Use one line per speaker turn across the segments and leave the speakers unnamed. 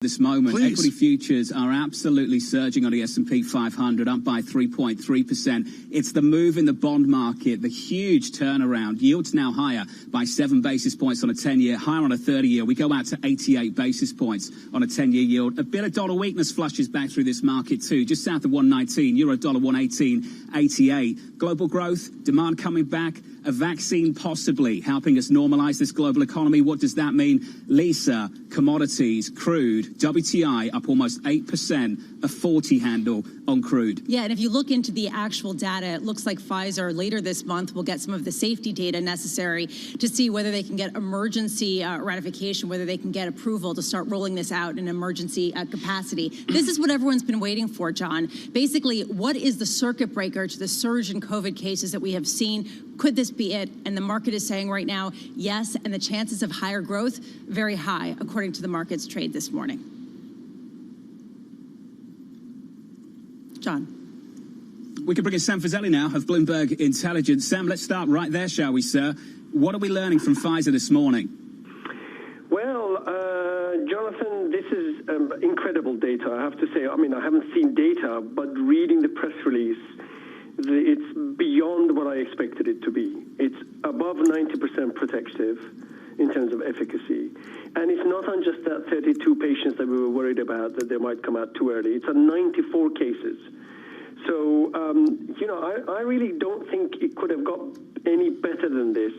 This moment,
Please.
equity futures are absolutely surging on the S&P 500, up by 3.3%. It's the move in the bond market, the huge turnaround. Yields now higher by 7 basis points on a 10-year, higher on a 30-year. We go out to 88 basis points on a 10-year yield. A bit of dollar weakness flushes back through this market too, just south of 119, euro dollar 118.88. Global growth, demand coming back, a vaccine possibly helping us normalize this global economy. What does that mean? Lisa, commodities, crude, WTI up almost 8%, a 40 handle on crude.
Yeah, and if you look into the actual data, it looks like Pfizer later this month will get some of the safety data necessary to see whether they can get emergency ratification, whether they can get approval to start rolling this out in emergency capacity. This is what everyone's been waiting for, John. Basically, what is the circuit breaker to the surge in COVID cases that we have seen? Could this be it? And the market is saying right now, yes, and the chances of higher growth, very high, according to the market's trade this morning. John.
We can bring in Sam Fazeli now of Bloomberg Intelligence. Sam, let's start right there, shall we, sir? What are we learning from Pfizer this morning?
Well, Jonathan, this is incredible data, I have to say. I mean, I haven't seen data, but reading the press release, it's beyond what I expected it to be. It's above 90% protective in terms of efficacy. And it's not on just that 32 patients that we were worried about that they might come out too early. It's on 94 cases. So, I really don't think it could have got any better than this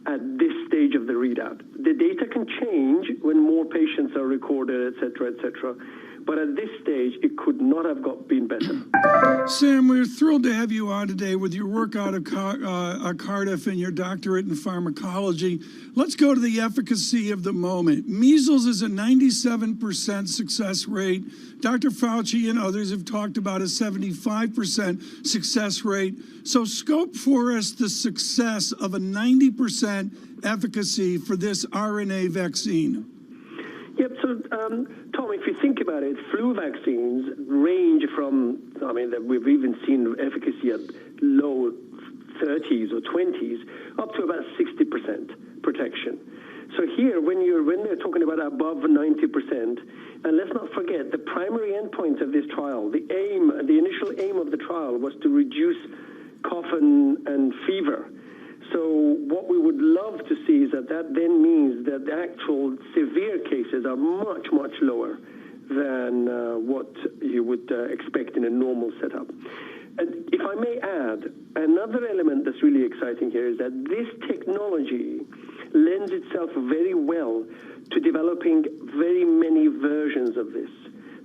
at this stage of the readout. The data can change when more patients are recorded, et cetera, et cetera. But at this stage, it could not have been better.
Sam, we're thrilled to have you on today with your work out of Cardiff and your doctorate in pharmacology. Let's go to the efficacy of the moment. Measles is a 97% success rate. Dr. Fauci and others have talked about a 75% success rate. So scope for us the success of a 90% efficacy for this RNA vaccine.
Yep, so, Tom, if you think about it, flu vaccines range from, we've even seen efficacy at low 30s or 20s up to about 60% protection. So here, when they're talking about above 90%, and let's not forget, the primary endpoint of this trial, the initial aim of the trial was to reduce cough and fever. So what we would love to see is that then means that the actual severe cases are much, much lower than what you would expect in a normal setup. And if I may add, another element that's really exciting here is that this technology lends itself very well to developing very many versions of this.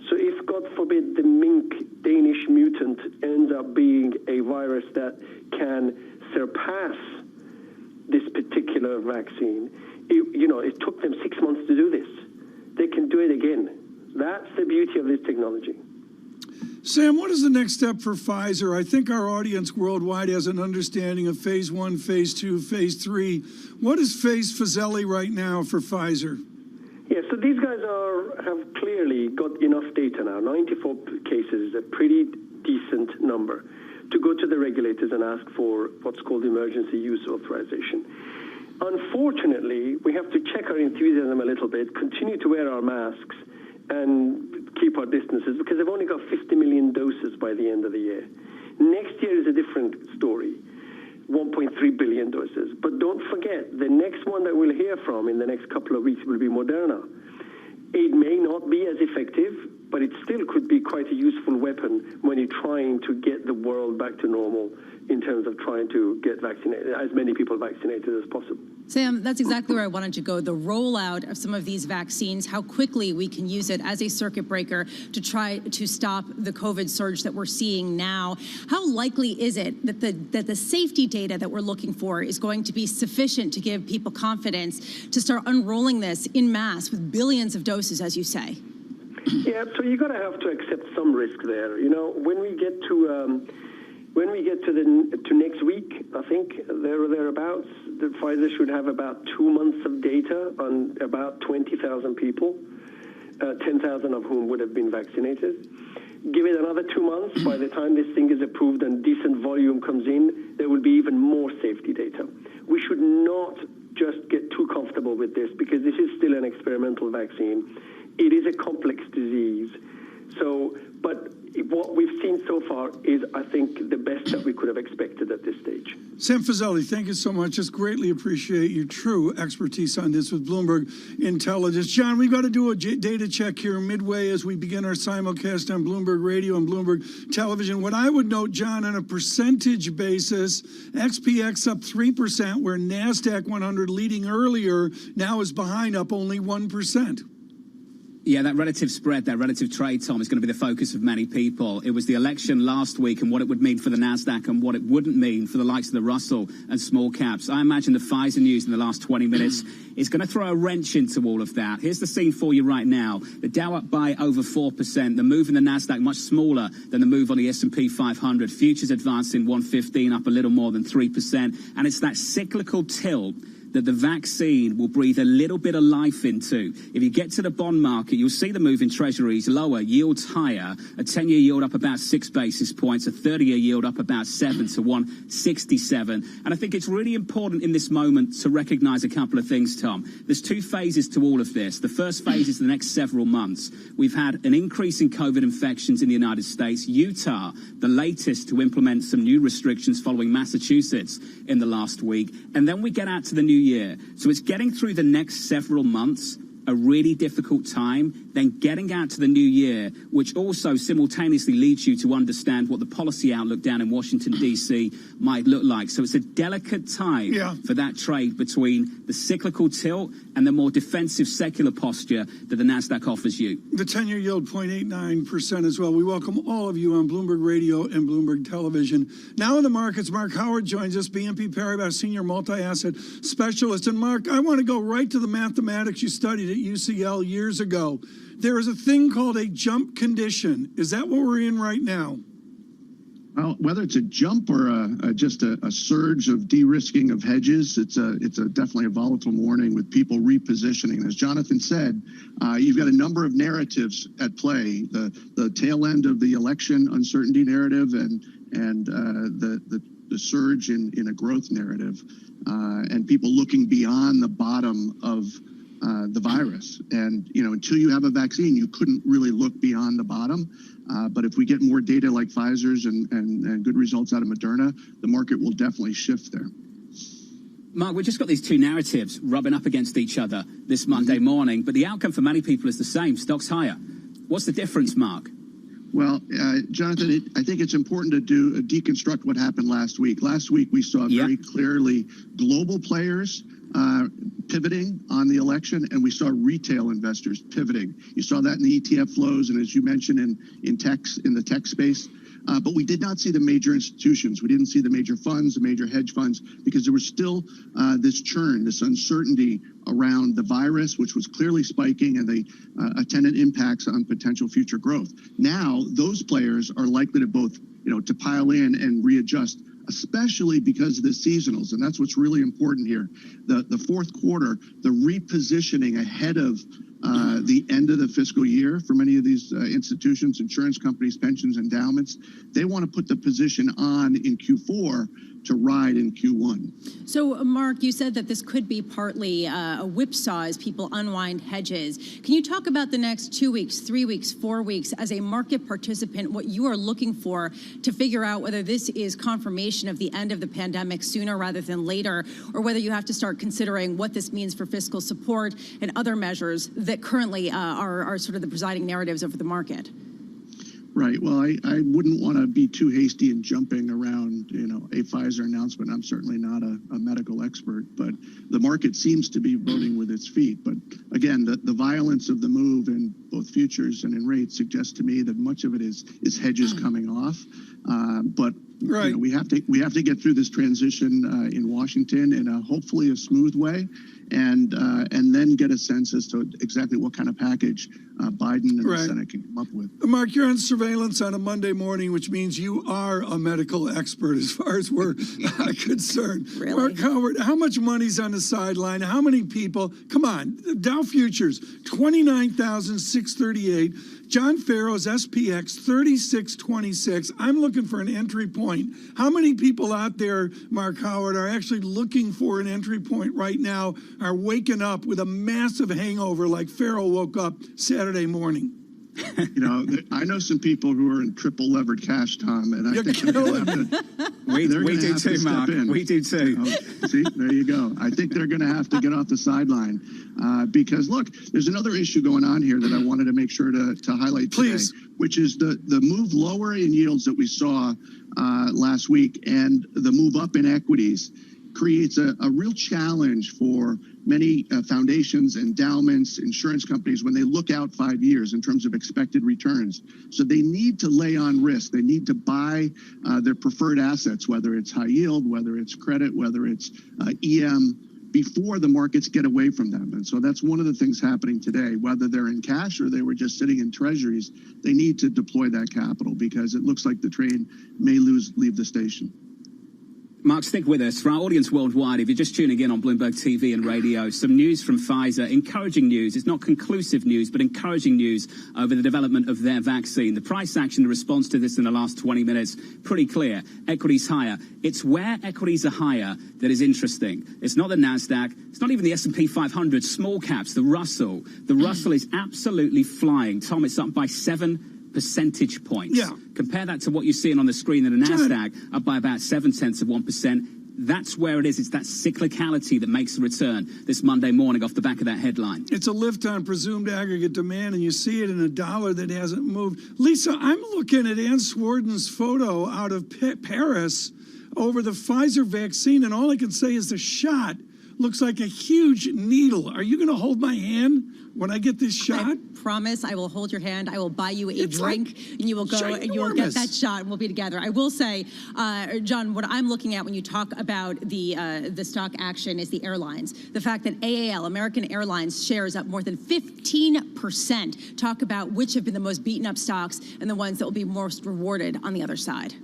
So if, God forbid, the mink Danish mutant ends up being a virus that can surpass this particular vaccine, it took them 6 months to do this. They can do it again. That's the beauty of this technology.
Sam, what is the next step for Pfizer? I think our audience worldwide has an understanding of phase 1, phase 2, phase 3. What is phase Fazeli right now for Pfizer?
Yeah, so these guys have clearly got enough data now. 94 cases is a pretty decent number to go to the regulators and ask for what's called emergency use authorization. Unfortunately, we have to check our enthusiasm a little bit, continue to wear our masks, and keep our distances, because they've only got 50 million doses by the end of the year. Next year is a different story, 1.3 billion doses. But don't forget, the next one that we'll hear from in the next couple of weeks will be Moderna. It may not be as effective, but it still could be quite a useful weapon when you're trying to get the world back to normal in terms of trying to get vaccinated, as many people vaccinated as possible.
Sam, that's exactly where I wanted to go. The rollout of some of these vaccines, how quickly we can use it as a circuit breaker to try to stop the COVID surge that we're seeing now. How likely is it that the safety data that we're looking for is going to be sufficient to give people confidence to start unrolling this in mass with billions of doses, as you say?
Yeah, so you're going to have to accept some risk there. When we get to next week, I think there or thereabouts, the Pfizer should have about 2 months of data on about 20,000 people, 10,000 of whom would have been vaccinated. Give it another 2 months. By the time this thing is approved and decent volume comes in, there will be even more safety data. We should not just get too comfortable with this, because this is still an experimental vaccine. it is a complex disease. So, but what we've seen so far is, I think, the best that we could have expected at this stage.
Sam Fazeli, thank you so much. Just greatly appreciate your true expertise on this with Bloomberg Intelligence. John, we've got to do a data check here midway as we begin our simulcast on Bloomberg Radio and Bloomberg Television. What I would note, John, on a percentage basis, XPX up 3%, where NASDAQ 100 leading earlier now is behind, up only 1%.
Yeah, that relative spread, that relative trade, Tom, is going to be the focus of many people. It was the election last week and what it would mean for the NASDAQ and what it wouldn't mean for the likes of the Russell and small caps. I imagine the Pfizer news in the last 20 minutes is going to throw a wrench into all of that. Here's the scene for you right now. The Dow up by over 4%. The move in the NASDAQ much smaller than the move on the S&P 500. Futures advancing 115, up a little more than 3%. And it's that cyclical tilt that the vaccine will breathe a little bit of life into. If you get to the bond market, you'll see the move in treasuries lower, yields higher, a 10-year yield up about 6 basis points, a 30-year yield up about 7 to 167. And I think it's really important in this moment to recognize a couple of things, Tom. There's two phases to all of this. The first phase is the next several months. We've had an increase in COVID infections in the United States. Utah, the latest to implement some new restrictions following Massachusetts in the last week. And then we get out to the new year. So it's getting through the next several months, a really difficult time, then getting out to the new year, which also simultaneously leads you to understand what the policy outlook down in Washington, D.C. might look like. So it's a delicate time for that trade between the cyclical tilt and the more defensive secular posture that the NASDAQ offers you.
The 10-year yield, 0.89% as well. We welcome all of you on Bloomberg Radio and Bloomberg Television. Now in the markets, Mark Howard joins us, BNP Paribas Senior Multi-Asset Specialist. And Mark, I want to go right to the mathematics you studied at UCL years ago. There is a thing called a jump condition. Is that what we're in right now?
Well, whether it's a jump or just a surge of de-risking of hedges, it's definitely a volatile morning with people repositioning. As Jonathan said, you've got a number of narratives at play: the tail end of the election uncertainty narrative and the surge in a growth narrative, and people looking beyond the bottom of the virus. And, until you have a vaccine, you couldn't really look beyond the bottom. But if we get more data like Pfizer's and good results out of Moderna, the market will definitely shift there.
Mark, we've just got these two narratives rubbing up against each other this Monday morning, but the outcome for many people is the same. Stocks higher. What's the difference, Mark?
Well, Jonathan, I think it's important to deconstruct what happened last week. Last week, we saw very clearly global players pivoting on the election, and we saw retail investors pivoting. You saw that in the ETF flows, and as you mentioned, in the tech space. But we did not see the major institutions. We didn't see the major funds, the major hedge funds, because there was still this churn, this uncertainty around the virus, which was clearly spiking, and the attendant impacts on potential future growth. Now, those players are likely to both, to pile in and readjust, especially because of the seasonals. And that's what's really important here. The fourth quarter, the repositioning ahead of the end of the fiscal year for many of these institutions, insurance companies, pensions, endowments, they want to put the position on in Q4 to ride in Q1.
So, Mark, you said that this could be partly a whipsaw as people unwind hedges. Can you talk about the next 2 weeks, 3 weeks, 4 weeks as a market participant, what you are looking for to figure out whether this is confirmation of the end of the pandemic sooner rather than later, or whether you have to start considering what this means for fiscal support and other measures that currently are sort of the presiding narratives over the market?
Right. Well, I wouldn't want to be too hasty in jumping around, a Pfizer announcement. I'm certainly not a medical expert, but the market seems to be voting with its feet. But again, the violence of the move in both futures and in rates suggests to me that much of it is hedges coming off. But we have to get through this transition in Washington in hopefully a smooth way, and then get a sense as to exactly what kind of package Biden and the Senate can come up with.
Mark, you're on surveillance on a Monday morning, which means you are a medical expert as far as we're concerned.
Really?
Mark Howard, how much money's on the sideline? How many people? Come on, Dow Futures, 29,638. John Farrow's SPX, 3626. I'm looking for an entry point point. How many people out there, Mark Howard, are actually looking for an entry point right now, are waking up with a massive hangover like Pharaoh woke up Saturday morning?
You know, I know some people who are in triple levered cash, Tom, and I think they're going to have to.
We do too, Mark. We do too.
You know, see, there you go. I think they're going to have to get off the sideline because, look, there's another issue going on here that I wanted to make sure to highlight today, which is the move lower in yields that we saw last week and the move up in equities creates a real challenge for many foundations, endowments, insurance companies when they look out 5 years in terms of expected returns. So they need to lay on risk. They need to buy their preferred assets, whether it's high yield, whether it's credit, whether it's EM, before the markets get away from them. And so that's one of the things happening today, whether they're in cash or they were just sitting in treasuries, they need to deploy that capital because it looks like the train may leave the station.
Mark, stick with us. For our audience worldwide, if you're just tuning in on Bloomberg TV and radio, some news from Pfizer, encouraging news. It's not conclusive news, but encouraging news over the development of their vaccine. The price action in response to this in the last 20 minutes, pretty clear. Equities higher. It's where equities are higher that is interesting. It's not the NASDAQ. It's not even the S&P 500. Small caps, the Russell. The Russell is absolutely flying. Tom, it's up by 7 percentage points.
Yeah.
Compare that to what you're seeing on the screen in the NASDAQ, up by about 0.7%. That's where it is. It's that cyclicality that makes the return this Monday morning off the back of that headline.
It's a lift on presumed aggregate demand, and you see it in a dollar that hasn't moved. Lisa, I'm looking at Ann Swarden's photo out of Paris over the Pfizer vaccine, and all I can say is the shot looks like a huge needle. Are you going to hold my hand when I get this shot?
I promise I will hold your hand. I will buy you a drink, and you will go
ginormous.
and you will get that shot, and we'll be together. I will say, John, what I'm looking at when you talk about the stock action is the airlines. The fact that AAL, American Airlines, shares up more than 15%. Talk about which have been the most beaten up stocks and the ones that will be most rewarded on the other side.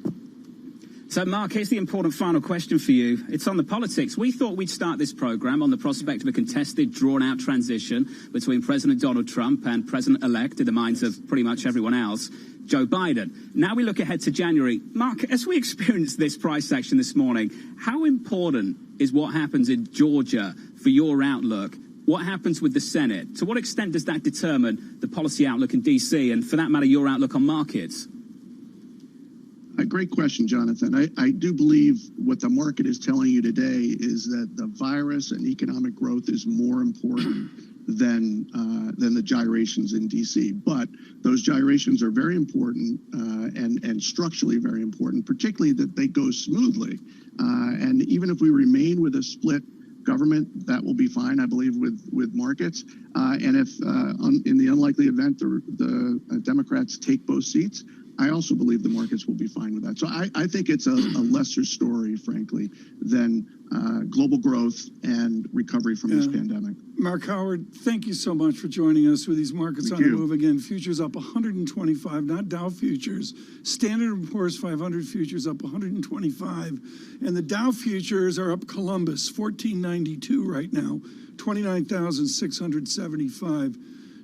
So, Mark, here's the important final question for you. It's on the politics. We thought we'd start this program on the prospect of a contested, drawn-out transition between President Donald Trump and President-elect, in the minds of pretty much everyone else, Joe Biden. Now we look ahead to January. Mark, as we experience this price action this morning, how important is what happens in Georgia for your outlook? What happens with the Senate? To what extent does that determine the policy outlook in D.C. and, for that matter, your outlook on markets?
A great question, Jonathan. I do believe what the market is telling you today is that the virus and economic growth is more important than the gyrations in D.C. But those gyrations are very important and structurally very important, particularly that they go smoothly. And even if we remain with a split government, that will be fine, I believe, with markets. And if in the unlikely event the Democrats take both seats, I also believe the markets will be fine with that. So I think it's a lesser story, frankly, than global growth and recovery from this pandemic.
Mark Howard, thank you so much for joining us with these markets on the move. Again, futures up 125, not Dow futures. Standard & Poor's 500 futures up 125. And the Dow futures are up Columbus, 1492 right now, 29,675.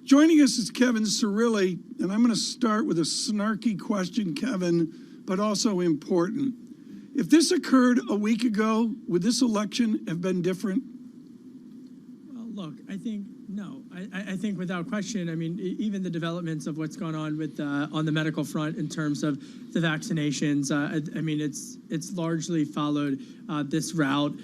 Joining us is Kevin Cirilli, and I'm going to start with a snarky question, Kevin, but also important. If this occurred a week ago, would this election have been different?
Well, look, I think no. I think without question, I mean, even the developments of what's gone on with on the medical front in terms of the vaccinations, I mean, it's largely followed this route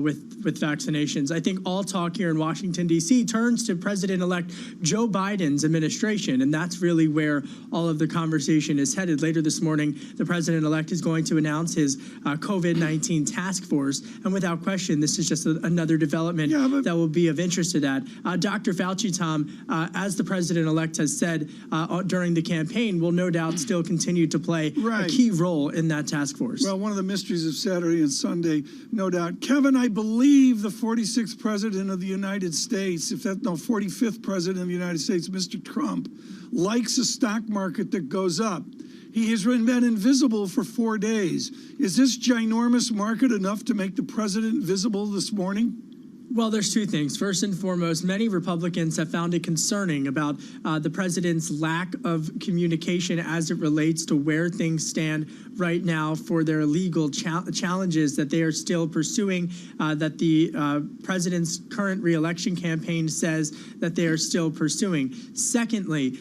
with vaccinations. I think all talk here in Washington, D.C. turns to President-elect Joe Biden's administration, and that's really where all of the conversation is headed. Later this morning, the President-elect is going to announce his COVID-19 task force, and without question, this is just another development that will be of interest to that. Dr. Fauci, Tom, as the President-elect has said during the campaign, will no doubt still continue to play a key role in that task force.
Well, one of the mysteries of Saturday and Sunday, no doubt. Kevin, I believe the 46th President of the United States, 45th President of the United States, Mr. Trump, likes a stock market that goes up. He has been invisible for 4 days. Is this ginormous market enough to make the president visible this morning?
Well, there's two things. First and foremost, many Republicans have found it concerning about the president's lack of communication as it relates to where things stand right now for their legal challenges that they are still pursuing, that the president's current reelection campaign says that they are still pursuing. Secondly,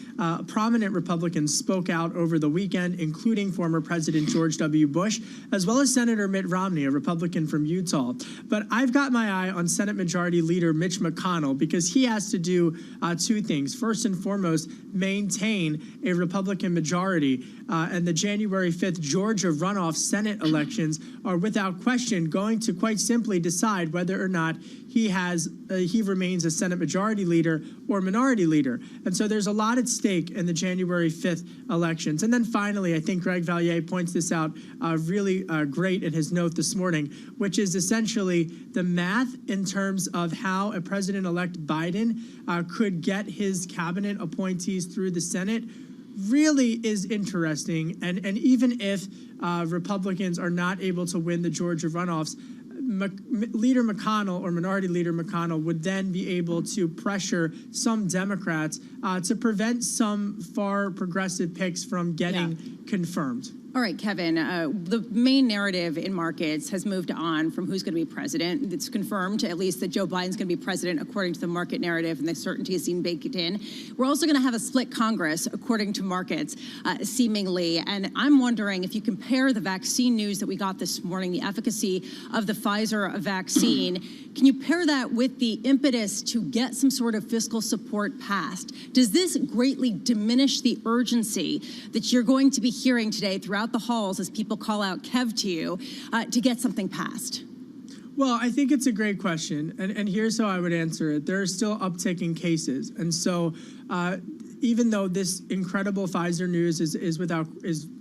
prominent Republicans spoke out over the weekend, including former President George W. Bush, as well as Senator Mitt Romney, a Republican from Utah. But I've got my eye on Senate Majority Leader Mitch McConnell because he has to do two things. First and foremost, maintain a Republican majority. And the January 5th Georgia runoff Senate elections are without question going to quite simply decide whether or not he remains a Senate Majority Leader or Minority Leader. And so there's a lot at stake in the January 5th elections. And then finally, I think Greg Valliere points this out really great in his note this morning, which is essentially the math in terms of how a President-elect Biden could get his cabinet appointees through the Senate really is interesting. And even if Republicans are not able to win the Georgia runoffs, Leader McConnell or Minority Leader McConnell would then be able to pressure some Democrats to prevent some far progressive picks from getting confirmed.
All right, Kevin, the main narrative in markets has moved on from who's going to be president. It's confirmed, at least, that Joe Biden's going to be president according to the market narrative, and the certainty is seen baked in. We're also going to have a split Congress, according to markets, seemingly. And I'm wondering if you compare the vaccine news that we got this morning, the efficacy of the Pfizer vaccine, can you pair that with the impetus to get some sort of fiscal support passed? Does this greatly diminish the urgency that you're going to be hearing today throughout the halls as people call out Kev to you to get something passed?
Well, I think it's a great question, and here's how I would answer it. There are still uptick in cases, and so even though this incredible Pfizer news is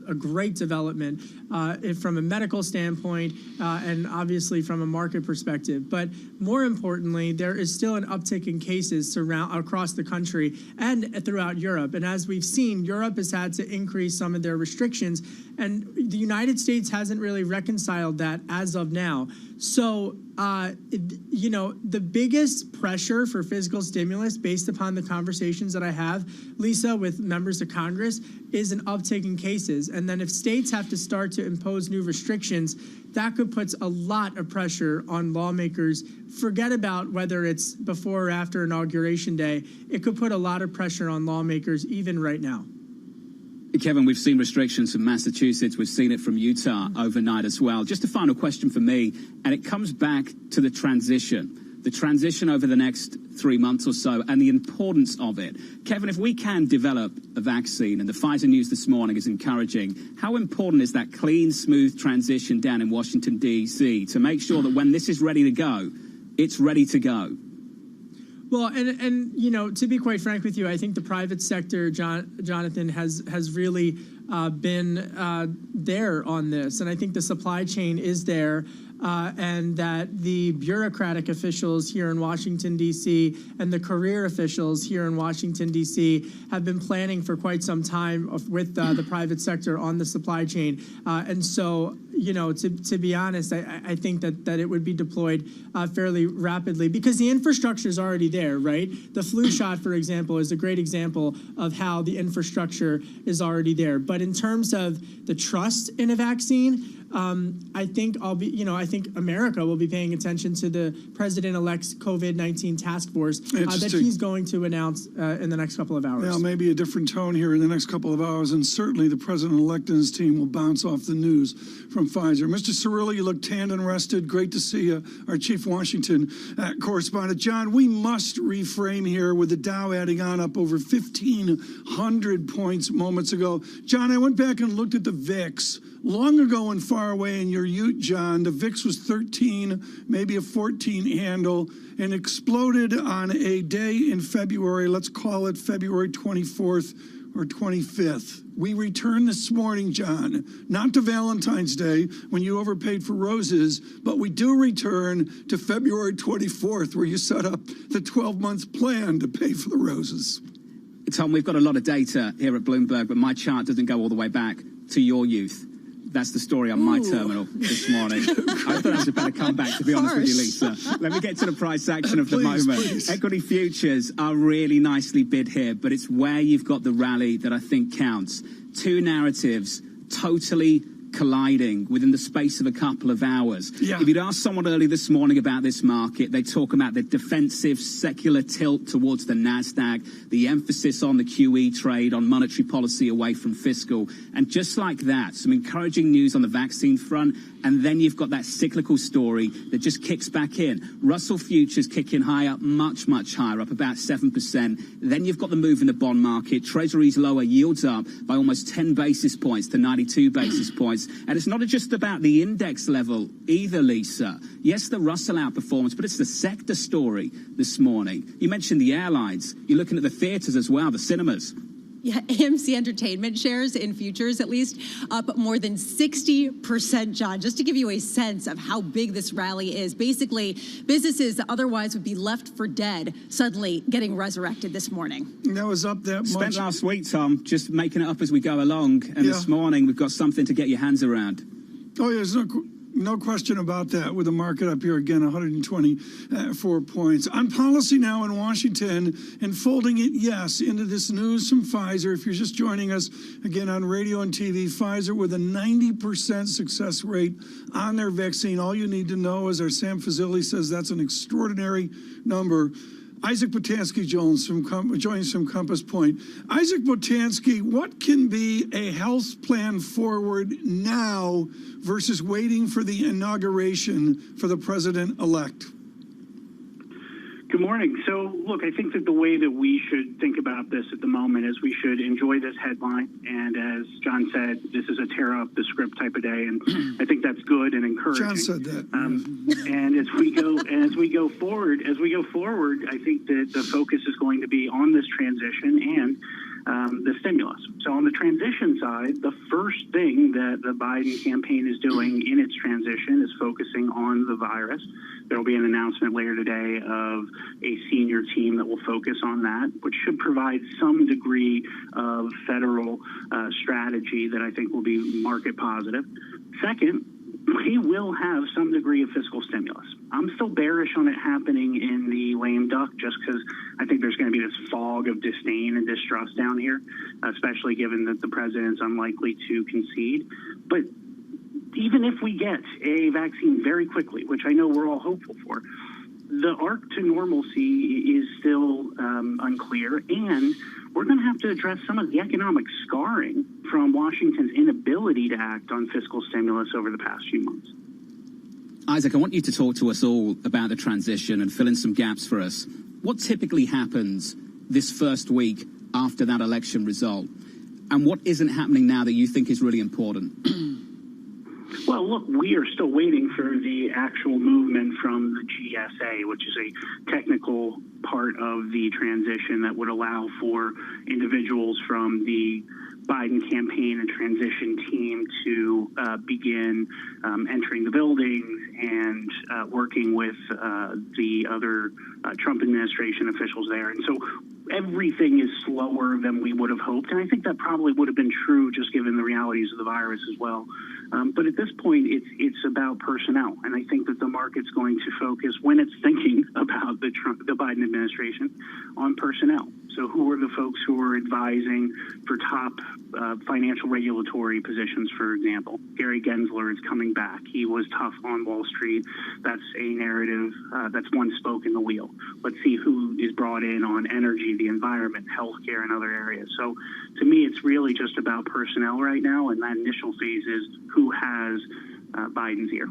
a great development from a medical standpoint and obviously from a market perspective, but more importantly, there is still an uptick in cases across the country and throughout Europe. And as we've seen, Europe has had to increase some of their restrictions, and the United States hasn't really reconciled that as of now. So, the biggest pressure for fiscal stimulus, based upon the conversations that I have, Lisa, with members of Congress, is an uptick in cases. And then if states have to start to impose new restrictions, that could put a lot of pressure on lawmakers. Forget about whether it's before or after Inauguration Day. It could put a lot of pressure on lawmakers even right now.
Kevin, we've seen restrictions from Massachusetts. We've seen it from Utah overnight as well. Just a final question for me, and it comes back to the transition over the next 3 months or so and the importance of it. Kevin, if we can develop a vaccine, and the Pfizer news this morning is encouraging, how important is that clean, smooth transition down in Washington, D.C. to make sure that when this is ready to go, it's ready to go?
Well, and to be quite frank with you, I think the private sector, Jonathan, has really been there on this. And I think the supply chain is there. And that the bureaucratic officials here in Washington, D.C., and the career officials here in Washington, D.C., have been planning for quite some time with the private sector on the supply chain. And so, to be honest, I think that it would be deployed fairly rapidly because the infrastructure is already there, right? The flu shot, for example, is a great example of how the infrastructure is already there. But in terms of the trust in a vaccine, I think America will be paying attention to the president-elect's COVID-19 task force that he's going to announce in the next couple of hours.
Yeah, maybe a different tone here in the next couple of hours, and certainly the president-elect and his team will bounce off the news from Pfizer. Mr. Cirilli, you look tanned and rested. Great to see you, our chief Washington correspondent. John, we must reframe here with the Dow adding on up over 1,500 points moments ago. John, I went back and looked at the VIX. Long ago and far away in your ute, John, the VIX was 13, maybe a 14 handle, and exploded on a day in February. Let's call it February 24th or 25th. We returned this morning, John, not to Valentine's Day when you overpaid for roses, but we do return to February 24th where you set up the 12-month plan to pay for the roses.
Tom, we've got a lot of data here at Bloomberg, but my chart doesn't go all the way back to your youth. That's the story on my terminal this morning. I thought that was a better comeback, to be honest with you, Lisa. Let me get to the price action of the moment.
Please.
Equity futures are really nicely bid here, but it's where you've got the rally that I think counts. Two narratives totally colliding within the space of a couple of hours.
Yeah.
If you'd asked someone early this morning about this market, they talk about the defensive secular tilt towards the NASDAQ, the emphasis on the QE trade, on monetary policy away from fiscal. And just like that, some encouraging news on the vaccine front. And then you've got that cyclical story that just kicks back in. Russell futures kicking higher, much, much higher, up about 7%. Then you've got the move in the bond market. Treasuries lower, yields up by almost 10 basis points to 92 basis points. And it's not just about the index level either, Lisa. Yes, the Russell outperformance, but it's the sector story this morning. You mentioned the airlines. You're looking at the theaters as well, the cinemas.
Yeah, AMC Entertainment shares in futures, at least, up more than 60%, John, just to give you a sense of how big this rally is. Basically, businesses that otherwise would be left for dead suddenly getting resurrected this morning.
That was up that much.
Spent last week, Tom, just making it up as we go along. And this morning, we've got something to get your hands around.
Oh, yeah, there's no question about that, with the market up here again, 124 points. On policy now in Washington, and folding it, yes, into this news from Pfizer. If you're just joining us again on radio and TV, Pfizer with a 90% success rate on their vaccine. All you need to know is our Sam Fazili says that's an extraordinary number. Isaac Botansky joins from Compass Point. Isaac Botansky, what can be a health plan forward now versus waiting for the inauguration for the president-elect?
Good morning. So, look, I think that the way that we should think about this at the moment is we should enjoy this headline. And as John said, this is a tear up the script type of day, and I think that's good and encouraging.
John said that.
And as we go forward, I think that the focus is going to be on this transition and the stimulus. So on the transition side, the first thing that the Biden campaign is doing in its transition is focusing on the virus. There will be an announcement later today of a senior team that will focus on that, which should provide some degree of federal strategy that I think will be market positive. Second, we will have some degree of fiscal stimulus. I'm still bearish on it happening in the lame duck just because I think there's going to be this fog of disdain and distrust down here, especially given that the president's unlikely to concede. But even if we get a vaccine very quickly, which I know we're all hopeful for, the arc to normalcy is still unclear, and we're going to have to address some of the economic scarring from Washington's inability to act on fiscal stimulus over the past few months.
Isaac, I want you to talk to us all about the transition and fill in some gaps for us. What typically happens this first week after that election result? And what isn't happening now that you think is really important?
Well, look, we are still waiting for the actual movement from the GSA, which is a technical part of the transition that would allow for individuals from the Biden campaign and transition team to begin entering the buildings and working with the other Trump administration officials there. And so everything is slower than we would have hoped. And I think that probably would have been true just given the realities of the virus as well. But at this point, it's about personnel. And I think that the market's going to focus, when it's thinking about the Biden administration, on personnel. So who are the folks who are advising for top financial regulatory positions, for example? Gary Gensler is coming back. He was tough on Wall Street. That's a narrative. That's one spoke in the wheel. Let's see who is brought in on energy, the environment, healthcare, and other areas. So to me, it's really just about personnel right now. And that initial phase is who has Biden's ear.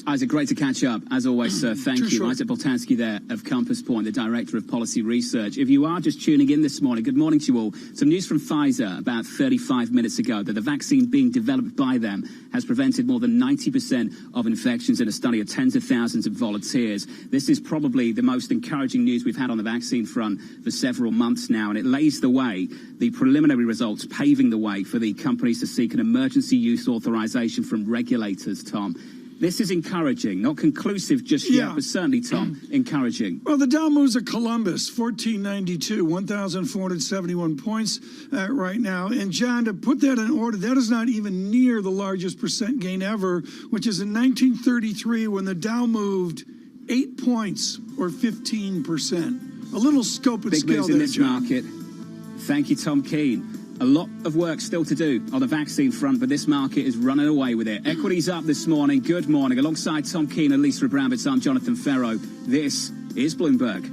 Isaac, great to catch up. As always, sir, thank you.
Sure.
Isaac Boltansky there of Compass Point, the Director of Policy Research. If you are just tuning in this morning, good morning to you all. Some news from Pfizer about 35 minutes ago that the vaccine being developed by them has prevented more than 90% of infections in a study of tens of thousands of volunteers. This is probably the most encouraging news we've had on the vaccine front for several months now, and it lays the way, the preliminary results paving the way for the companies to seek an emergency use authorization from regulators, Tom. This is encouraging, not conclusive just yet, but certainly, Tom, encouraging.
Well, the Dow moves at Columbus, 1492, 1,471 points right now. And John, to put that in order, that is not even near the largest percent gain ever, which is in 1933 when the Dow moved 8 points or 15%. A little scope and
Big
scale
moves
there,
in this
John.
market. Thank you, Tom Keene. A lot of work still to do on the vaccine front, but this market is running away with it. Equities up this morning. Good morning. Alongside Tom Keene and Lisa Abramovich, I'm Jonathan Ferro. This is Bloomberg.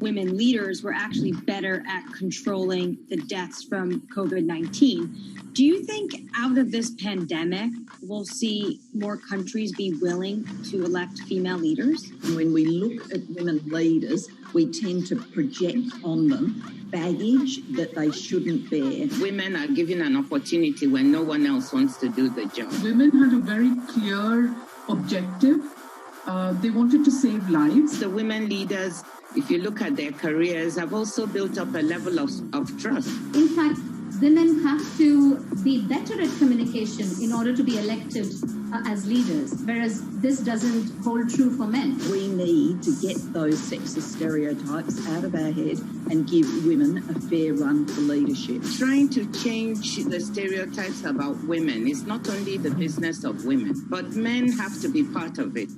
women leaders were actually better at controlling the deaths from COVID-19. Do you think out of this pandemic, we'll see more countries be willing to elect female leaders?
When we look at women leaders, we tend to project on them baggage that they shouldn't bear.
Women are given an opportunity when no one else wants to do the job.
Women had a very clear objective. They wanted to save lives.
The women leaders, if you look at their careers, have also built up a level of trust.
In fact, women have to be better at communication in order to be elected as leaders, whereas this doesn't hold true for men.
We need to get those sexist stereotypes out of our head and give women a fair run for leadership.
Trying to change the stereotypes about women is not only the business of women, but men have to be part of it.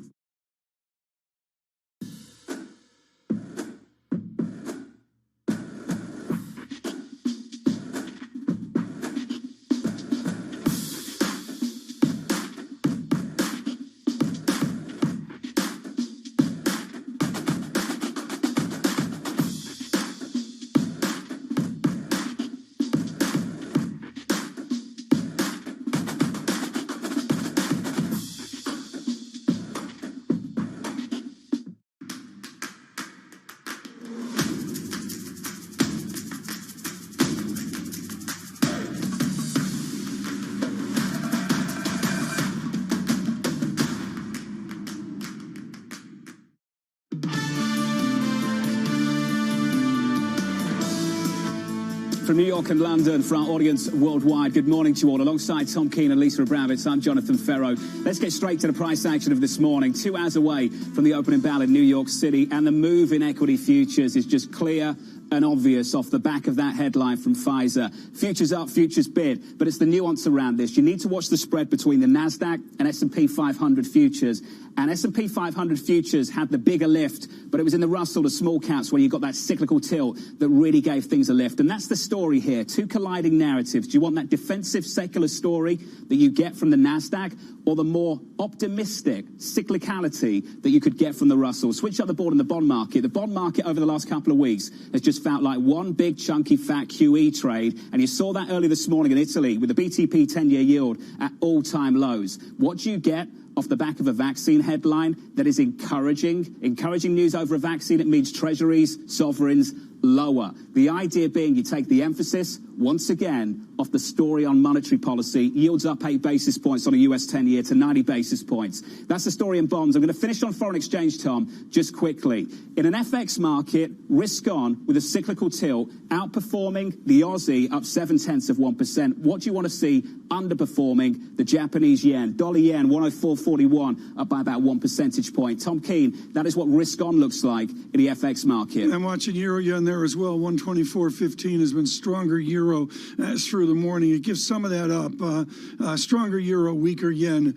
From New York and London, for our audience worldwide, good morning to you all. Alongside Tom Keene and Lisa Abramovich, I'm Jonathan Ferro. Let's get straight to the price action of this morning. 2 hours away from the opening bell in New York City, and the move in equity futures is just clear and obvious off the back of that headline from Pfizer. Futures up, futures bid, but it's the nuance around this. You need to watch the spread between the NASDAQ and S&P 500 futures. And S&P 500 futures had the bigger lift, but it was in the Russell, the small caps, where you got that cyclical tilt that really gave things a lift. And that's the story here. Two colliding narratives. Do you want that defensive secular story that you get from the NASDAQ, or the more optimistic cyclicality that you could get from the Russell? Switch up the board in the bond market. The bond market over the last couple of weeks has just felt like one big chunky fat QE trade, and you saw that early this morning in Italy with the BTP 10-year yield at all-time lows. What do you get off the back of a vaccine headline that is encouraging news over a vaccine? It means treasuries, sovereigns, lower. The idea being you take the emphasis, once again, off the story on monetary policy. Yields up 8 basis points on a US 10-year to 90 basis points. That's the story in bonds. I'm going to finish on foreign exchange, Tom, just quickly. In an FX market, risk on with a cyclical tilt, outperforming the Aussie up 0.7%. What do you want to see underperforming the Japanese yen? Dollar yen, 104.41, up by about 1 percentage point. Tom Keene, that is what risk on looks like in the FX market.
I'm watching euro yen there as well. 124.15 has been stronger euro through the morning. It gives some of that up. Stronger euro, weaker yen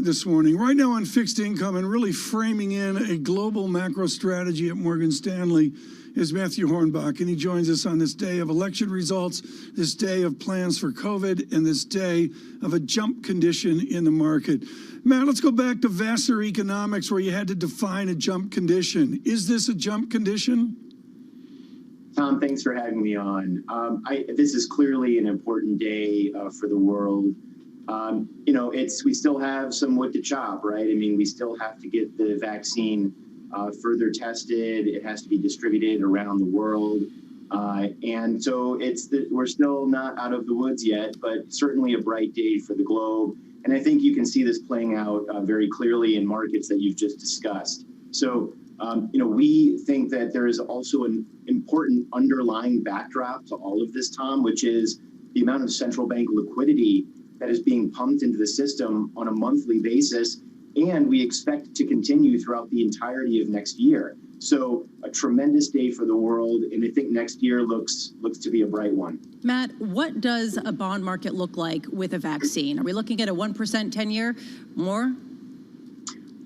this morning. Right now on fixed income and really framing in a global macro strategy at Morgan Stanley is Matthew Hornbach, and he joins us on this day of election results, this day of plans for COVID, and this day of a jump condition in the market. Matt, let's go back to Vassar Economics, where you had to define a jump condition. Is this a jump condition?
Tom, thanks for having me on. This is clearly an important day for the world. We still have some wood to chop, right? I mean, we still have to get the vaccine further tested. It has to be distributed around the world. And so we're still not out of the woods yet, but certainly a bright day for the globe. And I think you can see this playing out very clearly in markets that you've just discussed. So, we think that there is also an important underlying backdrop to all of this, Tom, which is the amount of central bank liquidity that is being pumped into the system on a monthly basis, and we expect to continue throughout the entirety of next year. So a tremendous day for the world, and I think next year looks to be a bright one.
Matt, what does a bond market look like with a vaccine? Are we looking at a 1% 10-year, more?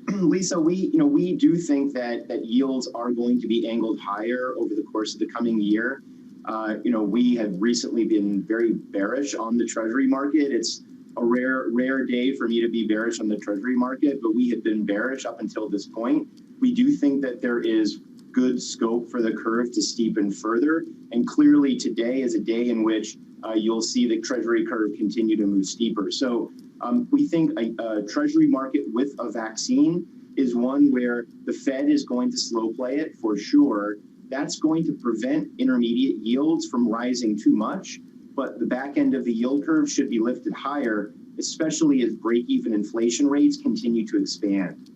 Lisa, we do think that yields are going to be angled higher over the course of the coming year. We have recently been very bearish on the Treasury market. It's a rare day for me to be bearish on the Treasury market, but we have been bearish up until this point. We do think that there is good scope for the curve to steepen further, and clearly today is a day in which you'll see the Treasury curve continue to move steeper. So we think a Treasury market with a vaccine is one where the Fed is going to slow play it for sure. That's going to prevent intermediate yields from rising too much, but the back end of the yield curve should be lifted higher, especially as break-even inflation rates continue to expand.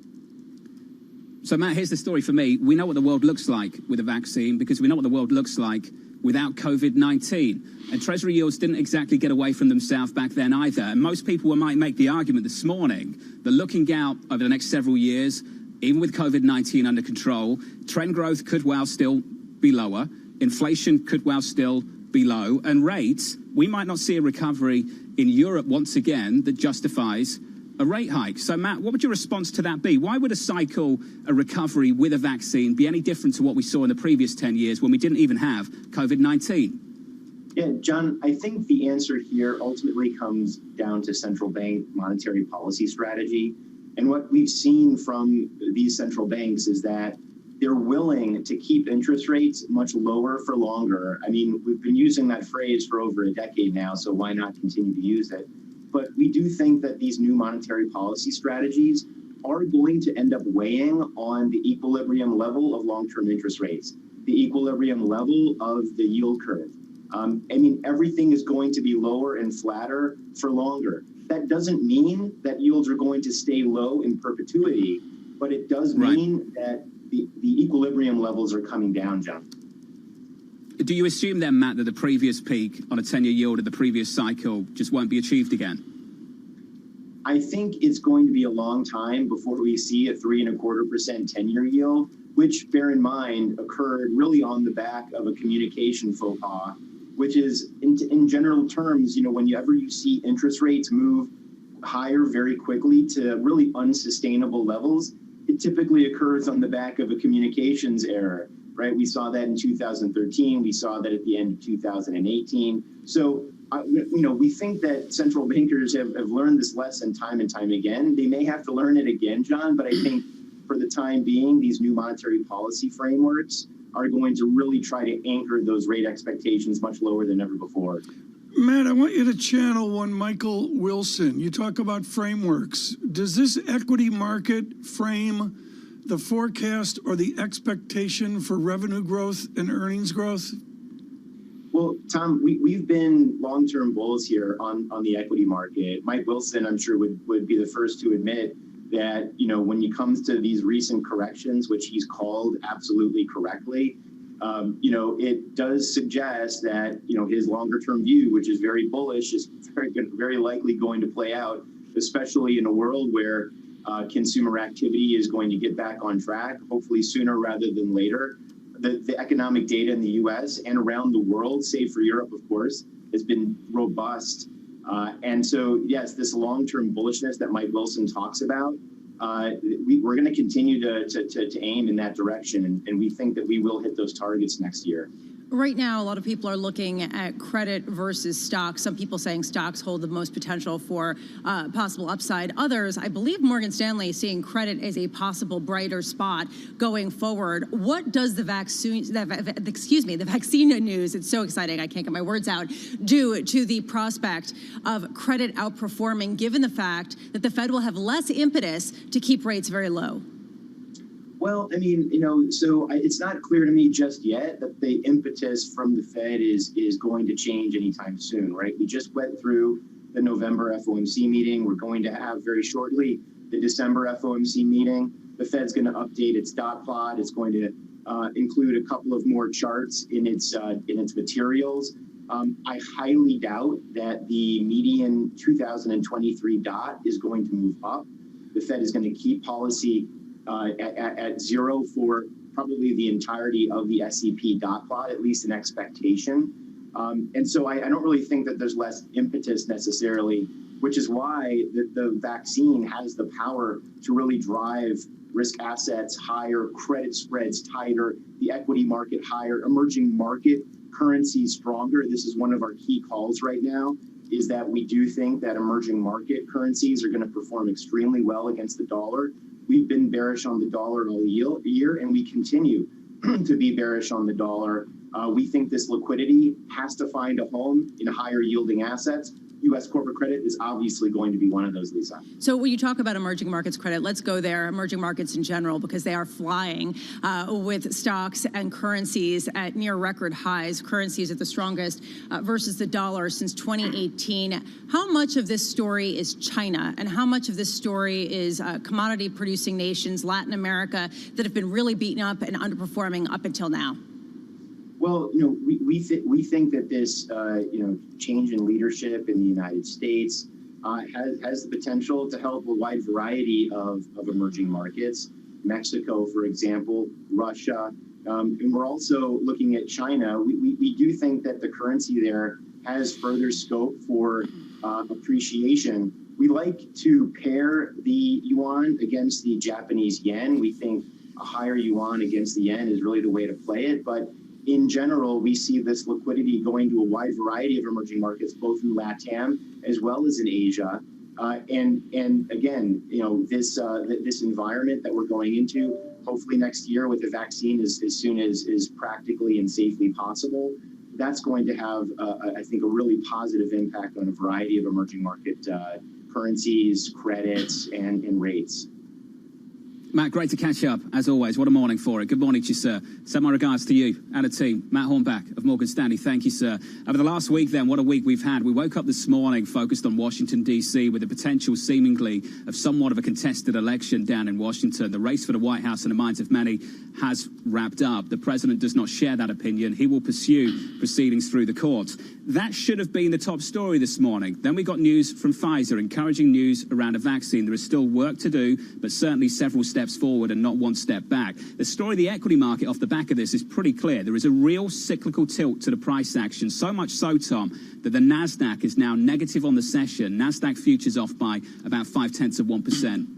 So, Matt, here's the story for me. We know what the world looks like with a vaccine because we know what the world looks like without COVID-19. And Treasury yields didn't exactly get away from themselves back then either. And most people might make the argument this morning that looking out over the next several years, even with COVID-19 under control, trend growth could well still be lower, inflation could well still be low, and rates, we might not see a recovery in Europe once again that justifies a rate hike. So, Matt, what would your response to that be? Why would a recovery with a vaccine be any different to what we saw in the previous 10 years when we didn't even have COVID-19?
Yeah, John, I think the answer here ultimately comes down to central bank monetary policy strategy. And what we've seen from these central banks is that they're willing to keep interest rates much lower for longer. I mean, we've been using that phrase for over a decade now, so why not continue to use it? But we do think that these new monetary policy strategies are going to end up weighing on the equilibrium level of long-term interest rates, the equilibrium level of the yield curve. Everything is going to be lower and flatter for longer. That doesn't mean that yields are going to stay low in perpetuity, but it does mean that the equilibrium levels are coming down, John.
Do you assume then, Matt, that the previous peak on a 10-year yield of the previous cycle just won't be achieved again?
I think it's going to be a long time before we see a 3.25% 10-year yield. which, bear in mind, occurred really on the back of a communication faux pas, which is, in general terms, whenever you see interest rates move higher very quickly to really unsustainable levels, it typically occurs on the back of a communications error, right? We saw that in 2013. We saw that at the end of 2018. So, we think that central bankers have learned this lesson time and time again. They may have to learn it again, John, but I think for the time being, these new monetary policy frameworks are going to really try to anchor those rate expectations much lower than ever before.
Matt, I want you to channel one Michael Wilson. You talk about frameworks. Does this equity market frame the forecast or the expectation for revenue growth and earnings growth?
Well, Tom, we've been long-term bulls here on the equity market. Mike Wilson, I'm sure, would be the first to admit that, when it comes to these recent corrections, which he's called absolutely correctly, it does suggest that, his longer-term view, which is very bullish, is very likely going to play out, especially in a world where consumer activity is going to get back on track, hopefully sooner rather than later. The economic data in the U.S. and around the world, save for Europe, of course, has been robust. And so, yes, this long-term bullishness that Mike Wilson talks about, we're going to continue to aim in that direction. And we think that we will hit those targets next year.
Right now, a lot of people are looking at credit versus stocks. Some people saying stocks hold the most potential for possible upside. Others, I believe Morgan Stanley is seeing credit as a possible brighter spot going forward. What does the vaccine news, it's so exciting, I can't get my words out, do to the prospect of credit outperforming, given the fact that the Fed will have less impetus to keep rates very low?
Well, so it's not clear to me just yet that the impetus from the Fed is going to change anytime soon, right? We just went through the November FOMC meeting. We're going to have very shortly the December FOMC meeting. The Fed's going to update its dot plot. It's going to include a couple of more charts in its materials. I highly doubt that the median 2023 dot is going to move up. The Fed is going to keep policy at zero for probably the entirety of the SEP dot plot, at least an expectation. And so I don't really think that there's less impetus necessarily, which is why the vaccine has the power to really drive risk assets higher, credit spreads tighter, the equity market higher, emerging market currencies stronger. This is one of our key calls right now, is that we do think that emerging market currencies are going to perform extremely well against the dollar. We've been bearish on the dollar all year, and we continue to be bearish on the dollar. We think this liquidity has to find a home in higher yielding assets. U.S. corporate credit is obviously going to be one of those, Lisa.
So when you talk about emerging markets credit, let's go there, emerging markets in general, because they are flying with stocks and currencies at near record highs. Currencies at the strongest versus the dollar since 2018. How much of this story is China, and how much of this story is commodity producing nations, Latin America, that have been really beaten up and underperforming up until now?
Well, we think that this change in leadership in the United States has the potential to help a wide variety of emerging markets. Mexico, for example, Russia, and we're also looking at China. We do think that the currency there has further scope for appreciation. We like to pair the yuan against the Japanese yen. We think a higher yuan against the yen is really the way to play it, but in general, we see this liquidity going to a wide variety of emerging markets, both in LATAM as well as in Asia. And again, this environment that we're going into, hopefully next year with the vaccine as soon as practically and safely possible, that's going to have, I think, a really positive impact on a variety of emerging market currencies, credits, and rates.
Matt, great to catch up, as always. What a morning for it. Good morning to you, sir. Send my regards to you and the team. Matt Hornback of Morgan Stanley, thank you, sir. Over the last week, then, what a week we've had. We woke up this morning focused on Washington, D.C., with the potential, seemingly, of somewhat of a contested election down in Washington. The race for the White House, in the minds of many, has wrapped up. The president does not share that opinion. He will pursue proceedings through the courts. That should have been the top story this morning. Then we got news from Pfizer, encouraging news around a vaccine. There is still work to do, but certainly several steps steps forward and not one step back. The story of the equity market off the back of this is pretty clear. There is a real cyclical tilt to the price action, so much so, Tom, that the NASDAQ is now negative on the session. NASDAQ futures off by about 0.5%.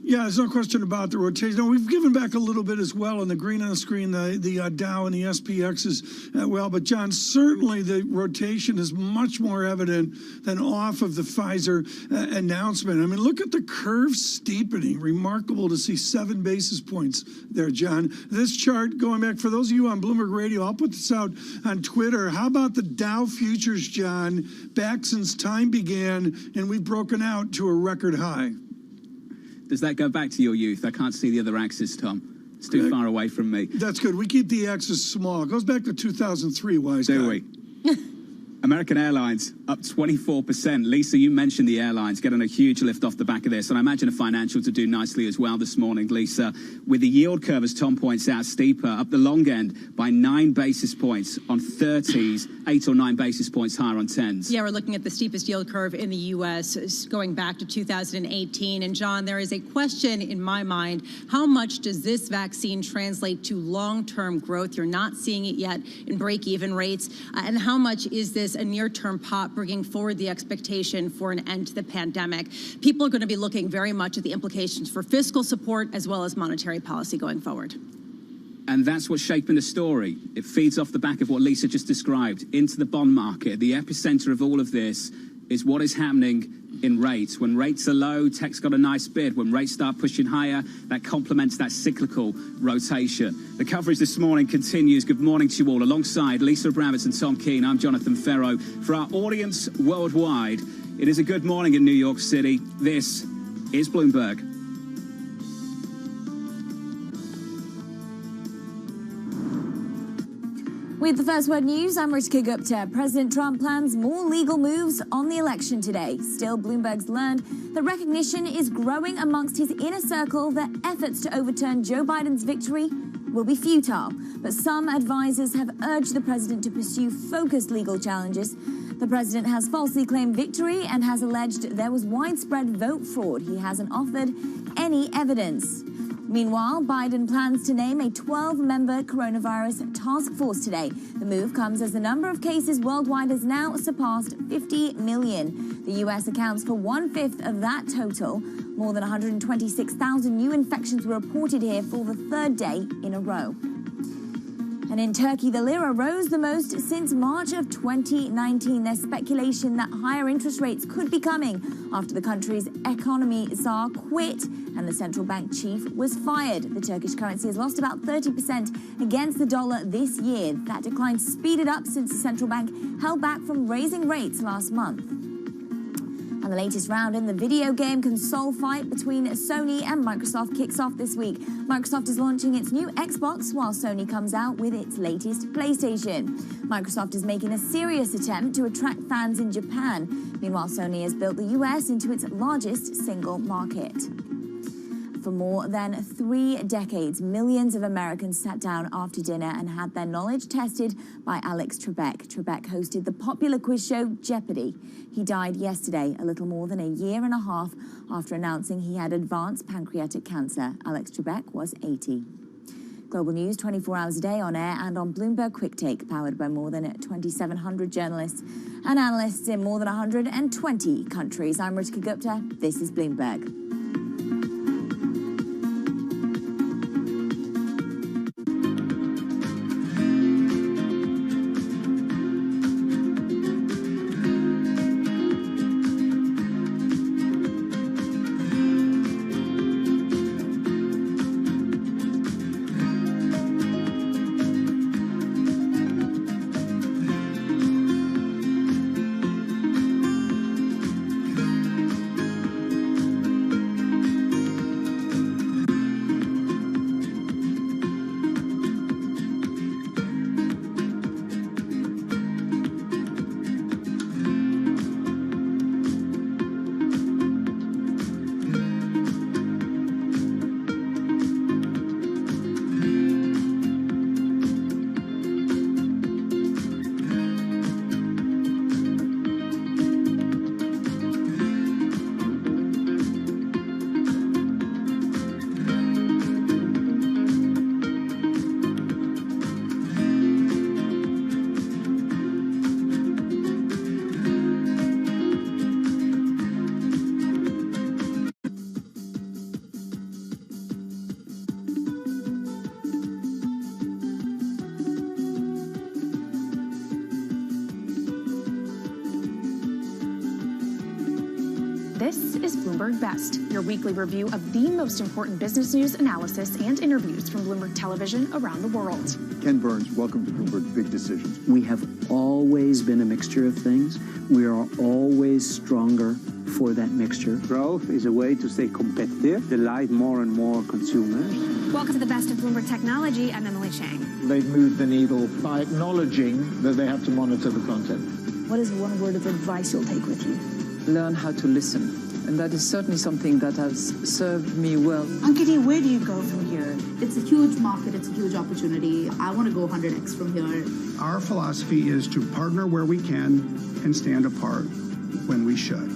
Yeah, there's no question about the rotation. No, we've given back a little bit as well on the green on the screen, the Dow and the SPXs well. But, John, certainly the rotation is much more evident than off of the Pfizer announcement. I mean, look at the curve steepening. Remarkable to see 7 basis points there, John. This chart, going back, for those of you on Bloomberg Radio, I'll put this out on Twitter. How about the Dow futures, John, back since time began, and we've broken out to a record high?
Does that go back to your youth? I can't see the other axis, Tom. It's too far away from me.
That's good. We keep the axis small. It goes back to 2003, wise guy.
Do we? American Airlines up 24%. Lisa, you mentioned the airlines getting a huge lift off the back of this, and I imagine the financials to do nicely as well this morning, Lisa, with the yield curve, as Tom points out, steeper, up the long end by 9 basis points on 30s, 8 or 9 basis points higher on 10s.
Yeah, we're looking at the steepest yield curve in the U.S. going back to 2018. And, John, there is a question in my mind. How much does this vaccine translate to long-term growth? You're not seeing it yet in break-even rates. And how much is this a near-term pop bringing forward the expectation for an end to the pandemic? People are going to be looking very much at the implications for fiscal support as well as monetary policy going forward.
And that's what's shaping the story. It feeds off the back of what Lisa just described into the bond market. The epicenter of all of this is what is happening in rates. When rates are low, tech's got a nice bid. When rates start pushing higher, that complements that cyclical rotation. The coverage this morning continues. Good morning to you all. Alongside Lisa Abramowitz and Tom Keene, I'm Jonathan Ferro. For our audience worldwide, it is a good morning in New York City. This is Bloomberg.
With the First Word News, I'm Ritika Gupta. President Trump plans more legal moves on the election today. Still, Bloomberg's learned that recognition is growing amongst his inner circle that efforts to overturn Joe Biden's victory will be futile. But some advisors have urged the president to pursue focused legal challenges. The president has falsely claimed victory and has alleged there was widespread vote fraud. He hasn't offered any evidence. Meanwhile, Biden plans to name a 12-member coronavirus task force today. The move comes as the number of cases worldwide has now surpassed 50 million. The U.S. accounts for 1/5 of that total. More than 126,000 new infections were reported here for the 3rd day in a row. And in Turkey, the lira rose the most since March of 2019. There's speculation that higher interest rates could be coming after the country's economy czar quit and the central bank chief was fired. The Turkish currency has lost about 30% against the dollar this year. That decline speeded up since the central bank held back from raising rates last month. And the latest round in the video game console fight between Sony and Microsoft kicks off this week. Microsoft is launching its new Xbox while Sony comes out with its latest PlayStation. Microsoft is making a serious attempt to attract fans in Japan. Meanwhile, Sony has built the US into its largest single market. For more than 3 decades, millions of Americans sat down after dinner and had their knowledge tested by Alex Trebek. Trebek hosted the popular quiz show Jeopardy! He died yesterday, a little more than a year and a half after announcing he had advanced pancreatic cancer. Alex Trebek was 80. Global news 24 hours a day on air and on Bloomberg Quick Take, powered by more than 2,700 journalists and analysts in more than 120 countries. I'm Ritika Gupta. This is Bloomberg.
This is Bloomberg Best, your weekly review of the most important business news, analysis, and interviews from Bloomberg Television around the world.
Ken Burns, welcome to Bloomberg Big Decisions.
We have always been a mixture of things. We are always stronger for that mixture.
Growth is a way to stay competitive, delight more and more consumers.
Welcome to the Best of Bloomberg Technology. I'm Emily Chang.
They've moved the needle by acknowledging that they have to monitor the content.
What is one word of advice you'll take with you?
Learn how to listen. And that is certainly something that has served me well.
Ankiti, where do you go from here?
It's a huge market. It's a huge opportunity. I want to go 100x from here.
Our philosophy is to partner where we can and stand apart when we should.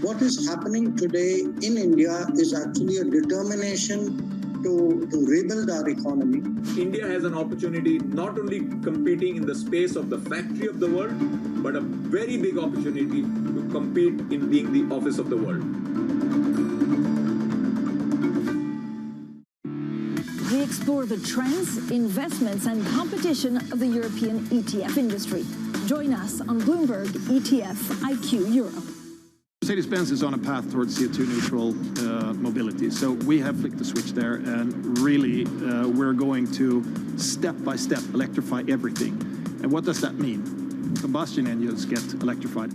What is happening today in India is actually a determination to rebuild our economy.
India has an opportunity not only competing in the space of the factory of the world, but a very big opportunity to compete in being the office of the world.
We explore the trends, investments, and competition of the European ETF industry. Join us on Bloomberg ETF IQ Europe.
Mercedes-Benz is on a path towards CO2 neutral mobility. So we have flicked the switch there, and really we're going to step by step electrify everything. And what does that mean? Combustion engines get electrified.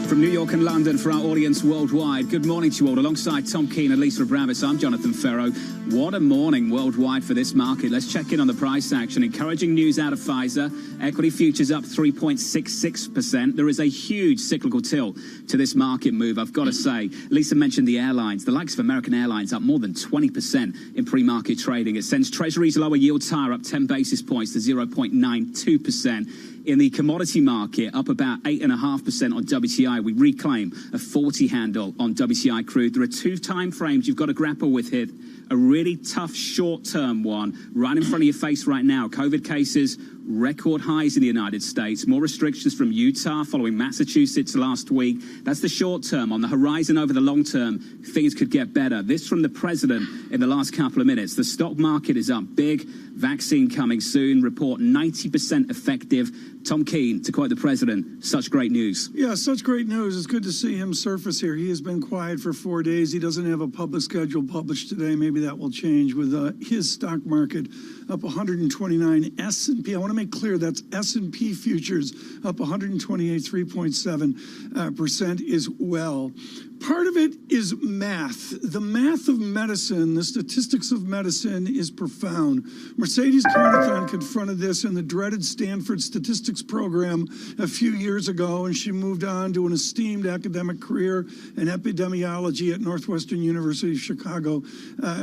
From New York and London for our audience worldwide, good morning to you all. Alongside Tom Keene and Lisa Abravis, I'm Jonathan Ferro. What a morning worldwide for this market. Let's check in on the price action. Encouraging news out of Pfizer. Equity futures up 3.66%. There is a huge cyclical tilt to this market move, I've got to say. Lisa mentioned the airlines. The likes of American Airlines up more than 20% in pre-market trading. It sends treasuries lower, yields higher, up 10 basis points to 0.92%. In the commodity market, up about 8.5% on WTI. We reclaim a 40 handle on WTI crude. There are two time frames you've got to grapple with here. A really tough short-term one right in front of your face right now. COVID cases, record highs in the United States. More restrictions from Utah following Massachusetts last week. That's the short term. On the horizon over the long term, things could get better. This from the president in the last couple of minutes. The stock market is up big. Vaccine coming soon. Report 90% effective. Tom Keene, to quote the president, such great news.
Yeah, such great news. It's good to see him surface here. He has been quiet for 4 days. He doesn't have a public schedule published today. Maybe that will change with his stock market up 129. S&P, I want to make clear that's S&P futures up 128, 3.7% as well. Part of it is math. The math of medicine, the statistics of medicine is profound. Mercedes Carnathon confronted this in the dreaded Stanford statistics program a few years ago, and she moved on to an esteemed academic career in epidemiology at Northwestern University of Chicago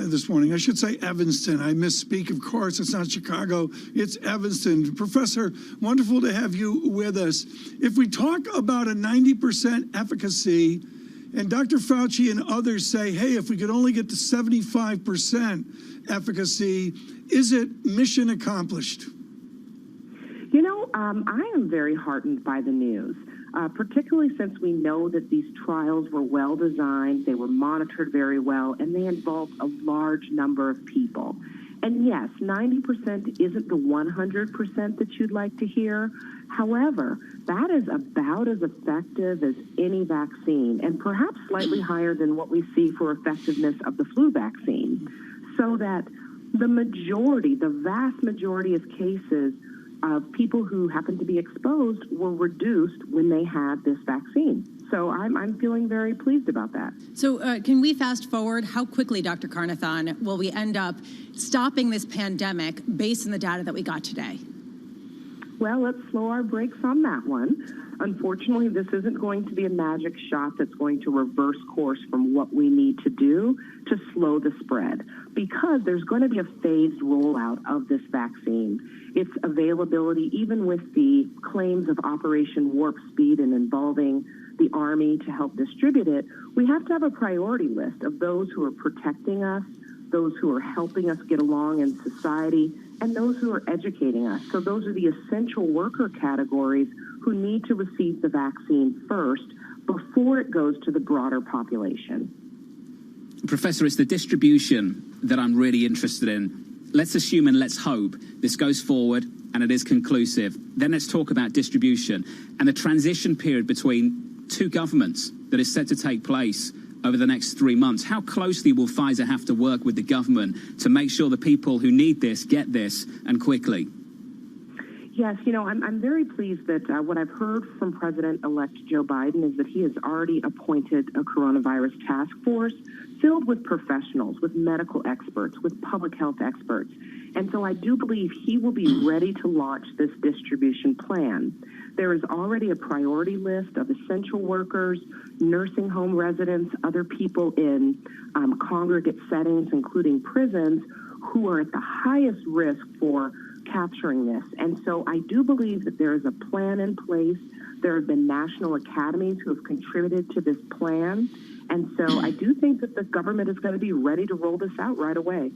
this morning. I should say Evanston. I misspeak, of course. It's not Chicago. It's Evanston. Professor, wonderful to have you with us. If we talk about a 90% efficacy, and Dr. Fauci and others say, hey, if we could only get to 75% efficacy, is it mission accomplished?
You know, I am very heartened by the news, particularly since we know that these trials were well designed, they were monitored very well, and they involved a large number of people. And yes, 90% isn't the 100% that you'd like to hear. However, that is about as effective as any vaccine, and perhaps slightly higher than what we see for effectiveness of the flu vaccine. So that the majority, the vast majority of cases of people who happen to be exposed were reduced when they had this vaccine. So I'm feeling very pleased about that.
So can we fast forward? How quickly, Dr. Carnathon, will we end up stopping this pandemic based on the data that we got today?
Well, let's slow our brakes on that one. Unfortunately, this isn't going to be a magic shot that's going to reverse course from what we need to do to slow the spread, because there's going to be a phased rollout of this vaccine. Its availability, even with the claims of Operation Warp Speed and involving the Army to help distribute it, we have to have a priority list of those who are protecting us, those who are helping us get along in society, and those who are educating us. So those are the essential worker categories who need to receive the vaccine first before it goes to the broader population.
Professor, it's the distribution that I'm really interested in. Let's assume and let's hope this goes forward and it is conclusive. Then let's talk about distribution and the transition period between two governments that is set to take place over the next 3 months. How closely will Pfizer have to work with the government to make sure the people who need this get this, and quickly?
Yes, I'm very pleased that what I've heard from President-elect Joe Biden is that he has already appointed a coronavirus task force filled with professionals, with medical experts, with public health experts. And so I do believe he will be ready to launch this distribution plan. There is already a priority list of essential workers, nursing home residents, other people in congregate settings, including prisons, who are at the highest risk for capturing this. And so I do believe that there is a plan in place. There have been national academies who have contributed to this plan. And so I do think that the government is going to be ready to roll this out right away.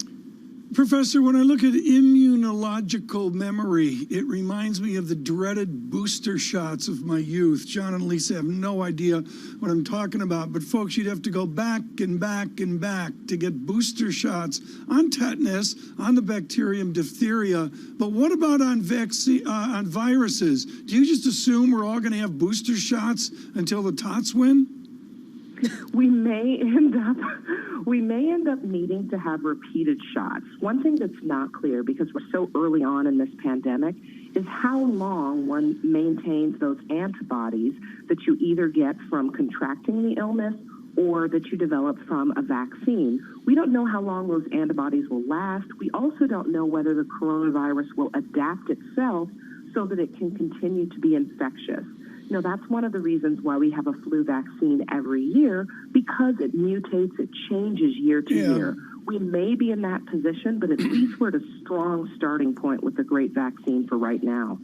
Professor, when I look at immunological memory, it reminds me of the dreaded booster shots of my youth. John and Lisa have no idea what I'm talking about, but folks, you'd have to go back and back and back to get booster shots on tetanus, on the bacterium diphtheria. But what about on viruses? Do you just assume we're all going to have booster shots until the tots win?
We may end up needing to have repeated shots. One thing that's not clear, because we're so early on in this pandemic, is how long one maintains those antibodies that you either get from contracting the illness or that you develop from a vaccine. We don't know how long those antibodies will last. We also don't know whether the coronavirus will adapt itself so that it can continue to be infectious. That's one of the reasons why we have a flu vaccine every year, because it mutates, it changes year to year. We may be in that position, but at least we're at a strong starting point with a great vaccine for right now.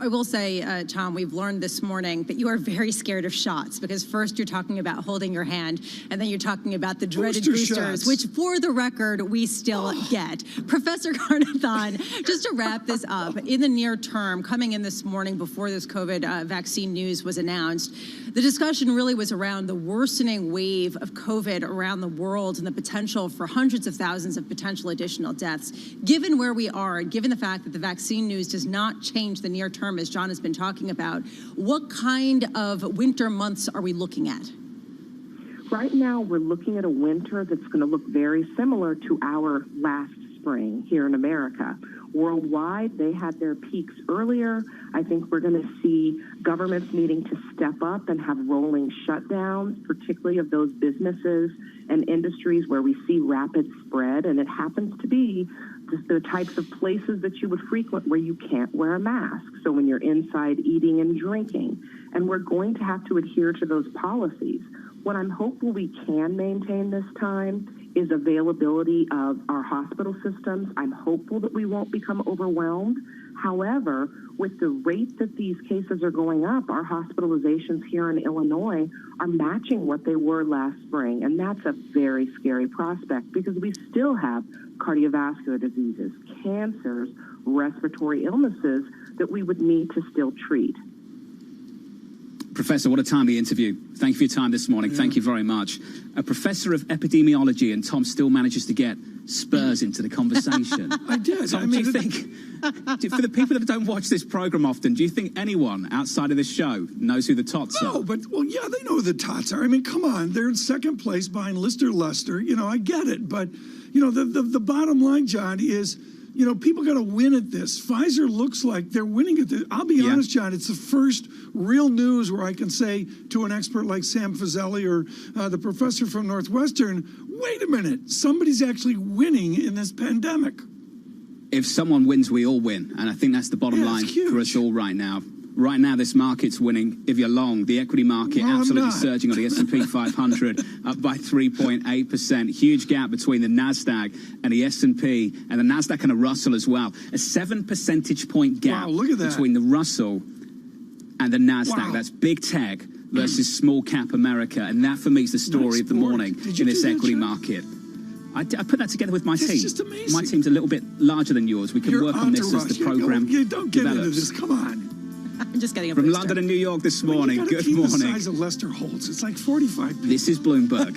I will say, Tom, we've learned this morning that you are very scared of shots, because first you're talking about holding your hand, and then you're talking about the dreaded boosters, which, for the record, we still get. Professor Carnathan, just to wrap this up, in the near term, coming in this morning before this COVID vaccine news was announced, the discussion really was around the worsening wave of COVID around the world and the potential for hundreds of thousands of potential additional deaths. Given where we are, given the fact that the vaccine news does not change the near term, as John has been talking about, what kind of winter months are we looking at?
Right now, we're looking at a winter that's going to look very similar to our last spring here in America. Worldwide, they had their peaks earlier. I think we're going to see governments needing to step up and have rolling shutdowns, particularly of those businesses and industries where we see rapid spread. And it happens to be the types of places that you would frequent where you can't wear a mask. So when you're inside eating and drinking, and we're going to have to adhere to those policies. What I'm hopeful we can maintain this time is availability of our hospital systems. I'm hopeful that we won't become overwhelmed. However, with the rate that these cases are going up, our hospitalizations here in Illinois are matching what they were last spring. And that's a very scary prospect, because we still have cardiovascular diseases, cancers, respiratory illnesses that we would need to still treat.
Professor, what a timely interview. Thank you for your time this morning. Thank you very much. A professor of epidemiology, and Tom still manages to get Spurs into the conversation.
I did.
Tom, do you think, for the people that don't watch this program often, do you think anyone outside of this show knows who the Tots are?
No, but, yeah, they know who the Tots are. I mean, come on. They're in second place behind Lister Leicester. I get it. But, the bottom line, John, is, people got to win at this. Pfizer looks like they're winning at this. I'll be honest, John, it's the first real news where I can say to an expert like Sam Fazeli or the professor from Northwestern, wait a minute, somebody's actually winning in this pandemic.
if someone wins, we all win. And I think that's the bottom line for us all right now. Right now, this market's winning. If you're long, the equity market absolutely surging on the S&P 500, up by 3.8%. Huge gap between the NASDAQ and the S&P, and the NASDAQ and the Russell as well. A 7 percentage point gap between the Russell and the NASDAQ. That's big tech versus small cap America. And that, for me, is the story of the morning in this equity market. I put that together with my team.
It's just amazing.
My team's a little bit larger than yours. We can work on this as the program
Don't get into this. Come on.
I'm just getting a
From
booster.
London and New York this morning. Good morning.
The size of Lester Holtz. It's like 45 people.
This is Bloomberg.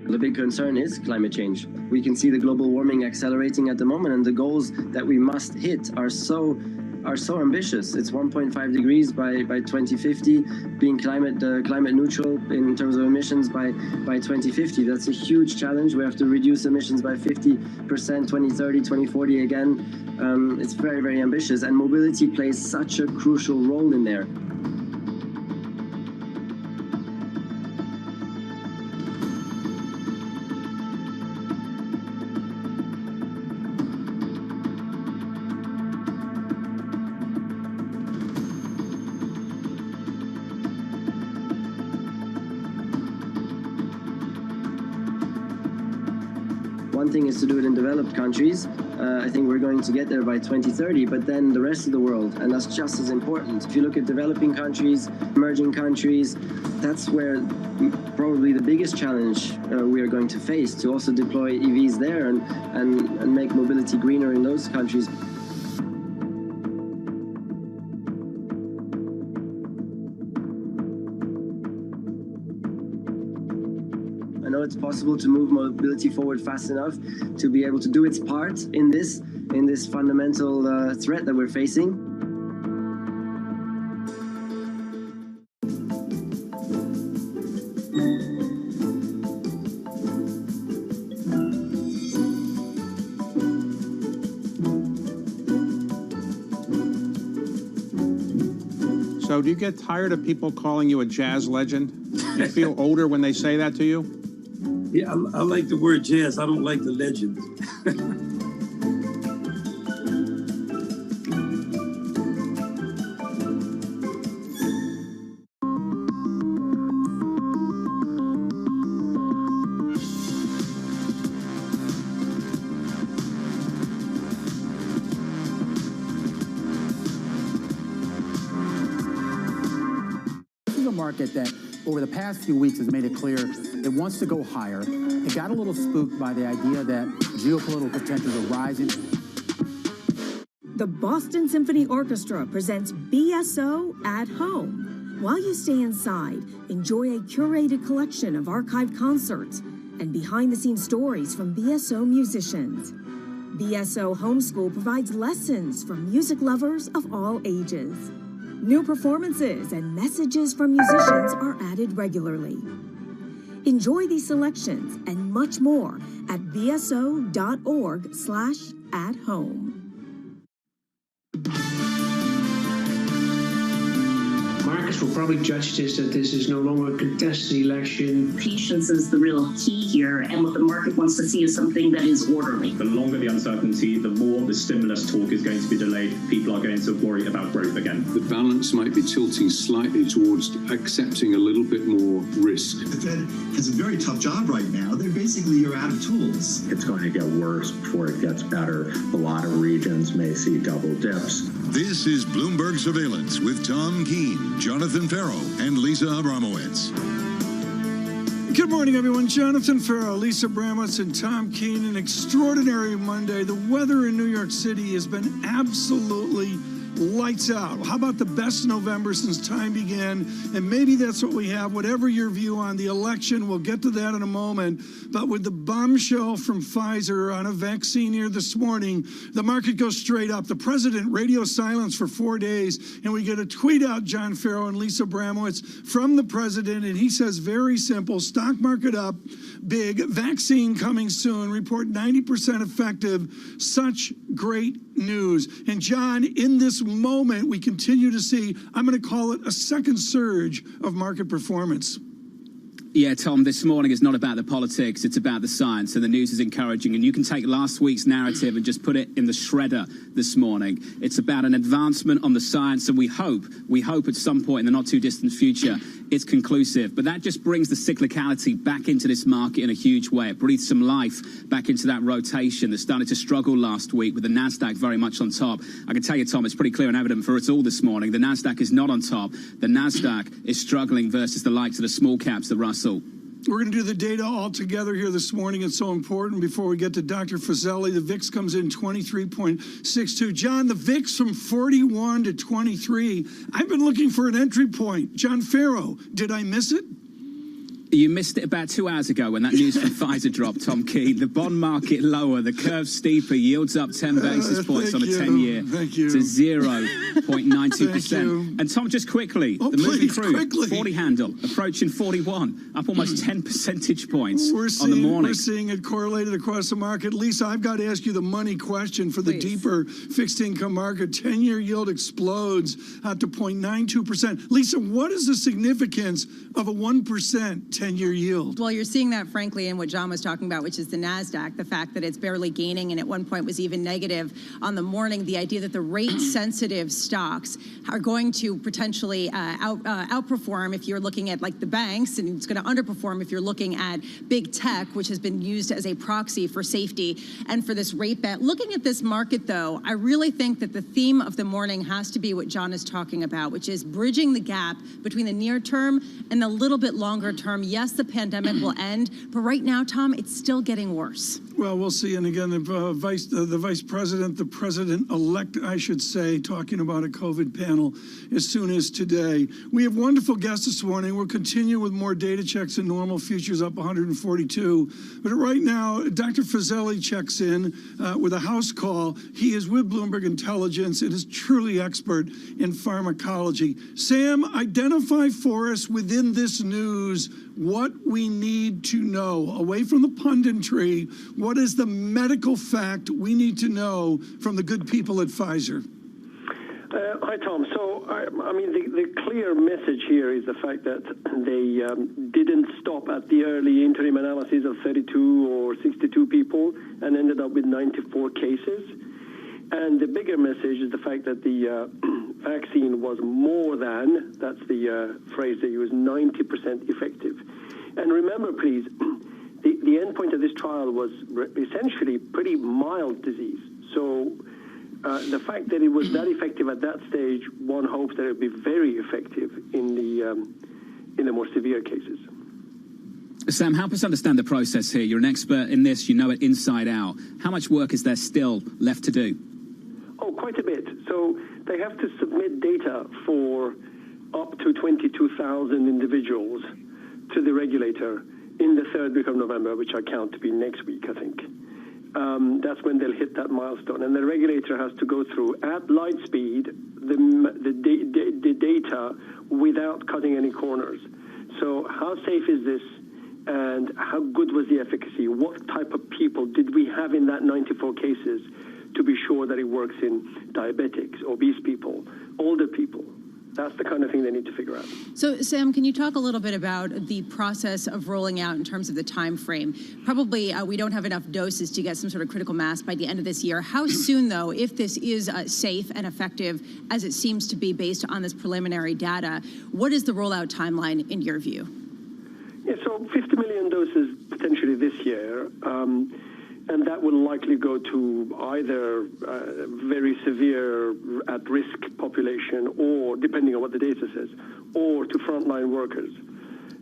The big concern is climate change. We can see the global warming accelerating at the moment, and the goals that we must hit are so ambitious. It's 1.5 degrees by 2050, being climate neutral in terms of emissions by 2050. That's a huge challenge. We have to reduce emissions by 50%, 2030, 2040 again. It's very, very ambitious, and mobility plays such a crucial role in there. One thing is to do it in developed countries. I think we're going to get there by 2030, but then the rest of the world, and that's just as important. If you look at developing countries, emerging countries, that's where probably the biggest challenge we are going to face, to also deploy EVs there and make mobility greener in those countries. I know it's possible to move mobility forward fast enough to be able to do its part in this fundamental threat that we're facing.
So do you get tired of people calling you a jazz legend? Do you feel older when they say that to you?
Yeah, I like the word jazz. I don't like the legend.
This is a market that over the past few weeks has made it clear it wants to go higher. It got a little spooked by the idea that geopolitical tensions are rising.
The Boston Symphony Orchestra presents BSO at Home. While you stay inside, enjoy a curated collection of archived concerts and behind-the-scenes stories from BSO musicians. BSO Homeschool provides lessons for music lovers of all ages. New performances and messages from musicians are added regularly. Enjoy these selections and much more at bso.org/at-home.
Market markets will probably judge this that this is no longer a contested election.
Patience is the real key here, and what the market wants to see is something that is orderly.
The longer the uncertainty, the more the stimulus talk is going to be delayed. People are going to worry about growth again.
The balance might be tilting slightly towards accepting a little bit more risk.
The Fed has a very tough job right now. They're basically you're out of tools.
It's going to get worse before it gets better. A lot of regions may see double dips.
This is Bloomberg Surveillance with Tom Keene, Jonathan Farrow, and Lisa Abramowitz.
Good morning, everyone. Jonathan Farrow, Lisa Abramowitz, and Tom Keene. An extraordinary Monday. The weather in New York City has been absolutely lights out. How about the best November since time began? And maybe that's what we have. Whatever your view on the election, we'll get to that in a moment. But with the bombshell from Pfizer on a vaccine here this morning, the market goes straight up. The president, radio silence for 4 days, and we get a tweet out, John Farrow and Lisa Abramowitz, from the president, and he says very simple, stock market up, big, vaccine coming soon, report 90% effective, such great news. And John, in this moment, we continue to see, I'm going to call it a second surge of market performance.
Yeah, Tom, this morning is not about the politics, it's about the science, and the news is encouraging. And you can take last week's narrative and just put it in the shredder this morning. It's about an advancement on the science, and we hope at some point in the not-too-distant future, it's conclusive. But that just brings the cyclicality back into this market in a huge way. It breathes some life back into that rotation that started to struggle last week with the NASDAQ very much on top. I can tell you, Tom, it's pretty clear and evident for us all this morning. The NASDAQ is not on top. The NASDAQ is struggling versus the likes of the small caps, the Russell.
We're going to do the data all together here this morning. It's so important. Before we get to Dr. Fazeli, the VIX comes in 23.62. John, the VIX from 41 to 23. I've been looking for an entry point. John Farrow, did I miss it?
You missed it about 2 hours ago when that news from Pfizer dropped, Tom Keene. The bond market lower, the curve steeper, yields up 10 basis points on a 10-year to 0.92%. And Tom, just quickly, the moving crude, 40 handle, approaching 41, up almost 10 percentage points on the morning.
We're seeing it correlated across the market. Lisa, I've got to ask you the money question for the deeper fixed income market. 10-year yield explodes to 0.92%. Lisa, what is the significance of a 1% 10-year yield?
Well, you're seeing that, frankly, in what John was talking about, which is the NASDAQ, the fact that it's barely gaining and at one point was even negative on the morning, the idea that the rate-sensitive stocks are going to potentially outperform if you're looking at, like, the banks, and it's going to underperform if you're looking at big tech, which has been used as a proxy for safety and for this rate bet. Looking at this market, though, I really think that the theme of the morning has to be what John is talking about, which is bridging the gap between the near term and the little bit longer term. Yes, the pandemic will end, but right now, Tom, it's still getting worse.
Well, we'll see. And again, the vice president, the president-elect, I should say, talking about a COVID panel as soon as today. We have wonderful guests this morning. We'll continue with more data checks and normal futures up 142. But right now, Dr. Fazeli checks in with a house call. He is with Bloomberg Intelligence and is truly expert in pharmacology. Sam, identify for us within this news what we need to know, away from the punditry. What is the medical fact we need to know from the good people at Pfizer?
Hi, Tom. So, I mean, the clear message here is the fact that they didn't stop at the early interim analysis of 32 or 62 people and ended up with 94 cases. And the bigger message is the fact that the vaccine was more than, that's the phrase they use, 90% effective. And remember, please, the endpoint of this trial was essentially pretty mild disease. So the fact that it was that effective at that stage, one hopes that it will be very effective in the more severe cases.
Sam, help us understand the process here. You're an expert in this. You know it inside out. How much work is there still left to do?
Oh, quite a bit. So they have to submit data for up to 22,000 individuals to the regulator in the third week of November, which I count to be next week, I think. That's when they'll hit that milestone. And the regulator has to go through, at light speed, the data without cutting any corners. So how safe is this? And how good was the efficacy? What type of people did we have in that 94 cases to be sure that it works in diabetics, obese people, older people? That's the kind of thing they need to figure out.
So, Sam, can you talk a little bit about the process of rolling out in terms of the time frame? Probably we don't have enough doses to get some sort of critical mass by the end of this year. How soon, though, if this is safe and effective, as it seems to be based on this preliminary data, what is the rollout timeline in your view?
Yeah, so 50 million doses potentially this year. And that will likely go to either very severe at-risk population, or, depending on what the data says, or to frontline workers.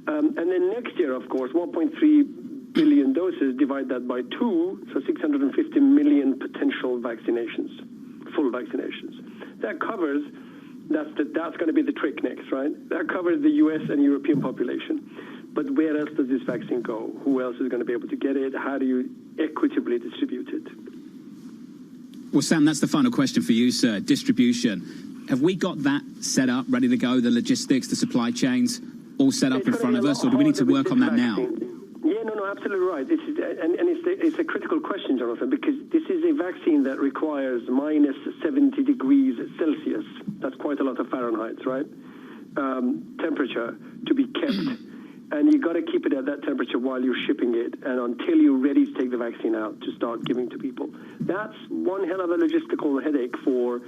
And then next year, of course, 1.3 billion doses, divide that by 2, so 650 million potential vaccinations, full vaccinations. That covers, that's going to be the trick next, right? That covers the US and European population. But where else does this vaccine go? Who else is going to be able to get it? How do you equitably distribute it?
Well, Sam, that's the final question for you, sir. Distribution. Have we got that set up, ready to go, the logistics, the supply chains, all set up in front of us, or do we need to work on that now?
Yeah, no, absolutely right. This is, and it's a critical question, Jonathan, because this is a vaccine that requires minus 70 degrees Celsius. That's quite a lot of Fahrenheit, right? Temperature to be kept. And you've got to keep it at that temperature while you're shipping it, and until you're ready to take the vaccine out to start giving to people. That's one hell of a logistical headache for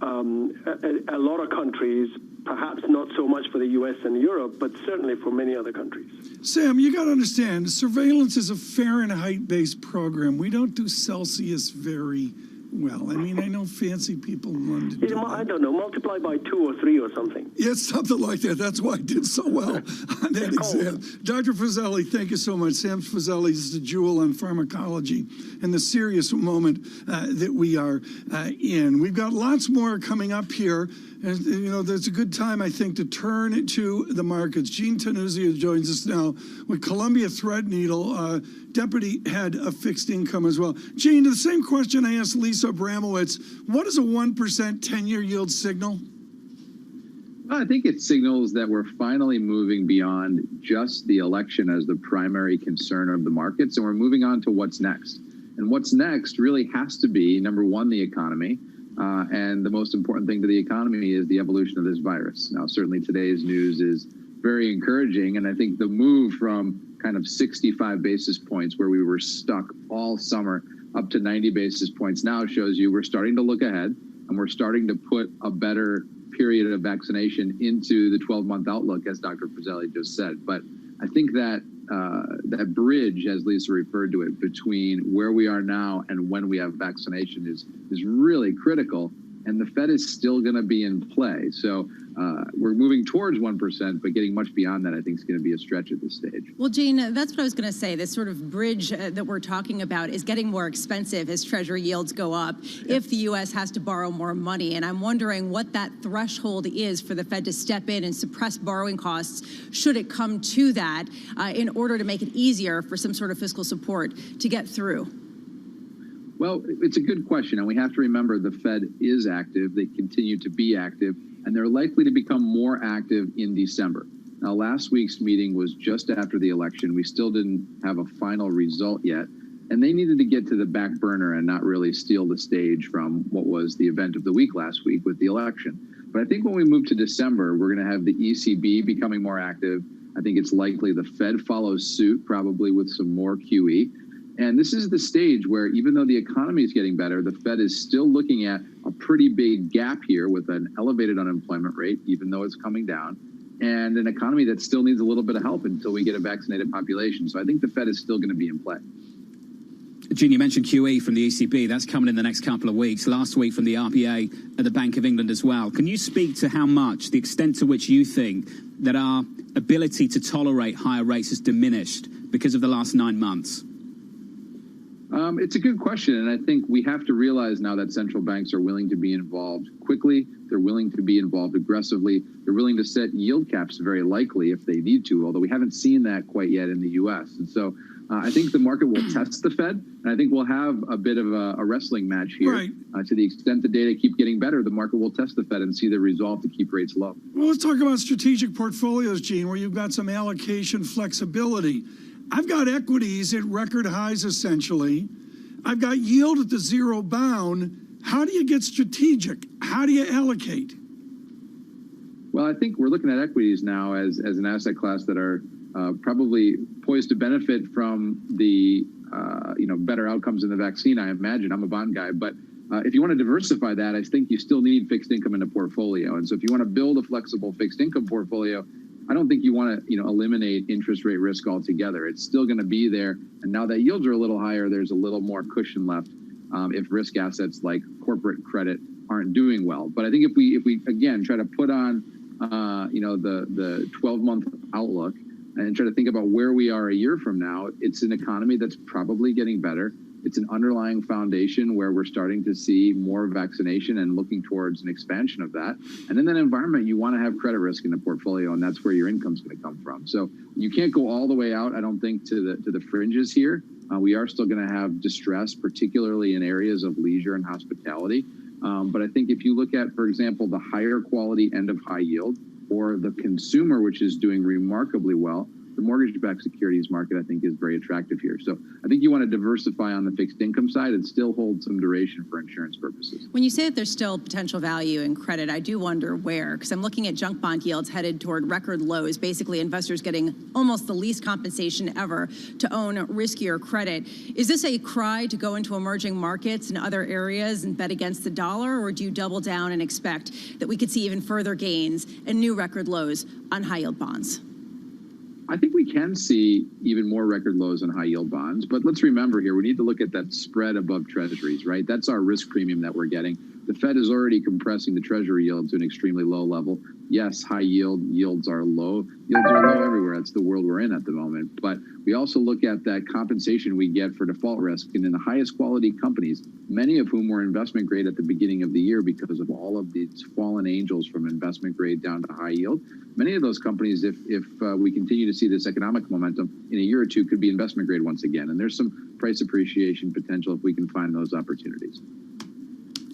a lot of countries, perhaps not so much for the US and Europe, but certainly for many other countries.
Sam, you got to understand, surveillance is a Fahrenheit-based program. We don't do Celsius very well. I mean, I know fancy people want to do
I don't know, multiply by 2 or 3 or something.
Yeah, something like that. That's why I did so well on that exam. Dr. Fazeli, thank you so much. Sam Fazeli is the jewel on pharmacology and the serious moment that we are in. We've got lots more coming up here. And, you know, there's a good time, I think, to turn to the markets. Gene Tanuzzi joins us now with Columbia Threadneedle, deputy head of fixed income as well. Gene, the same question I asked Lisa Abramowitz. What does a 1% 10-year yield signal?
I think it signals that we're finally moving beyond just the election as the primary concern of the markets, and we're moving on to what's next. And what's next really has to be, number one, the economy. And the most important thing to the economy is the evolution of this virus. Now, certainly today's news is very encouraging, and I think the move from kind of 65 basis points where we were stuck all summer up to 90 basis points now shows you we're starting to look ahead, and we're starting to put a better period of vaccination into the 12-month outlook, as Dr. Fazeli just said. But I think that that bridge, as Lisa referred to it, between where we are now and when we have vaccination is really critical. And the Fed is still going to be in play. So we're moving towards 1%, but getting much beyond that, I think, is going to be a stretch at this stage.
Well, Gene, that's what I was going to say. This sort of bridge that we're talking about is getting more expensive as Treasury yields go up if the U.S. has to borrow more money. And I'm wondering what that threshold is for the Fed to step in and suppress borrowing costs, should it come to that, in order to make it easier for some sort of fiscal support to get through.
Well, it's a good question, and we have to remember the Fed is active. They continue to be active, and they're likely to become more active in December. Now, last week's meeting was just after the election. We still didn't have a final result yet, and they needed to get to the back burner and not really steal the stage from what was the event of the week last week with the election. But I think when we move to December, we're going to have the ECB becoming more active. I think it's likely the Fed follows suit, probably with some more QE. And this is the stage where, even though the economy is getting better, the Fed is still looking at a pretty big gap here with an elevated unemployment rate, even though it's coming down, and an economy that still needs a little bit of help until we get a vaccinated population. So I think the Fed is still going to be in play.
Gene, you mentioned QE from the ECB. That's coming in the next couple of weeks. Last week from the RPA at the Bank of England as well. Can you speak to how much, the extent to which you think that our ability to tolerate higher rates has diminished because of the last 9 months?
It's a good question, and I think we have to realize now that central banks are willing to be involved quickly. They're willing to be involved aggressively. They're willing to set yield caps very likely if they need to, although we haven't seen that quite yet in the U.S. And so I think the market will test the Fed, and I think we'll have a bit of a wrestling match here.
Right.
To the extent the data keep getting better, the market will test the Fed and see the resolve to keep rates low.
Well, let's talk about strategic portfolios, Gene, where you've got some allocation flexibility. I've got equities at record highs, essentially. I've got yield at the zero bound. How do you get strategic? How do you allocate?
Well, I think we're looking at equities now as an asset class that are probably poised to benefit from the better outcomes in the vaccine. I imagine. I'm a bond guy, but if you want to diversify that, I think you still need fixed income in a portfolio. And so if you want to build a flexible fixed income portfolio, I don't think you want to eliminate interest rate risk altogether. It's still going to be there. And now that yields are a little higher, there's a little more cushion left if risk assets like corporate credit aren't doing well. But I think if we again try to put on the 12-month outlook and try to think about where we are a year from now, it's an economy that's probably getting better. It's an underlying foundation where we're starting to see more vaccination and looking towards an expansion of that. And in that environment, you want to have credit risk in the portfolio, and that's where your income's going to come from. So you can't go all the way out, I don't think, to the fringes here. We are still going to have distress, particularly in areas of leisure and hospitality. But I think if you look at, for example, the higher quality end of high yield or the consumer, which is doing remarkably well, the mortgage-backed securities market, I think, is very attractive here. So I think you want to diversify on the fixed income side and still hold some duration for insurance purposes.
When you say that there's still potential value in credit, I do wonder where, because I'm looking at junk bond yields headed toward record lows, basically investors getting almost the least compensation ever to own riskier credit. Is this a cry to go into emerging markets and other areas and bet against the dollar, or do you double down and expect that we could see even further gains and new record lows on high-yield bonds?
I think we can see even more record lows on high yield bonds, but let's remember here, we need to look at that spread above treasuries, right? That's our risk premium that we're getting. The Fed is already compressing the treasury yield to an extremely low level. Yes, high yields are low. Yields are low everywhere. That's the world we're in at the moment. But we also look at that compensation we get for default risk. And in the highest quality companies, many of whom were investment grade at the beginning of the year because of all of these fallen angels from investment grade down to high yield, many of those companies, if we continue to see this economic momentum, in a year or two could be investment grade once again. And there's some price appreciation potential if we can find those opportunities.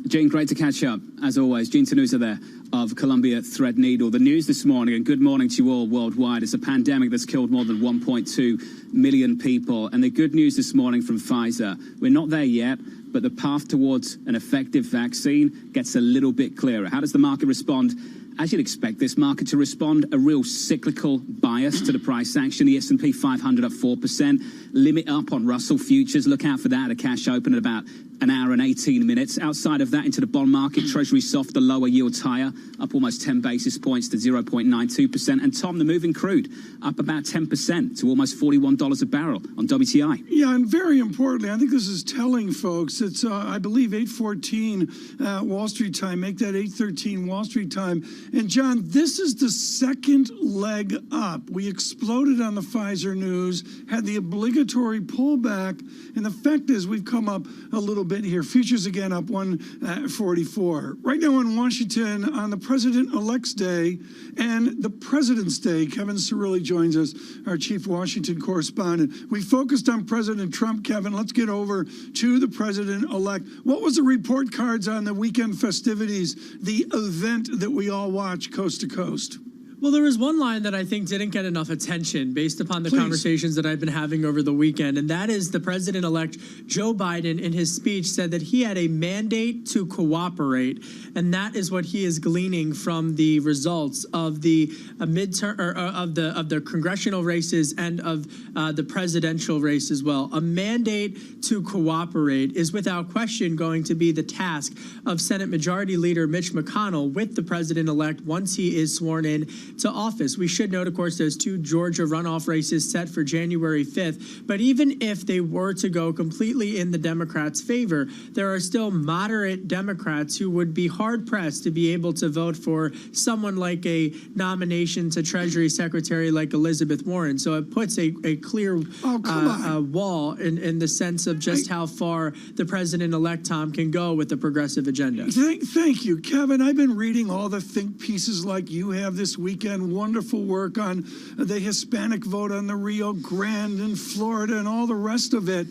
Gene, great to catch up, as always. Gene Tenusa there of Columbia Threadneedle. The news this morning, and good morning to you all worldwide, it's a pandemic that's killed more than 1.2 million people. And the good news this morning from Pfizer, we're not there yet, but the path towards an effective vaccine gets a little bit clearer. How does the market respond? As you'd expect this market to respond, a real cyclical bias to the price action. The S&P 500 up 4%. Limit up on Russell futures. Look out for that. A cash open at about an hour and 18 minutes. Outside of that, into the bond market, Treasury soft, the lower yields higher, up almost 10 basis points to 0.92%. And Tom, the moving crude, up about 10% to almost $41 a barrel on WTI.
Yeah, and very importantly, I think this is telling folks. It's, I believe, 8:14 Wall Street time. Make that 8:13 Wall Street time. And John, this is the second leg up. We exploded on the Pfizer news, had the obligatory pullback, and the fact is we've come up a little bit here. Futures again up 144. Right now in Washington on the President-elect's Day and the President's Day, Kevin Cirilli joins us, our chief Washington correspondent. We focused on President Trump, Kevin. Let's get over to the President-elect. What was the report cards on the weekend festivities, the event that we all watch coast to coast?
Well, there was one line that I think didn't get enough attention based upon the conversations that I've been having over the weekend, and that is the president-elect Joe Biden in his speech said that he had a mandate to cooperate, and that is what he is gleaning from the results of the midterm or of the congressional races and of the presidential race as well. A mandate to cooperate is without question going to be the task of Senate Majority Leader Mitch McConnell with the president-elect once he is sworn in to office. We should note, of course, there's 2 Georgia runoff races set for January 5th. But even if they were to go completely in the Democrats' favor, there are still moderate Democrats who would be hard-pressed to be able to vote for someone like a nomination to Treasury Secretary like Elizabeth Warren. So it puts a clear wall in the sense of just how far the president-elect, Tom, can go with the progressive agenda.
Thank you, Kevin. I've been reading all the think pieces like you have this weekend. Wonderful work on the Hispanic vote on the Rio Grande in Florida and all the rest of it.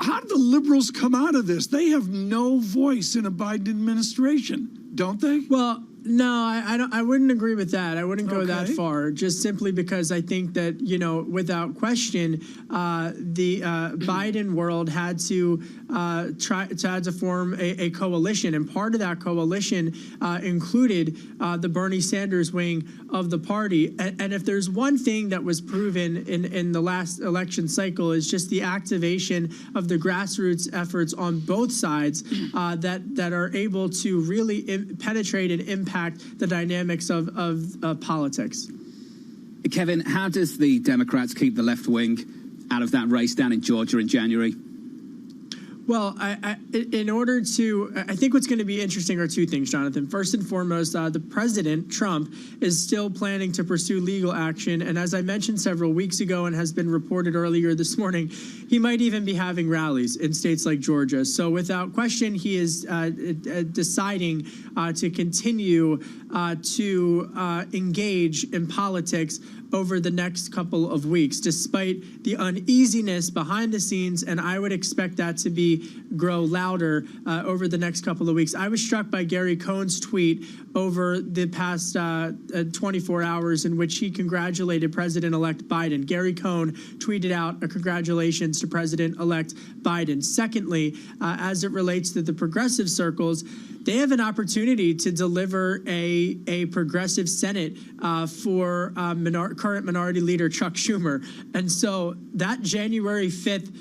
How did the liberals come out of this? They have no voice in a Biden administration, don't they?
Well, No, I wouldn't agree with that. I wouldn't go that far, just simply because I think that, without question, the Biden world had to try to form a coalition. And part of that coalition included the Bernie Sanders wing of the party. And if there's one thing that was proven in the last election cycle is just the activation of the grassroots efforts on both sides that are able to really penetrate and impact the dynamics of politics.
Kevin, how does the Democrats keep the left wing out of that race down in Georgia in January?
Well, I think what's going to be interesting are two things, Jonathan. First and foremost, the president, Trump, is still planning to pursue legal action. And as I mentioned several weeks ago and has been reported earlier this morning, he might even be having rallies in states like Georgia. So without question, he is deciding to continue to engage in politics over the next couple of weeks, despite the uneasiness behind the scenes, and I would expect that to grow louder over the next couple of weeks. I was struck by Gary Cohn's tweet over the past 24 hours in which he congratulated President-elect Biden. Gary Cohn tweeted out a congratulations to President-elect Biden. Secondly, as it relates to the progressive circles, they have an opportunity to deliver a progressive Senate for current Minority Leader Chuck Schumer. And so that January 5th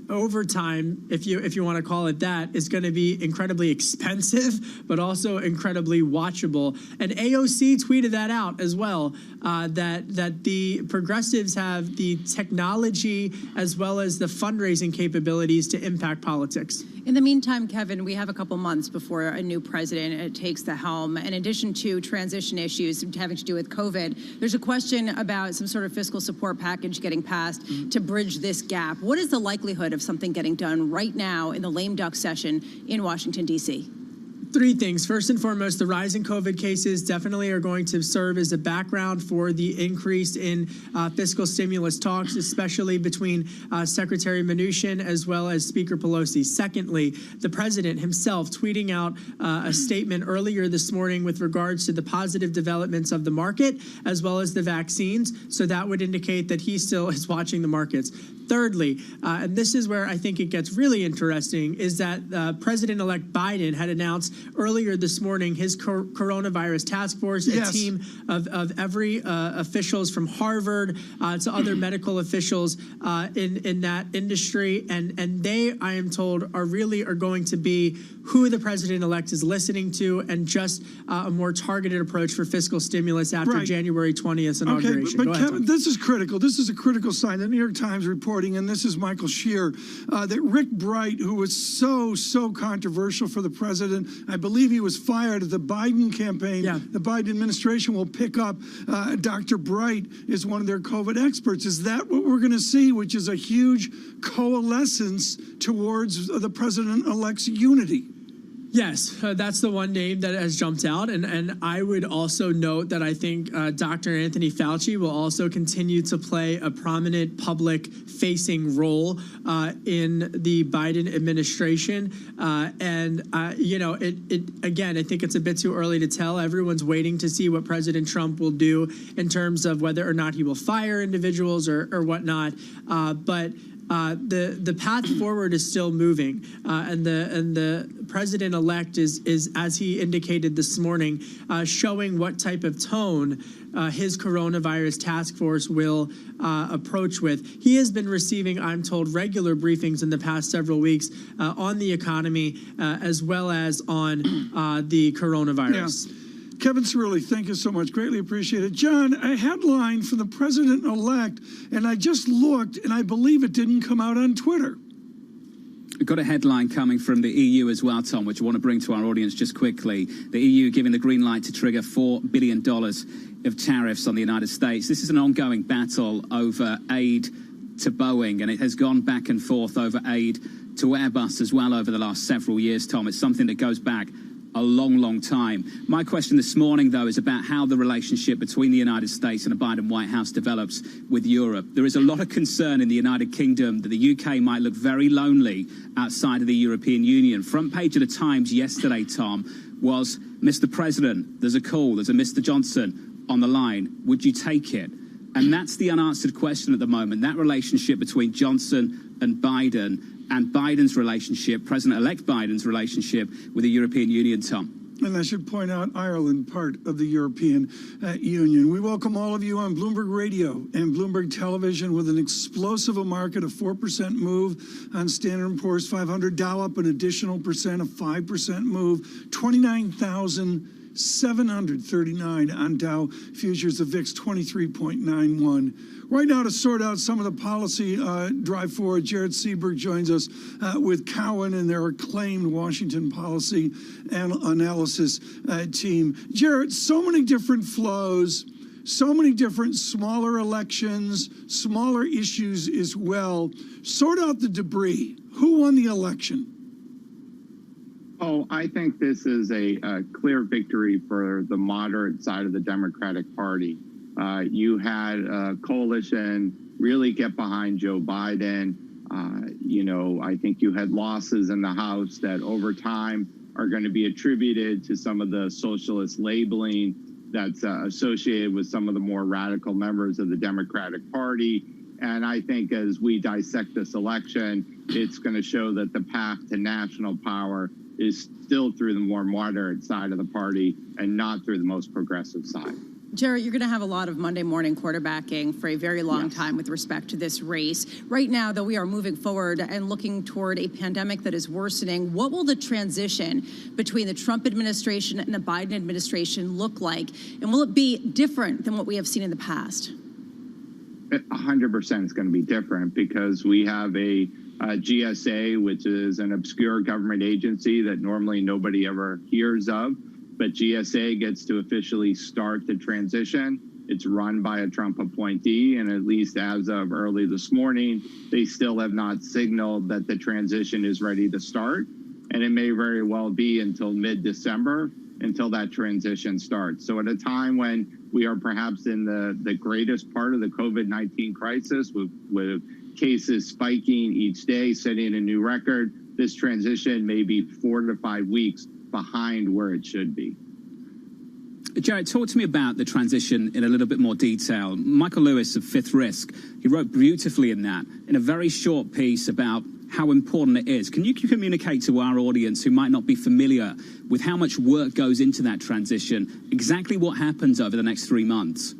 overtime, if you want to call it that, is going to be incredibly expensive, but also incredibly watchable. And AOC tweeted that out as well, that the progressives have the technology as well as the fundraising capabilities to impact politics.
In the meantime, Kevin, we have a couple months before a new president takes the helm. In addition to transition issues having to do with COVID, there's a question about some sort of fiscal support package getting passed to bridge this gap. What is the likelihood of something getting done right now in the lame duck session in Washington, D.C.?
Three things. First and foremost, the rising COVID cases definitely are going to serve as a background for the increase in fiscal stimulus talks, especially between Secretary Mnuchin as well as Speaker Pelosi. Secondly, the president himself tweeting out a statement earlier this morning with regards to the positive developments of the market as well as the vaccines. So that would indicate that he still is watching the markets. Thirdly, and this is where I think it gets really interesting, is that President-elect Biden had announced earlier this morning his coronavirus task force, a team of every officials from Harvard to other medical officials in that industry. And they, I am told, are going to be who the president-elect is listening to and just a more targeted approach for fiscal stimulus after January 20th inauguration.
Okay, but Kevin, this is critical. This is a critical sign. The New York Times reporting, and this is Michael Shear, that Rick Bright, who was so controversial for the president, I believe he was fired at the Biden campaign. Yeah. The Biden administration will pick up. Dr. Bright is one of their COVID experts. Is that what we're going to see, which is a huge coalescence towards the president-elect's unity?
Yes, that's the one name that has jumped out. And I would also note that I think Dr. Anthony Fauci will also continue to play a prominent public-facing role in the Biden administration. Again, I think it's a bit too early to tell. Everyone's waiting to see what President Trump will do in terms of whether or not he will fire individuals or whatnot. But the path forward is still moving, and the president-elect is, as he indicated this morning, showing what type of tone his coronavirus task force will approach with. He has been receiving, I'm told, regular briefings in the past several weeks on the economy as well as on the coronavirus.
Yeah. Kevin Cerulli, thank you so much. Greatly appreciated. John, a headline for the president-elect, and I just looked, and I believe it didn't come out on Twitter.
We've got a headline coming from the EU as well, Tom, which I want to bring to our audience just quickly. The EU giving the green light to trigger $4 billion of tariffs on the United States. This is an ongoing battle over aid to Boeing, and it has gone back and forth over aid to Airbus as well over the last several years, Tom. It's something that goes back a long time. My question this morning, though, is about how the relationship between the United States and the Biden White House develops with Europe. There is a lot of concern in the United Kingdom that the UK might look very lonely outside of the European Union. Front page of the Times yesterday, Tom, was, Mr. President, there's a call, there's a Mr. Johnson on the line. Would you take it? And that's the unanswered question at the moment, that relationship between Johnson and Biden's relationship, President-elect Biden's relationship with the European Union, Tom.
And I should point out Ireland, part of the European Union. We welcome all of you on Bloomberg Radio and Bloomberg Television with an explosive market, a 4% move on Standard & Poor's 500, Dow up an additional percent, a 5% move, 29,739 on Dow futures, the VIX 23.91. Right now, to sort out some of the policy drive forward, Jared Seberg joins us with Cowen and their acclaimed Washington policy and analysis team. Jared, so many different flows, so many different smaller elections, smaller issues as well. Sort out the debris. Who won the election?
Oh, I think this is a clear victory for the moderate side of the Democratic Party. You had a coalition really get behind Joe Biden. I think you had losses in the House that over time are going to be attributed to some of the socialist labeling that's associated with some of the more radical members of the Democratic Party. And I think as we dissect this election, it's going to show that the path to national power is still through the more moderate side of the party and not through the most progressive side.
Jared, you're going to have a lot of Monday morning quarterbacking for a very long time with respect to this race. Right now, though, we are moving forward and looking toward a pandemic that is worsening. What will the transition between the Trump administration and the Biden administration look like? And will it be different than what we have seen in the past?
100% it's going to be different because we have a GSA, which is an obscure government agency that normally nobody ever hears of. But GSA gets to officially start the transition. It's run by a Trump appointee, and at least as of early this morning, they still have not signaled that the transition is ready to start. And it may very well be until mid-December until that transition starts. So at a time when we are perhaps in the greatest part of the COVID-19 crisis with cases spiking each day, setting a new record, this transition may be 4 to 5 weeks behind where it should be.
Jared, talk to me about the transition in a little bit more detail. Michael Lewis of Fifth Risk, he wrote beautifully in a very short piece about how important it is. Can you communicate to our audience who might not be familiar with how much work goes into that transition, exactly what happens over the next 3 months?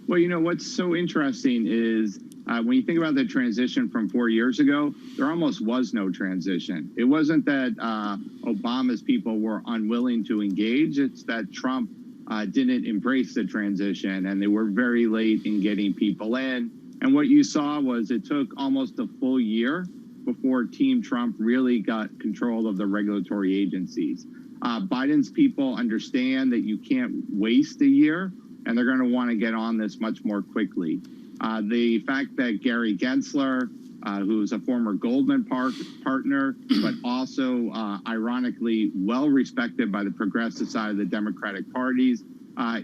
Well, what's so interesting is when you think about the transition from 4 years ago, there almost was no transition. It wasn't that Obama's people were unwilling to engage. It's that Trump didn't embrace the transition, and they were very late in getting people in. And what you saw was it took almost a full year before Team Trump really got control of the regulatory agencies. Biden's people understand that you can't waste a year, and they're going to want to get on this much more quickly. The fact that Gary Gensler, who's a former Goldman partner, but also ironically well-respected by the progressive side of the Democratic parties,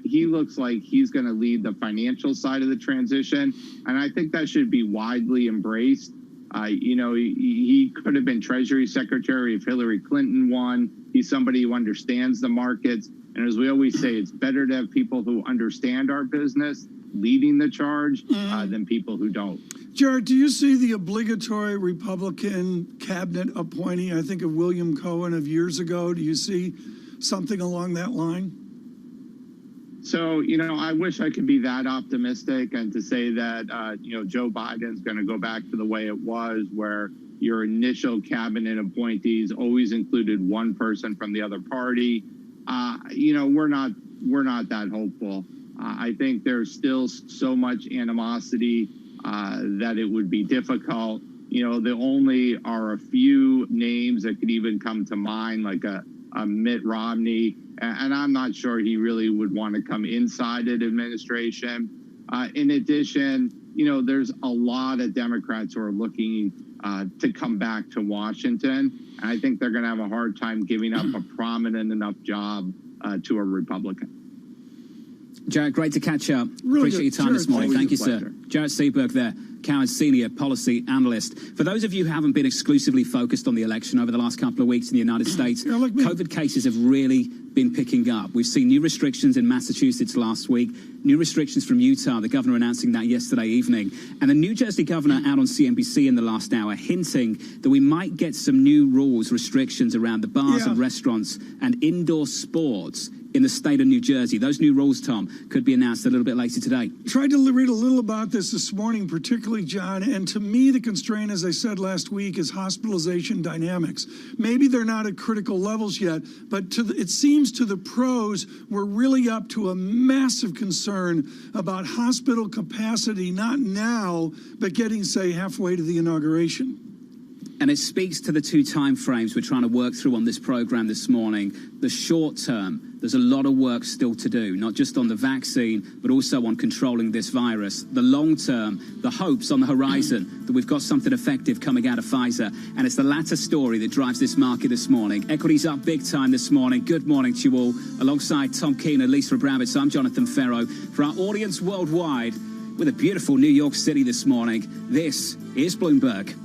he looks like he's going to lead the financial side of the transition, and I think that should be widely embraced. He could have been Treasury Secretary if Hillary Clinton won. He's somebody who understands the markets, and as we always say, it's better to have people who understand our business leading the charge than people who don't.
Jared, do you see the obligatory Republican cabinet appointee, I think of William Cohen of years ago? Do you see something along that line?
So, I wish I could be that optimistic and to say that, Joe Biden's going to go back to the way it was, where your initial cabinet appointees always included one person from the other party. We're not that hopeful. I think there's still so much animosity that it would be difficult. There only are a few names that could even come to mind, like a Mitt Romney, and I'm not sure he really would want to come inside an administration. In addition, there's a lot of Democrats who are looking to come back to Washington, and I think they're going to have a hard time giving up a prominent enough job to a Republican.
Jarrett, great to catch up.
Really
Appreciate your time
Jarrett,
this morning.
always
Thank
a
you, sir.
pleasure.
Jarrett Seaberg there, Cowen's senior policy analyst. For those of you who haven't been exclusively focused on the election over the last couple of weeks in the United States, COVID cases have really been picking up. We've seen new restrictions in Massachusetts last week, new restrictions from Utah, the governor announcing that yesterday evening, and the New Jersey governor out on CNBC in the last hour hinting that we might get some new rules, restrictions around the bars and restaurants and indoor sports in the state of New Jersey. Those new rules, Tom, could be announced a little bit later today.
Tried to read a little about this morning, particularly, John, and to me the constraint, as I said last week, is hospitalization dynamics. Maybe they're not at critical levels yet, but it seems to the pros we're really up to a massive concern about hospital capacity, not now, but getting, say, halfway to the inauguration.
And it speaks to the two time frames we're trying to work through on this program this morning. The short term, there's a lot of work still to do, not just on the vaccine, but also on controlling this virus. The long term, the hopes on the horizon that we've got something effective coming out of Pfizer. And it's the latter story that drives this market this morning. Equities up big time this morning. Good morning to you all. Alongside Tom Keene and Lisa Abramovich, I'm Jonathan Ferro. For our audience worldwide, with a beautiful New York City this morning, this is Bloomberg.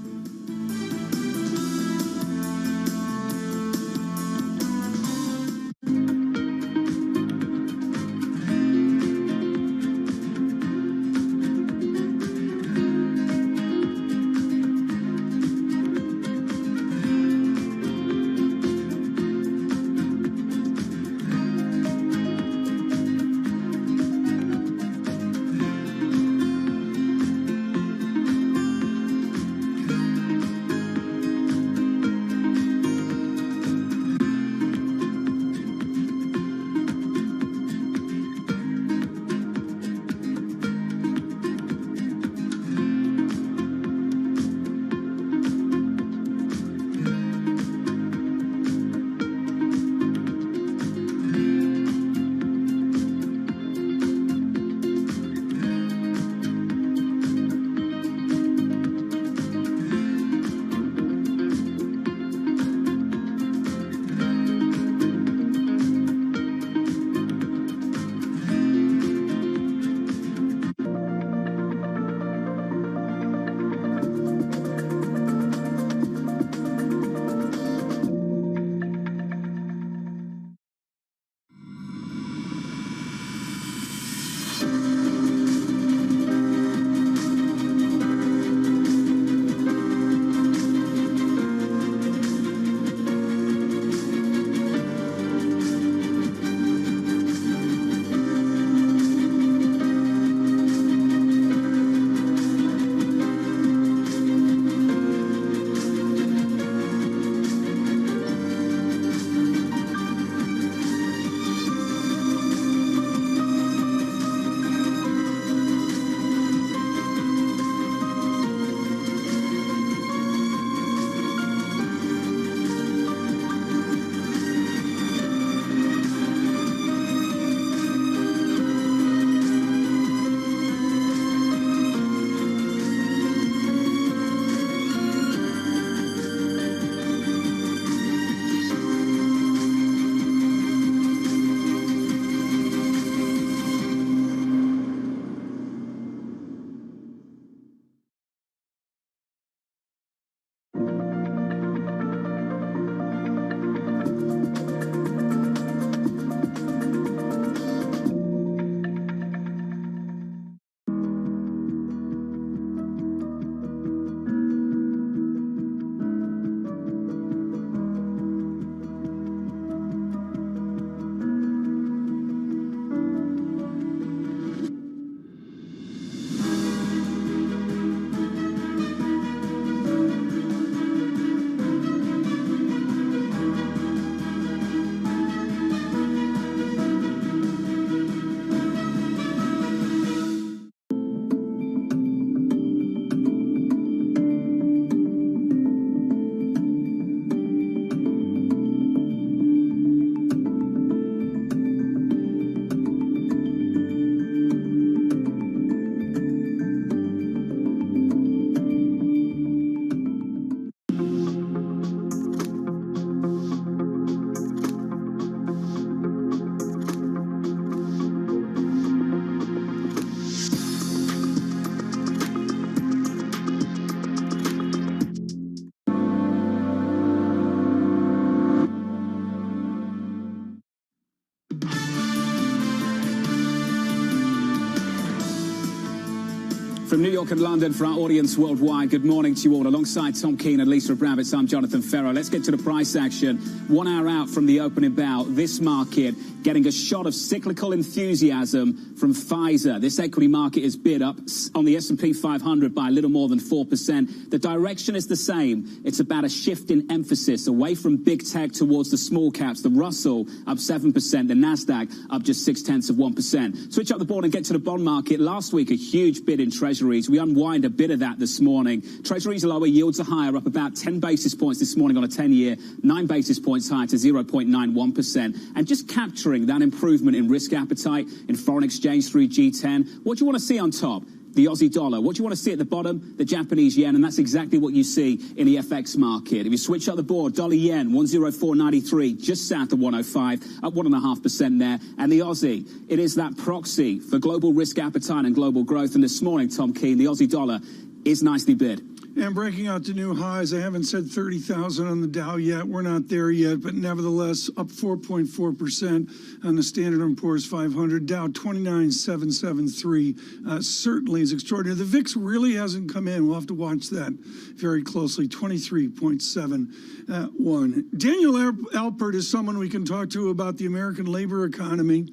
From New York and London, for our audience worldwide, good morning to you all. Alongside Tom Keene and Lisa Abramowitz, I'm Jonathan Ferro. Let's get to the price action. 1 hour out from the opening bell, this market getting a shot of cyclical enthusiasm from Pfizer. This equity market is bid up on the S&P 500 by a little more than 4%. The direction is the same. It's about a shift in emphasis away from big tech towards the small caps. The Russell up 7%, the Nasdaq up just 0.6%. Switch up the board and get to the bond market. Last week, a huge bid in Treasuries. We unwind a bit of that this morning. Treasuries are lower, yields are higher, up about 10 basis points this morning on a 10-year, 9 basis points higher to 0.91%. And just capturing that improvement in risk appetite in foreign exchange through G10. What do you want to see on top? The Aussie dollar. What do you want to see at the bottom? The Japanese yen, and that's exactly what you see in the FX market. If you switch up the board, dollar yen, 104.93, just south of 105, up 1.5% there. And the Aussie, it is that proxy for global risk appetite and global growth. And this morning, Tom Keene, the Aussie dollar is nicely bid.
And breaking out to new highs. I haven't said 30,000 on the Dow yet. We're not there yet, but nevertheless, up 4.4% on the Standard & Poor's 500. Dow 29,773 certainly is extraordinary. The VIX really hasn't come in. We'll have to watch that very closely. 23.71. Daniel Alpert is someone we can talk to about the American labor economy.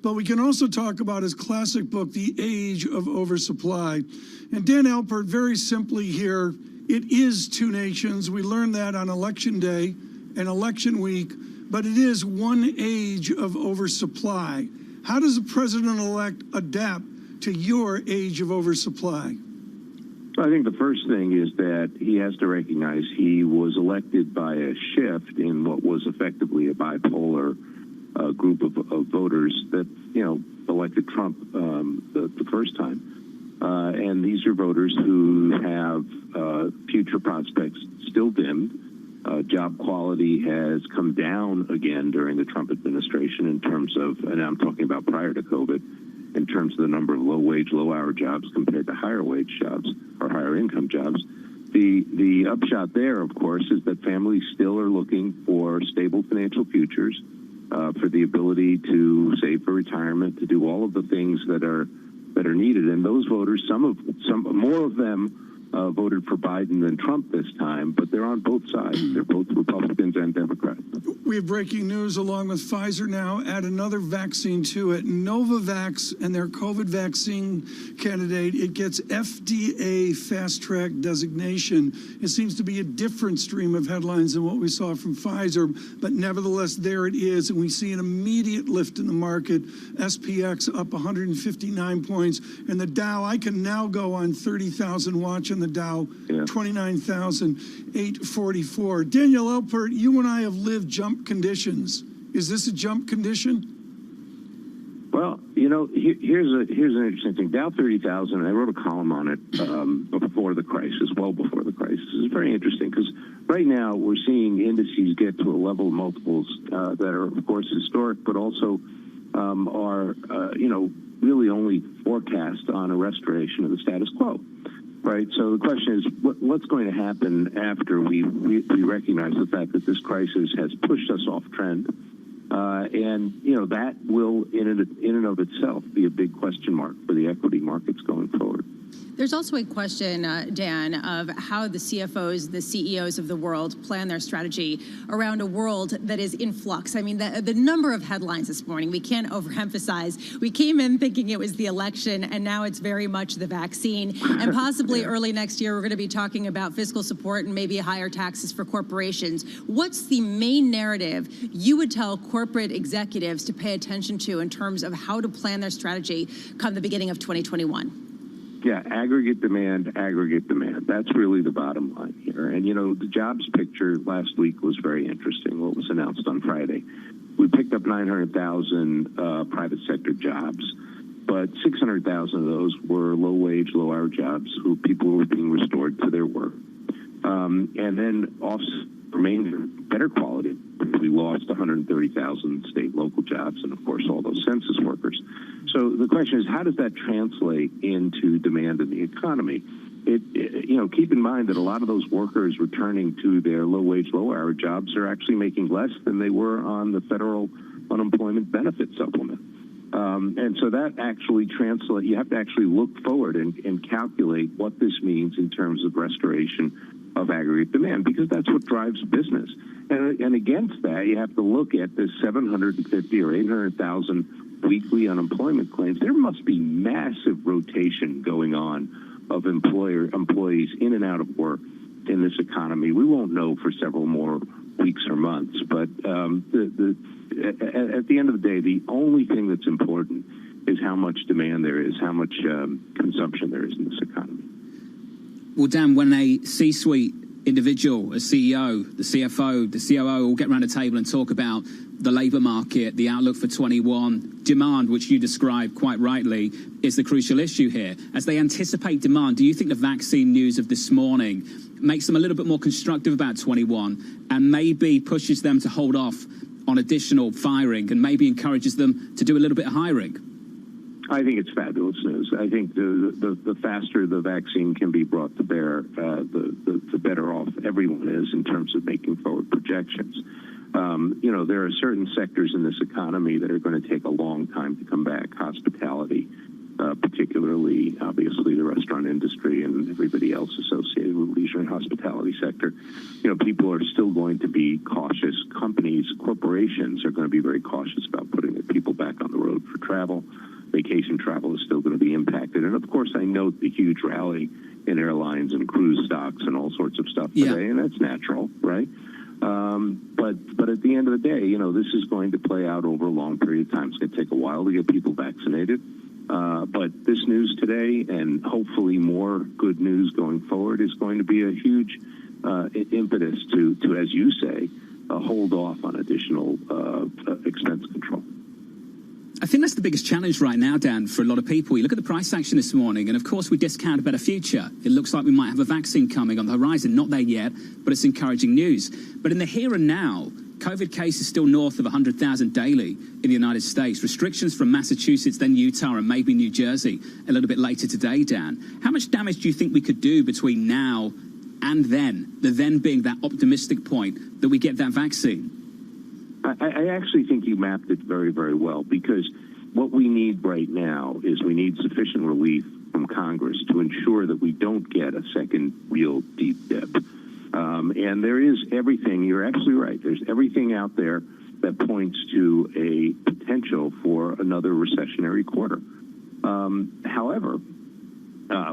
But we can also talk about his classic book, The Age of Oversupply. And Dan Alpert, very simply here, it is two nations. We learned that on Election Day and Election Week, but it is one age of oversupply. How does the president-elect adapt to your age of oversupply?
I think the first thing is that he has to recognize he was elected by a shift in what was effectively a bipolar group of voters that, elected Trump the first time. And these are voters who have future prospects still dimmed. Job quality has come down again during the Trump administration in terms of, and I'm talking about prior to COVID, in terms of the number of low-wage, low-hour jobs compared to higher-wage jobs or higher-income jobs. The upshot there, of course, is that families still are looking for stable financial futures, for the ability to save for retirement, to do all of the things that are needed. And those voters, some more of them voted for Biden than Trump this time, but they're on both sides. They're both Republicans and Democrats.
We have breaking news along with Pfizer now. Add another vaccine to it. Novavax and their COVID vaccine candidate, it gets FDA fast-track designation. It seems to be a different stream of headlines than what we saw from Pfizer, but nevertheless, there it is. And we see an immediate lift in the market. SPX up 159 points. And the Dow, I can now go on 30,000 watch on the Dow, 29,844. Daniel Alpert, you and I have lived jump conditions. Is this a jump condition?
Well, here's an interesting thing. Dow 30,000, I wrote a column on it before the crisis, well before the crisis. It's very interesting because right now we're seeing indices get to a level of multiples that are, of course, historic, but also are, really only forecast on a restoration of the status quo. Right. So the question is, what's going to happen after we recognize the fact that this crisis has pushed us off trend? And, that will, in and of itself, be a big question mark for the equity markets going forward.
There's also a question, Dan, of how the CFOs, the CEOs of the world plan their strategy around a world that is in flux. I mean, the number of headlines this morning, we can't overemphasize. We came in thinking it was the election, and now it's very much the vaccine. And possibly early next year, we're going to be talking about fiscal support and maybe higher taxes for corporations. What's the main narrative you would tell corporate executives to pay attention to in terms of how to plan their strategy come the beginning of 2021?
Yeah, aggregate demand. That's really the bottom line here. And, the jobs picture last week was very interesting, what was announced on Friday. We picked up 900,000 private sector jobs, but 600,000 of those were low-wage, low-hour jobs who people were being restored to their work. And then remained better quality. We lost 130,000 state local jobs and, of course, all those census workers. So the question is, how does that translate into demand in the economy? Keep in mind that a lot of those workers returning to their low-wage, low-hour jobs are actually making less than they were on the federal unemployment benefit supplement. And so that actually translates, you have to actually look forward and calculate what this means in terms of restoration of aggregate demand, because that's what drives business. And against that, you have to look at the 750 or 800,000 weekly unemployment claims. There must be massive rotation going on of employees in and out of work in this economy. We won't know for several more weeks or months, but at the end of the day, the only thing that's important is how much demand there is, how much consumption there is in this economy.
Well, Dan, when a C-suite individual, a CEO, the CFO, the COO all get around a table and talk about the labour market, the outlook for 21, demand, which you described quite rightly, is the crucial issue here. As they anticipate demand, do you think the vaccine news of this morning makes them a little bit more constructive about 21 and maybe pushes them to hold off on additional firing and maybe encourages them to do a little bit of hiring?
I think it's fabulous news. I think the faster the vaccine can be brought to bear, the better off everyone is in terms of making forward projections. You know, there are certain sectors in this economy that are going to take a long time to come back. Hospitality, particularly, obviously, the restaurant industry and everybody else associated with leisure and hospitality sector. You know, people are still going to be cautious. Companies, corporations are going to be very cautious about putting their people back on the road for travel. Vacation travel is still going to be impacted. And, of course, I note the huge rally in airlines and cruise stocks and all sorts of stuff today, and that's natural, right? But at the end of the day, you know, this is going to play out over a long period of time. It's going to take a while to get people vaccinated. But this news today and hopefully more good news going forward is going to be a huge impetus to, as you say, hold off on additional expense control.
I think that's the biggest challenge right now, Dan, for a lot of people. You look at the price action this morning, and of course we discount a better future. It looks like we might have a vaccine coming on the horizon. Not there yet, but it's encouraging news. But in the here and now, COVID cases still north of 100,000 daily in the United States. Restrictions from Massachusetts, then Utah, and maybe New Jersey a little bit later today, Dan. How much damage do you think we could do between now and then, the then being that optimistic point that we get that vaccine?
I actually think you mapped it very, very well, because what we need right now is we need sufficient relief from Congress to ensure that we don't get a second real deep dip. And there is everything, you're absolutely right, there's everything out there that points to a potential for another recessionary quarter. However,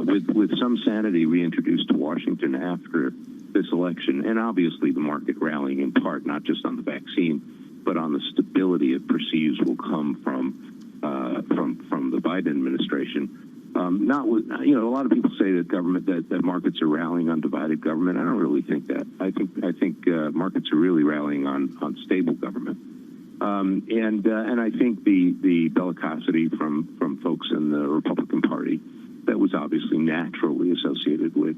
with some sanity reintroduced to Washington after this election, and obviously the market rallying in part not just on the vaccine, but on the stability it perceives will come from the Biden administration. You know, a lot of people say that markets are rallying on divided government. I don't really think that. I think markets are really rallying on stable government. And I think the bellicosity from folks in the Republican Party that was obviously naturally associated with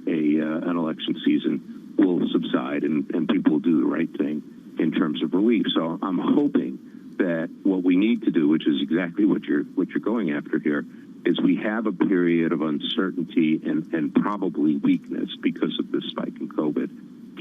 an election season will subside, and people will do the right thing in terms of relief. So I'm hoping that what we need to do, which is exactly what you're going after here, is we have a period of uncertainty and probably weakness because of this spike in COVID.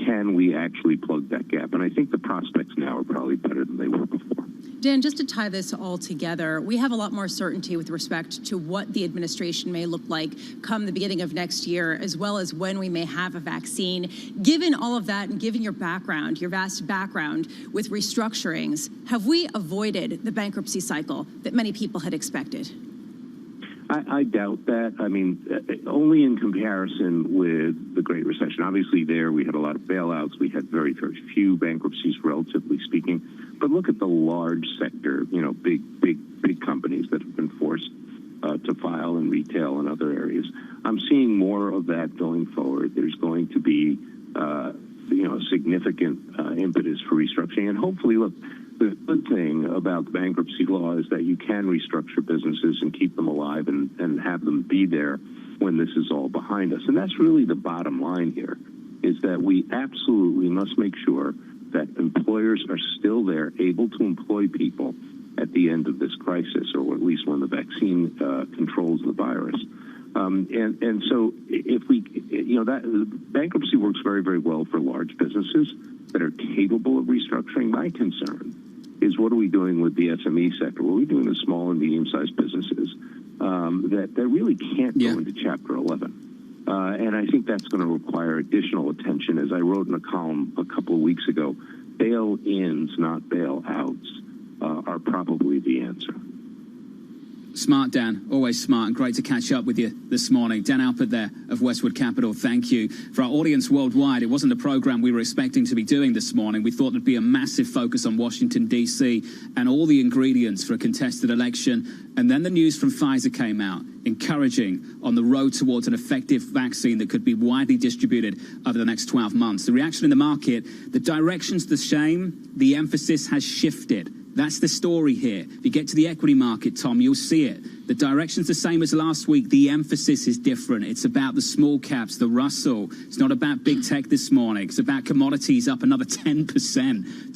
Can we actually plug that gap? And I think the prospects now are probably better than they were before.
Dan, just to tie this all together, we have a lot more certainty with respect to what the administration may look like come the beginning of next year, as well as when we may have a vaccine. Given all of that and given your background, your vast background with restructurings, have we avoided the bankruptcy cycle that many people had expected?
I doubt that. I mean, only in comparison with the Great Recession. Obviously there we had a lot of bailouts. We had very, very few bankruptcies, relatively speaking. But look at the large sector, you know, big companies that have been forced to file in retail and other areas. I'm seeing more of that going forward. There's going to be, you know, significant impetus for restructuring. And hopefully, look, the good thing about the bankruptcy law is that you can restructure businesses and keep them alive and have them be there when this is all behind us. And that's really the bottom line here, is that we absolutely must make sure that employers are still there, able to employ people at the end of this crisis, or at least when the vaccine controls the virus. And so if we, you know, that bankruptcy works very, very well for large businesses that are capable of restructuring. My concern is what are we doing with the SME sector? What are we doing with small and medium-sized businesses that really can't go into Chapter 11? And I think that's going to require additional attention. As I wrote in a column a couple of weeks ago, bail-ins, not bail-outs, are probably the answer.
Smart, Dan. Always smart, and great to catch up with you this morning. Dan Alpert there of Westwood Capital, thank you. For our audience worldwide, it wasn't a program we were expecting to be doing this morning. We thought there'd be a massive focus on Washington, D.C. and all the ingredients for a contested election. And then the news from Pfizer came out, encouraging on the road towards an effective vaccine that could be widely distributed over the next 12 months. The reaction in the market, the direction's the same, the emphasis has shifted. That's the story here. If you get to the equity market, Tom, you'll see it. The direction's the same as last week. The emphasis is different. It's about the small caps, the Russell. It's not about big tech this morning. It's about commodities up another 10%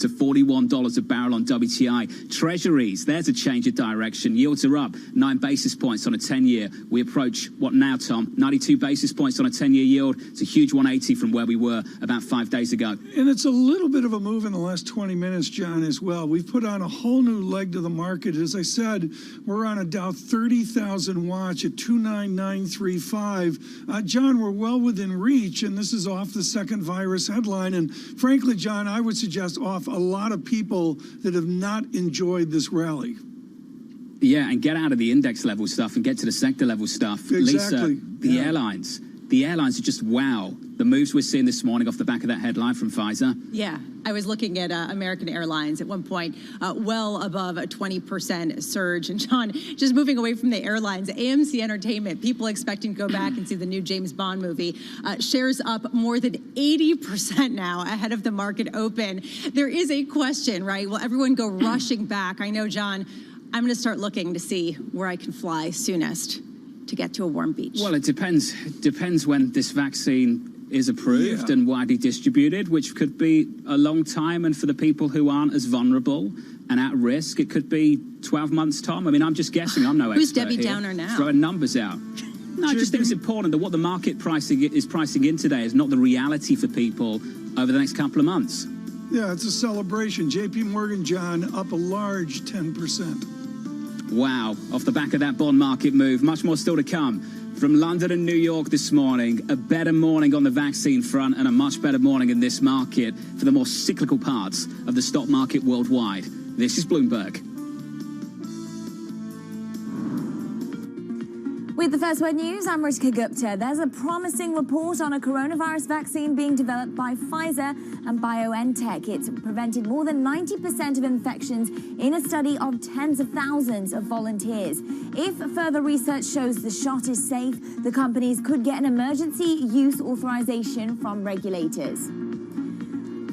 to $41 a barrel on WTI. Treasuries, there's a change of direction. Yields are up 9 basis points on a 10-year. We approach, what now, Tom? 92 basis points on a 10-year yield. It's a huge 180 from where we were about 5 days ago.
And it's a little bit of a move in the last 20 minutes, John, as well. We've put on a whole new leg to the market. As I said, we're on a Dow 30,000 watch at 29935. John, we're well within reach, and this is off the second virus headline. And frankly, John, I would suggest off a lot of people that have not enjoyed this rally.
Yeah, and get out of the index level stuff and get to the sector level stuff.
Exactly.
Lisa, the airlines. The airlines are just wow. The moves we're seeing this morning off the back of that headline from Pfizer.
Yeah, I was looking at American Airlines at one point, well above a 20% surge. And John, just moving away from the airlines, AMC Entertainment, people expecting to go back and see the new James Bond movie, shares up more than 80% now ahead of the market open. There is a question, right? Will everyone go rushing back? I know, John, I'm going to start looking to see where I can fly soonest to get to a warm beach.
Well, it depends. Depends when this vaccine is approved and widely distributed, which could be a long time. And for the people who aren't as vulnerable and at risk, it could be 12 months, Tom. I mean, I'm just guessing. I'm no expert.
Who's Debbie
here.
Downer now?
Throwing numbers out. No, I just think it's important that what the market is pricing in today is not the reality for people over the next couple of months.
Yeah, it's a celebration. JP Morgan, John, up a large 10%.
Wow, off the back of that bond market move, much more still to come. From London and New York this morning, a better morning on the vaccine front and a much better morning in this market for the more cyclical parts of the stock market worldwide. This is Bloomberg.
With the First Word News, I'm Ritika Gupta. There's a promising report on a coronavirus vaccine being developed by Pfizer and BioNTech. It's prevented more than 90% of infections in a study of tens of thousands of volunteers. If further research shows the shot is safe, the companies could get an emergency use authorization from regulators.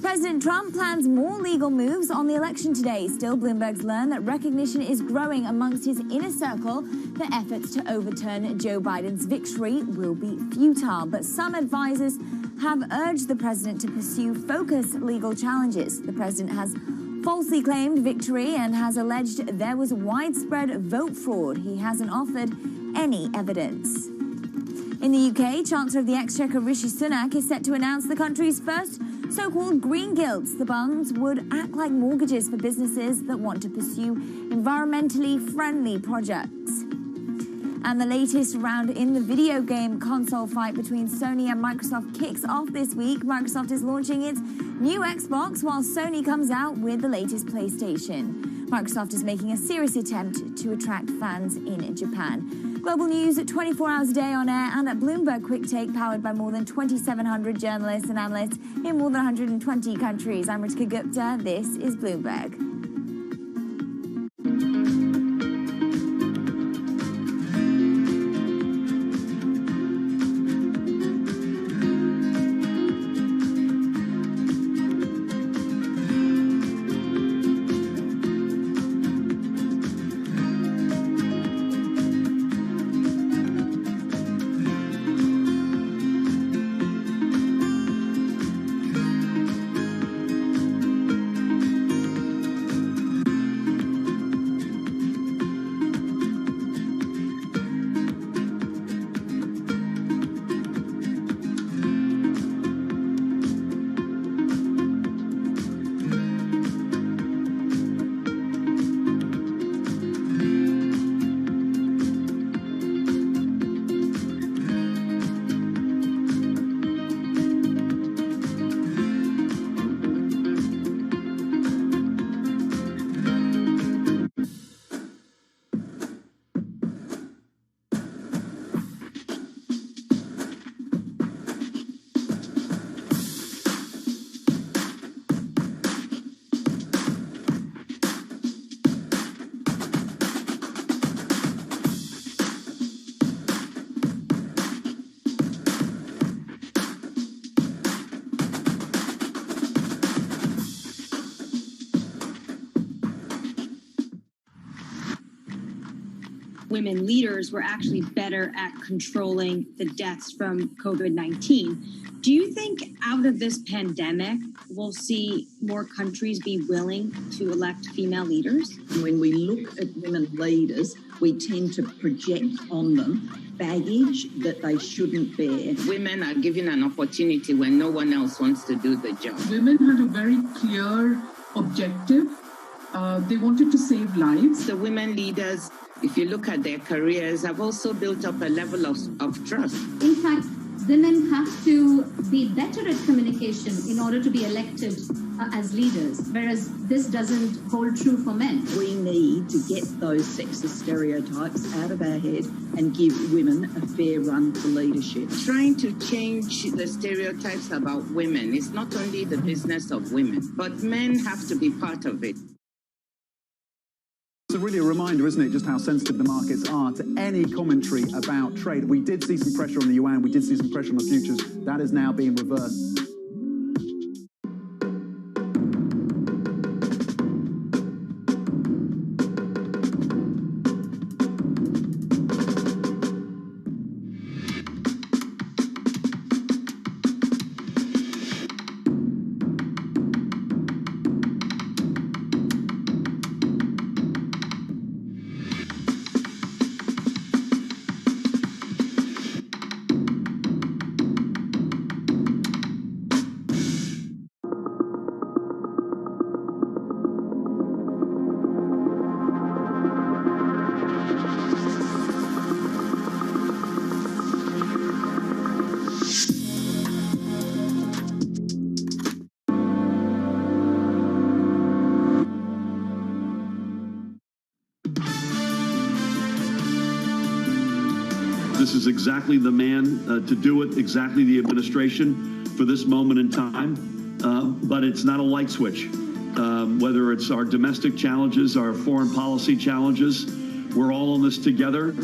President Trump plans more legal moves on the election today. Still, Bloomberg's learned that recognition is growing amongst his inner circle that efforts to overturn Joe Biden's victory will be futile. But some advisors have urged the president to pursue focused legal challenges. The president has falsely claimed victory and has alleged there was widespread vote fraud. He hasn't offered any evidence. In the UK, Chancellor of the Exchequer Rishi Sunak is set to announce the country's first so-called green gilts. The bonds would act like mortgages for businesses that want to pursue environmentally friendly projects. And the latest round in the video game console fight between Sony and Microsoft kicks off this week. Microsoft is launching its new Xbox while Sony comes out with the latest PlayStation. Microsoft is making a serious attempt to attract fans in Japan. Global news 24 hours a day on air and at Bloomberg Quick Take, powered by more than 2,700 journalists and analysts in more than 120 countries. I'm Ritika Gupta. This is Bloomberg.
women leaders were actually better at controlling the deaths from COVID-19. Do you think out of this pandemic, we'll see more countries be willing to elect female leaders?
When we look at women leaders, we tend to project on them baggage that they shouldn't bear.
Women are given an opportunity when no one else wants to do the job.
Women had a very clear objective. They wanted to save lives.
The women leaders, if you look at their careers, have also built up a level of trust.
In fact, women have to be better at communication in order to be elected as leaders, whereas this doesn't hold true for men.
We need to get those sexist stereotypes out of our head and give women a fair run for leadership.
Trying to change the stereotypes about women is not only the business of women, but men have to be part of it.
It's really a reminder, isn't it, just how sensitive the markets are to any commentary about trade. We did see some pressure on the yuan, we did see some pressure on the futures. That is now being reversed.
This is exactly the man to do it, exactly the administration for this moment in time. But it's not a light switch. Whether it's our domestic challenges, our foreign policy challenges, we're all in this together.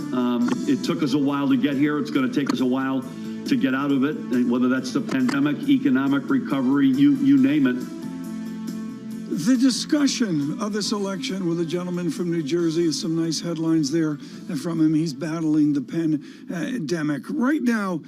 It took us a while to get here. It's going to take us a while to get out of it, and whether that's the pandemic, economic recovery, you name it.
The discussion of this election with a gentleman from New Jersey, some nice headlines there from him. He's battling the pandemic. Right now,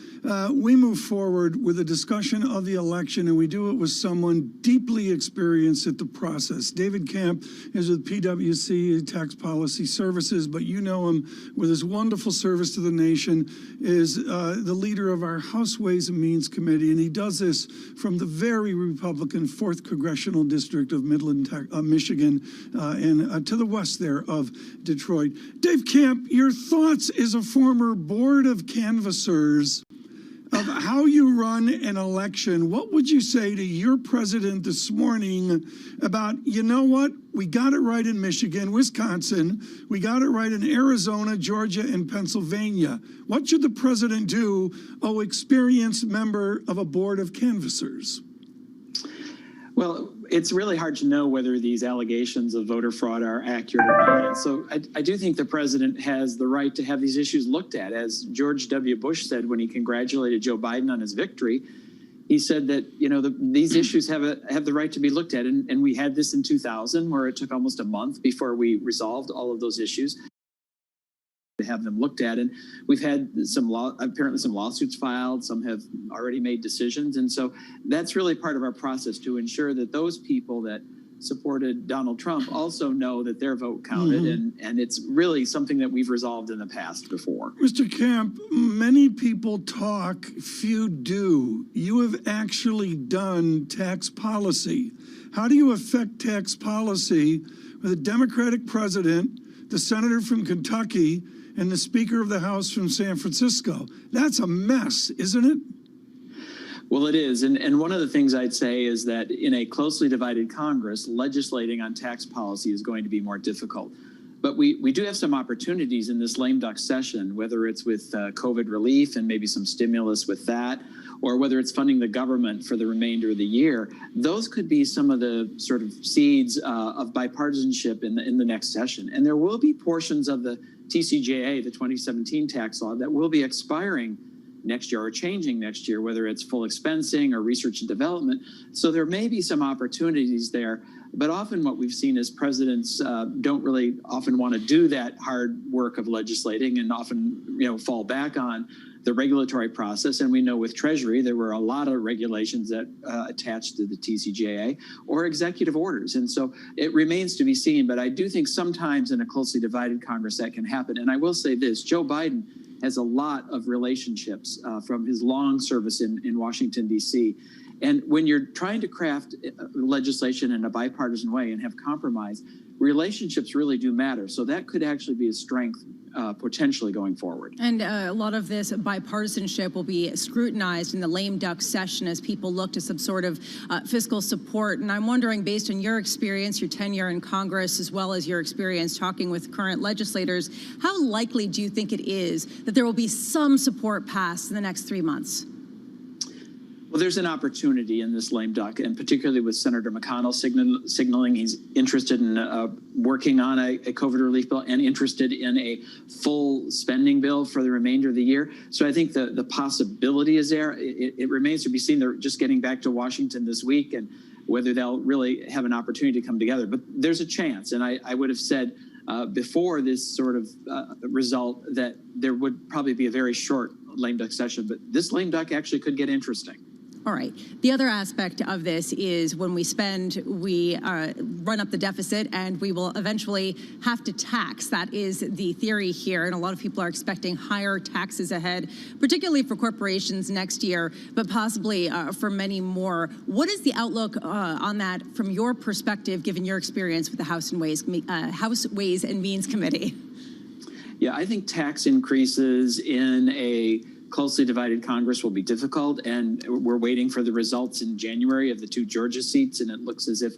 we move forward with a discussion of the election, and we do it with someone deeply experienced at the process. David Camp is with PwC, Tax Policy Services, but you know him with his wonderful service to the nation, is the leader of our House Ways and Means Committee, and he does this from the very Republican 4th Congressional District of Midland, Michigan, and to the west there of Detroit. Dave Camp, your thoughts as a former board of canvassers of how you run an election. What would you say to your president this morning about, you know what, we got it right in Michigan, Wisconsin, we got it right in Arizona, Georgia, and Pennsylvania. What should the president do, experienced member of a board of canvassers?
Well, it's really hard to know whether these allegations of voter fraud are accurate or not. And so I do think the president has the right to have these issues looked at. As George W. Bush said when he congratulated Joe Biden on his victory, he said that, you know, these issues have the right to be looked at. And we had this in 2000, where it took almost a month before we resolved all of those issues to have them looked at. And we've had apparently some lawsuits filed, some have already made decisions. And so that's really part of our process to ensure that those people that supported Donald Trump also know that their vote counted. And it's really something that we've resolved in the past before.
Mr. Camp, many people talk, few do. You have actually done tax policy. How do you affect tax policy with a Democratic president, the senator from Kentucky, and the Speaker of the House from San Francisco? That's a mess, isn't it?
Well, it is. And one of the things I'd say is that in a closely divided Congress, legislating on tax policy is going to be more difficult. But we do have some opportunities in this lame duck session, whether it's with COVID relief and maybe some stimulus with that, or whether it's funding the government for the remainder of the year. Those could be some of the sort of seeds of bipartisanship in the next session. And there will be portions of the TCJA, the 2017 tax law, that will be expiring next year or changing next year, whether it's full expensing or research and development. So there may be some opportunities there. But often what we've seen is presidents don't really often want to do that hard work of legislating and often, fall back on the regulatory process. And we know with Treasury, there were a lot of regulations that attached to the TCJA or executive orders. And so it remains to be seen. But I do think sometimes in a closely divided Congress that can happen. And I will say this, Joe Biden has a lot of relationships from his long service in Washington, D.C. And when you're trying to craft legislation in a bipartisan way and have compromise, relationships really do matter. So that could actually be a strength potentially going forward.
And a lot of this bipartisanship will be scrutinized in the lame duck session as people look to some sort of fiscal support. And I'm wondering, based on your experience, your tenure in Congress, as well as your experience talking with current legislators, how likely do you think it is that there will be some support passed in the next 3 months?
Well, there's an opportunity in this lame duck, and particularly with Senator McConnell signaling he's interested in working on a COVID relief bill and interested in a full spending bill for the remainder of the year. So I think the possibility is there. It remains to be seen. They're just getting back to Washington this week, and whether they'll really have an opportunity to come together. But there's a chance, and I would have said before this sort of result that there would probably be a very short lame duck session. But this lame duck actually could get interesting.
All right. The other aspect of this is when we spend, we run up the deficit and we will eventually have to tax. That is the theory here. And a lot of people are expecting higher taxes ahead, particularly for corporations next year, but possibly for many more. What is the outlook on that from your perspective, given your experience with the House Ways and Means Committee?
Yeah, I think tax increases in a closely divided Congress will be difficult, and we're waiting for the results in January of the 2 Georgia seats, and it looks as if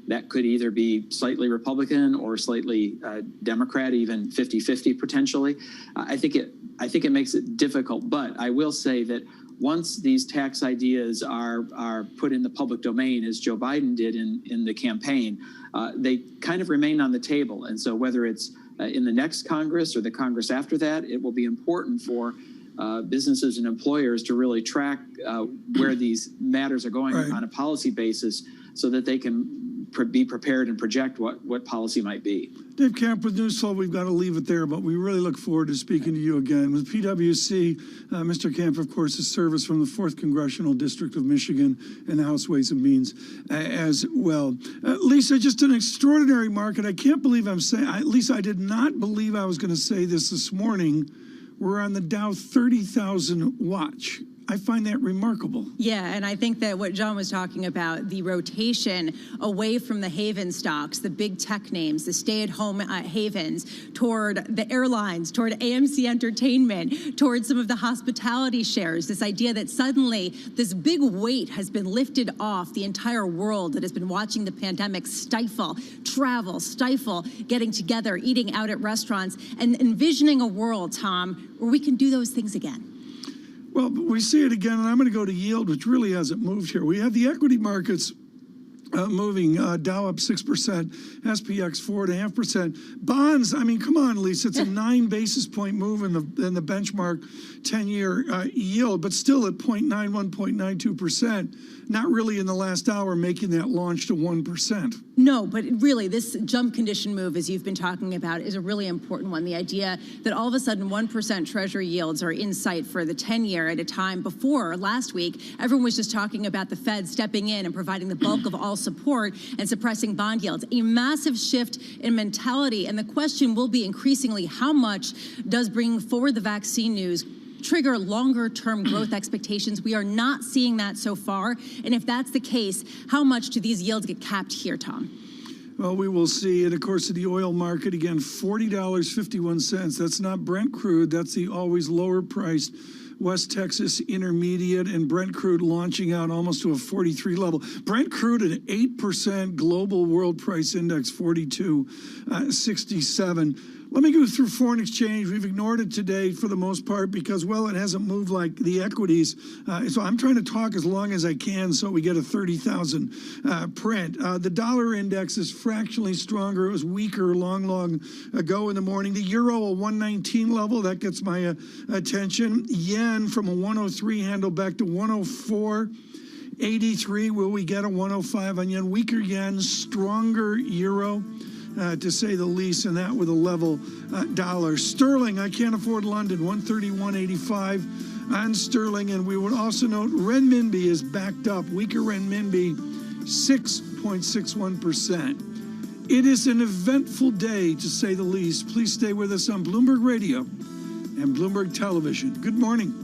that could either be slightly Republican or slightly Democrat, even 50-50 potentially. I think it makes it difficult, but I will say that once these tax ideas are put in the public domain, as Joe Biden did in the campaign, they kind of remain on the table. And so whether it's in the next Congress or the Congress after that, it will be important for businesses and employers to really track where these matters are going on a policy basis so that they can be prepared and project what policy might be.
Dave Camp with Newsflow, we've got to leave it there, but we really look forward to speaking to you again. With PwC, Mr. Camp, of course, is service from the 4th Congressional District of Michigan and the House Ways and Means as well. Lisa, just an extraordinary market. I can't believe I'm saying, at least I did not believe I was going to say this morning. We're on the Dow 30,000 watch. I find that remarkable.
Yeah, and I think that what John was talking about, the rotation away from the haven stocks, the big tech names, the stay-at-home havens, toward the airlines, toward AMC Entertainment, toward some of the hospitality shares, this idea that suddenly this big weight has been lifted off the entire world that has been watching the pandemic stifle travel, stifle getting together, eating out at restaurants, and envisioning a world, Tom, where we can do those things again.
Well, we see it again, and I'm going to go to yield, which really hasn't moved here. We have the equity markets moving, Dow up 6%, SPX 4.5%. Bonds, I mean, come on, Lisa, it's a 9 basis point move in the benchmark 10-year yield, but still at 0.91, 0.92%. Not really in the last hour making that launch to 1%.
No, but really this jump condition move, as you've been talking about, is a really important one. The idea that all of a sudden 1% Treasury yields are in sight for the 10-year at a time before last week, everyone was just talking about the Fed stepping in and providing the bulk of all support and suppressing bond yields. A massive shift in mentality, and the question will be increasingly how much does bringing forward the vaccine news trigger longer-term growth expectations? We are not seeing that so far. And if that's the case, how much do these yields get capped here, Tom?
Well, we will see. And of course, the oil market, again, $40.51. That's not Brent crude. That's the always lower-priced West Texas Intermediate, and Brent crude launching out almost to a 43 level. Brent crude at 8%, global world price index 42.67. Let me go through foreign exchange. We've ignored it today for the most part because, well, it hasn't moved like the equities. So I'm trying to talk as long as I can so we get a 30,000 print. The dollar index is fractionally stronger. It was weaker long ago in the morning. The euro, a 119 level. That gets my attention. Yen from a 103 handle back to 104. 83, will we get a 105 on yen? Weaker yen, stronger euro, to say the least, and that with a level dollar. Sterling, I can't afford London, 131.85 on sterling. And we would also note renminbi is backed up. Weaker renminbi, 6.61%. It is an eventful day, to say the least. Please stay with us on Bloomberg Radio and Bloomberg Television. Good morning.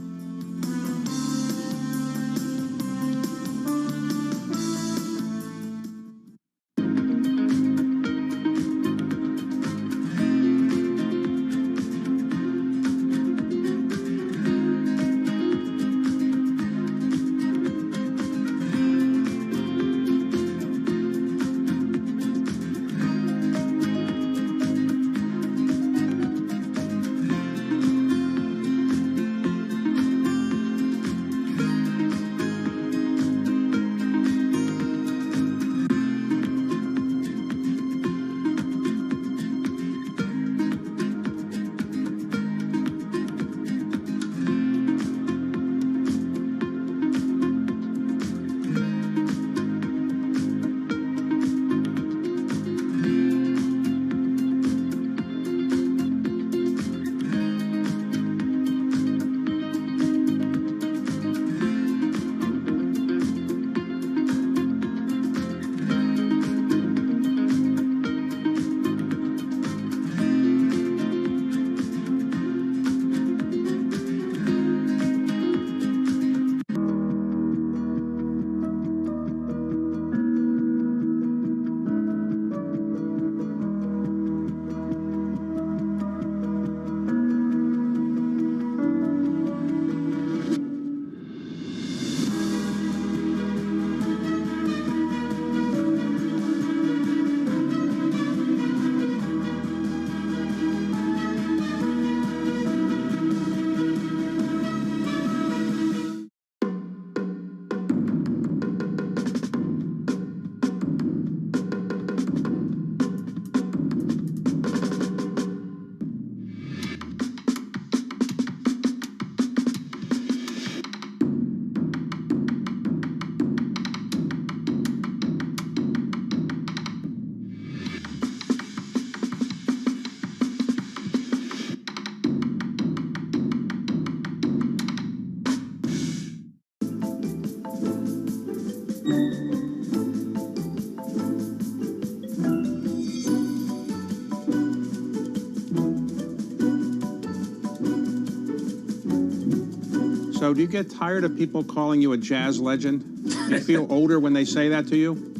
So do you get tired of people calling you a jazz legend? Do you feel older when they say that to you?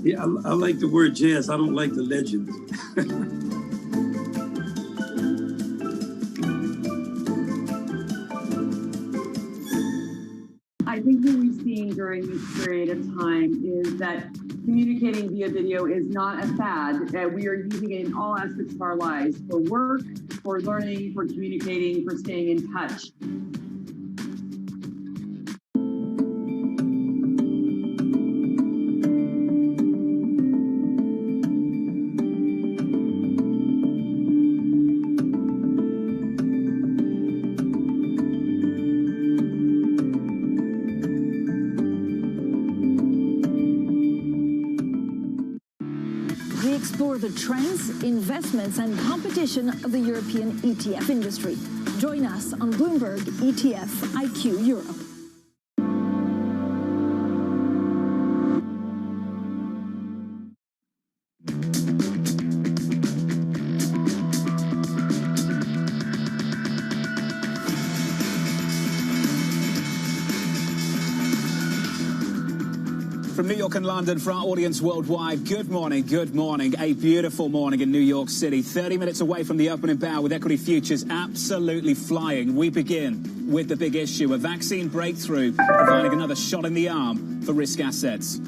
Yeah, I like the word jazz. I don't like the legend.
I think what we've seen during this period of time is that communicating via video is not a fad. We are using it in all aspects of our lives, for work, for learning, for communicating, for staying in touch.
We explore the trends, investments, and competition of the European ETF industry. Join us on Bloomberg ETF IQ Europe.
From New York and London, for our audience worldwide, good morning, good morning. A beautiful morning in New York City. 30 minutes away from the opening bell with equity futures absolutely flying. We begin with the big issue, a vaccine breakthrough, providing another shot in the arm for risk assets.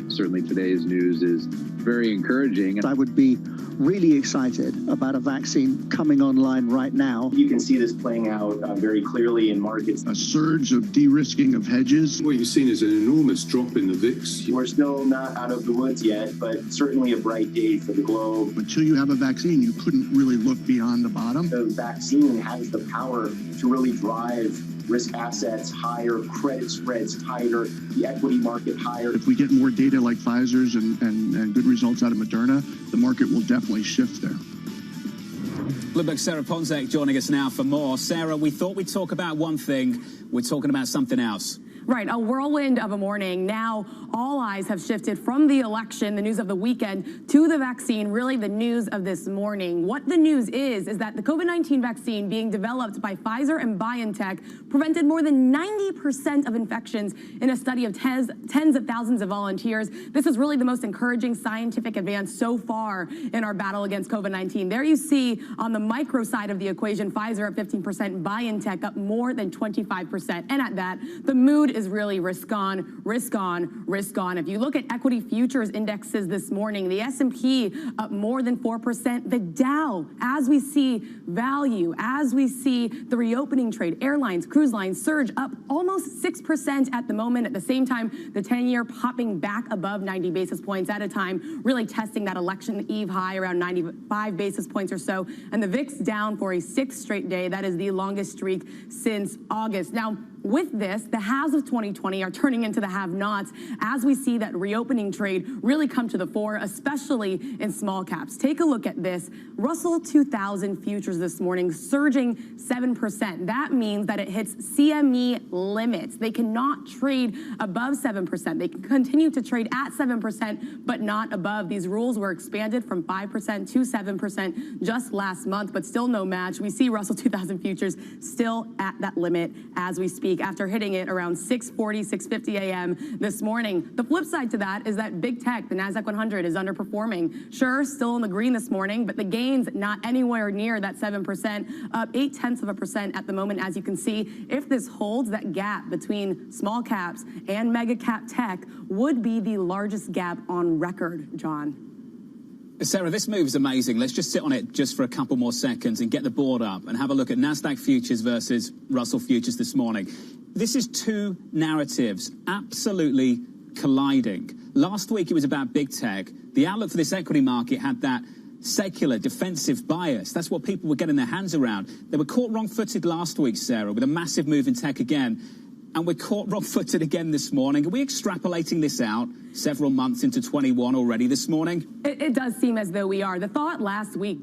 Certainly today's news is very encouraging.
I would be really excited about a vaccine coming online right now.
You can see this playing out very clearly in markets.
A surge of de-risking of hedges.
What you've seen is an enormous drop in the VIX.
We're still not out of the woods yet, but certainly a bright day for the globe.
Until you have a vaccine, you couldn't really look beyond the bottom.
The vaccine has the power to really drive risk assets higher, credit spreads tighter, the equity market higher.
If we get more data like Pfizer's and good results out of Moderna, the market will definitely shift there.
Bloomberg's Sarah Ponzek joining us now for more. Sarah, we thought we'd talk about one thing. We're talking about something else.
Right, a whirlwind of a morning. Now all eyes have shifted from the election, the news of the weekend, to the vaccine, really the news of this morning. What the news is that the COVID-19 vaccine being developed by Pfizer and BioNTech prevented more than 90% of infections in a study of tens of thousands of volunteers. This is really the most encouraging scientific advance so far in our battle against COVID-19. There you see on the micro side of the equation, Pfizer at 15%, BioNTech up more than 25%. And at that, the mood is really risk on, risk on, risk on. If you look at equity futures indexes this morning, the S&P up more than 4%. The Dow, as we see value, as we see the reopening trade, airlines, cruise lines surge up almost 6% at the moment. At the same time, the 10-year popping back above 90 basis points at a time, really testing that election eve high around 95 basis points or so. And the VIX down for a 6th straight day. That is the longest streak since August. Now, with this, the haves of 2020 are turning into the have-nots as we see that reopening trade really come to the fore, especially in small caps. Take a look at this. Russell 2000 futures this morning surging 7%. That means that it hits CME limits. They cannot trade above 7%. They can continue to trade at 7%, but not above. These rules were expanded from 5% to 7% just last month, but still no match. We see Russell 2000 futures still at that limit as we speak, after hitting it around 6:40, 6:50 a.m. this morning. The flip side to that is that big tech, the NASDAQ 100, is underperforming. Sure, still in the green this morning, but the gains not anywhere near that 7%, up 0.8% at the moment. As you can see, if this holds, that gap between small caps and mega cap tech would be the largest gap on record, John.
Sarah, this move is amazing. Let's just sit on it just for a couple more seconds and get the board up and have a look at NASDAQ futures versus Russell futures this morning. This is two narratives absolutely colliding. Last week it was about big tech. The outlook for this equity market had that secular defensive bias. That's what people were getting their hands around. They were caught wrong-footed last week, Sarah, with a massive move in tech again. And we're caught wrong-footed again this morning. Are we extrapolating this out several months into 21 already this morning?
It does seem as though we are. The thought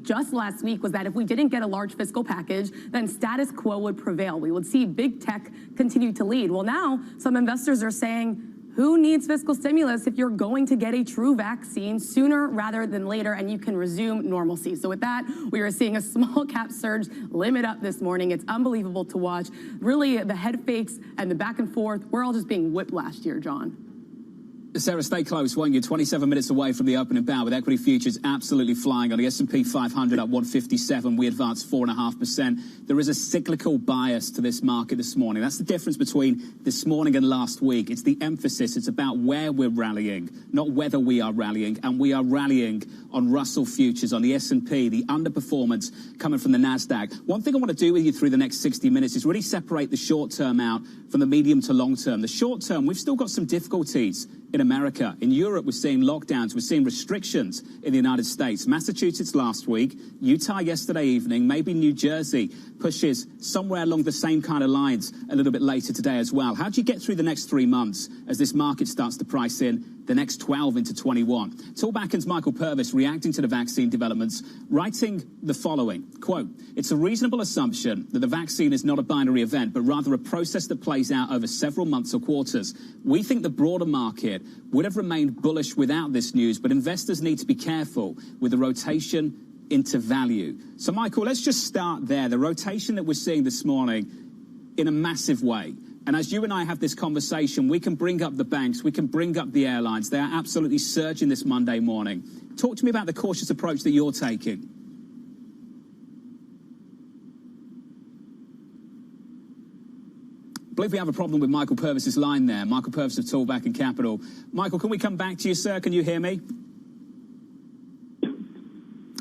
just last week, was that if we didn't get a large fiscal package, then status quo would prevail. We would see big tech continue to lead. Well, now some investors are saying, who needs fiscal stimulus if you're going to get a true vaccine sooner rather than later and you can resume normalcy? So with that, we are seeing a small cap surge limit up this morning. It's unbelievable to watch. Really, the head fakes and the back and forth, we're all just being whiplashed here, John.
Sarah, stay close, won't you? 27 minutes away from the opening bow with equity futures absolutely flying on the S&P 500 up 157. We advanced 4.5%. There is a cyclical bias to this market this morning. That's the difference between this morning and last week. It's the emphasis. It's about where we're rallying, not whether we are rallying. And we are rallying on Russell futures, on the S&P, the underperformance coming from the NASDAQ. One thing I want to do with you through the next 60 minutes is really separate the short term out from the medium to long term. The short term, we've still got some difficulties in America. In Europe, we're seeing lockdowns. We're seeing restrictions in the United States. Massachusetts last week, Utah yesterday evening, maybe New Jersey pushes somewhere along the same kind of lines a little bit later today as well. How do you get through the next 3 months as this market starts to price in the next 12 into 21? Talkbacken's Michael Purvis reacting to the vaccine developments, writing the following, quote, "It's a reasonable assumption that the vaccine is not a binary event, but rather a process that plays out over several months or quarters. We think the broader market would have remained bullish without this news, but investors need to be careful with the rotation into value." So, Michael, let's just start there. The rotation that we're seeing this morning in a massive way. And as you and I have this conversation, we can bring up the banks, we can bring up the airlines. They are absolutely surging this Monday morning. Talk to me about the cautious approach that you're taking. I believe we have a problem with Michael Purvis's line there. Michael Purvis of Talkbacken Capital. Michael, can we come back to you, sir? Can you hear me?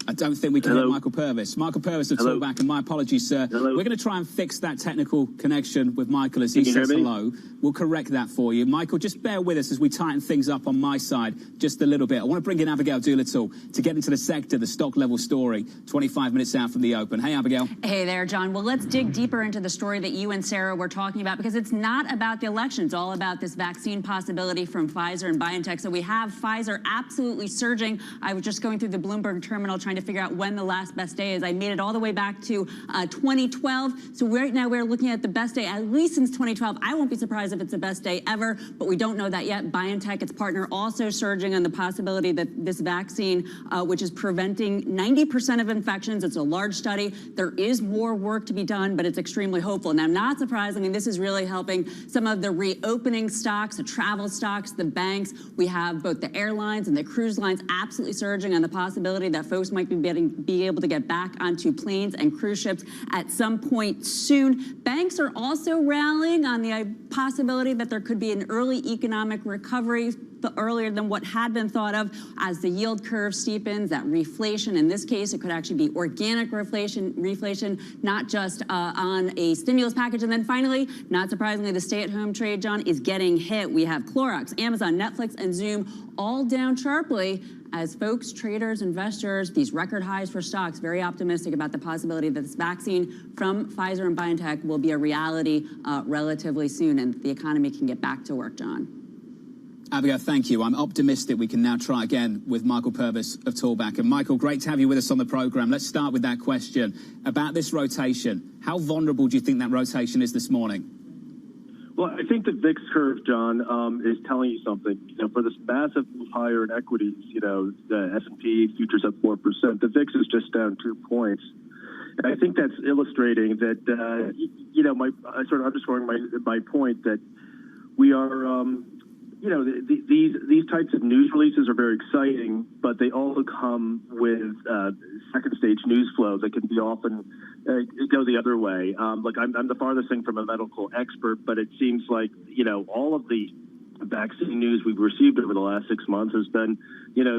I don't think we can hear Michael Purvis. Michael Purvis of Talkback, and my apologies, sir.
Hello.
We're going to try and fix that technical connection with Michael as he says hello. We'll correct that for you. Michael, just bear with us as we tighten things up on my side just a little bit. I want to bring in Abigail Doolittle to get into the sector, the stock level story, 25 minutes out from the open. Hey, Abigail.
Hey there, John. Well, let's dig deeper into the story that you and Sarah were talking about, because it's not about the election. It's all about this vaccine possibility from Pfizer and BioNTech. So we have Pfizer absolutely surging. I was just going through the Bloomberg terminal trying to figure out when the last best day is. I made it all the way back to 2012. So right now we're looking at the best day at least since 2012. I won't be surprised if it's the best day ever, but we don't know that yet. BioNTech, its partner, also surging on the possibility that this vaccine, which is preventing 90% of infections, it's a large study. There is more work to be done, but it's extremely hopeful. Now, not surprisingly, this is really helping some of the reopening stocks, the travel stocks, the banks. We have both the airlines and the cruise lines absolutely surging on the possibility that folks might be able to get back onto planes and cruise ships at some point soon. Banks are also rallying on the possibility that there could be an early economic recovery earlier than what had been thought of as the yield curve steepens, that reflation. In this case, it could actually be organic reflation, not just on a stimulus package. And then finally, not surprisingly, the stay-at-home trade, John, is getting hit. We have Clorox, Amazon, Netflix, and Zoom all down sharply as folks, traders, investors, these record highs for stocks, very optimistic about the possibility that this vaccine from Pfizer and BioNTech will be a reality relatively soon and the economy can get back to work, John.
Abigail, thank you. I'm optimistic we can now try again with Michael Purvis of Talkback. And Michael, great to have you with us on the program. Let's start with that question about this rotation. How vulnerable do you think that rotation is this morning?
Well, I think the VIX curve, John, is telling you something. For this massive move higher in equities, the S&P futures up 4%. The VIX is just down 2 points. And I think that's illustrating that, sort of underscoring my point that we are, these types of news releases are very exciting, but they also come with second stage news flow that can be often go the other way. Look, I'm the farthest thing from a medical expert, but it seems like, all of the vaccine news we've received over the last 6 months has been,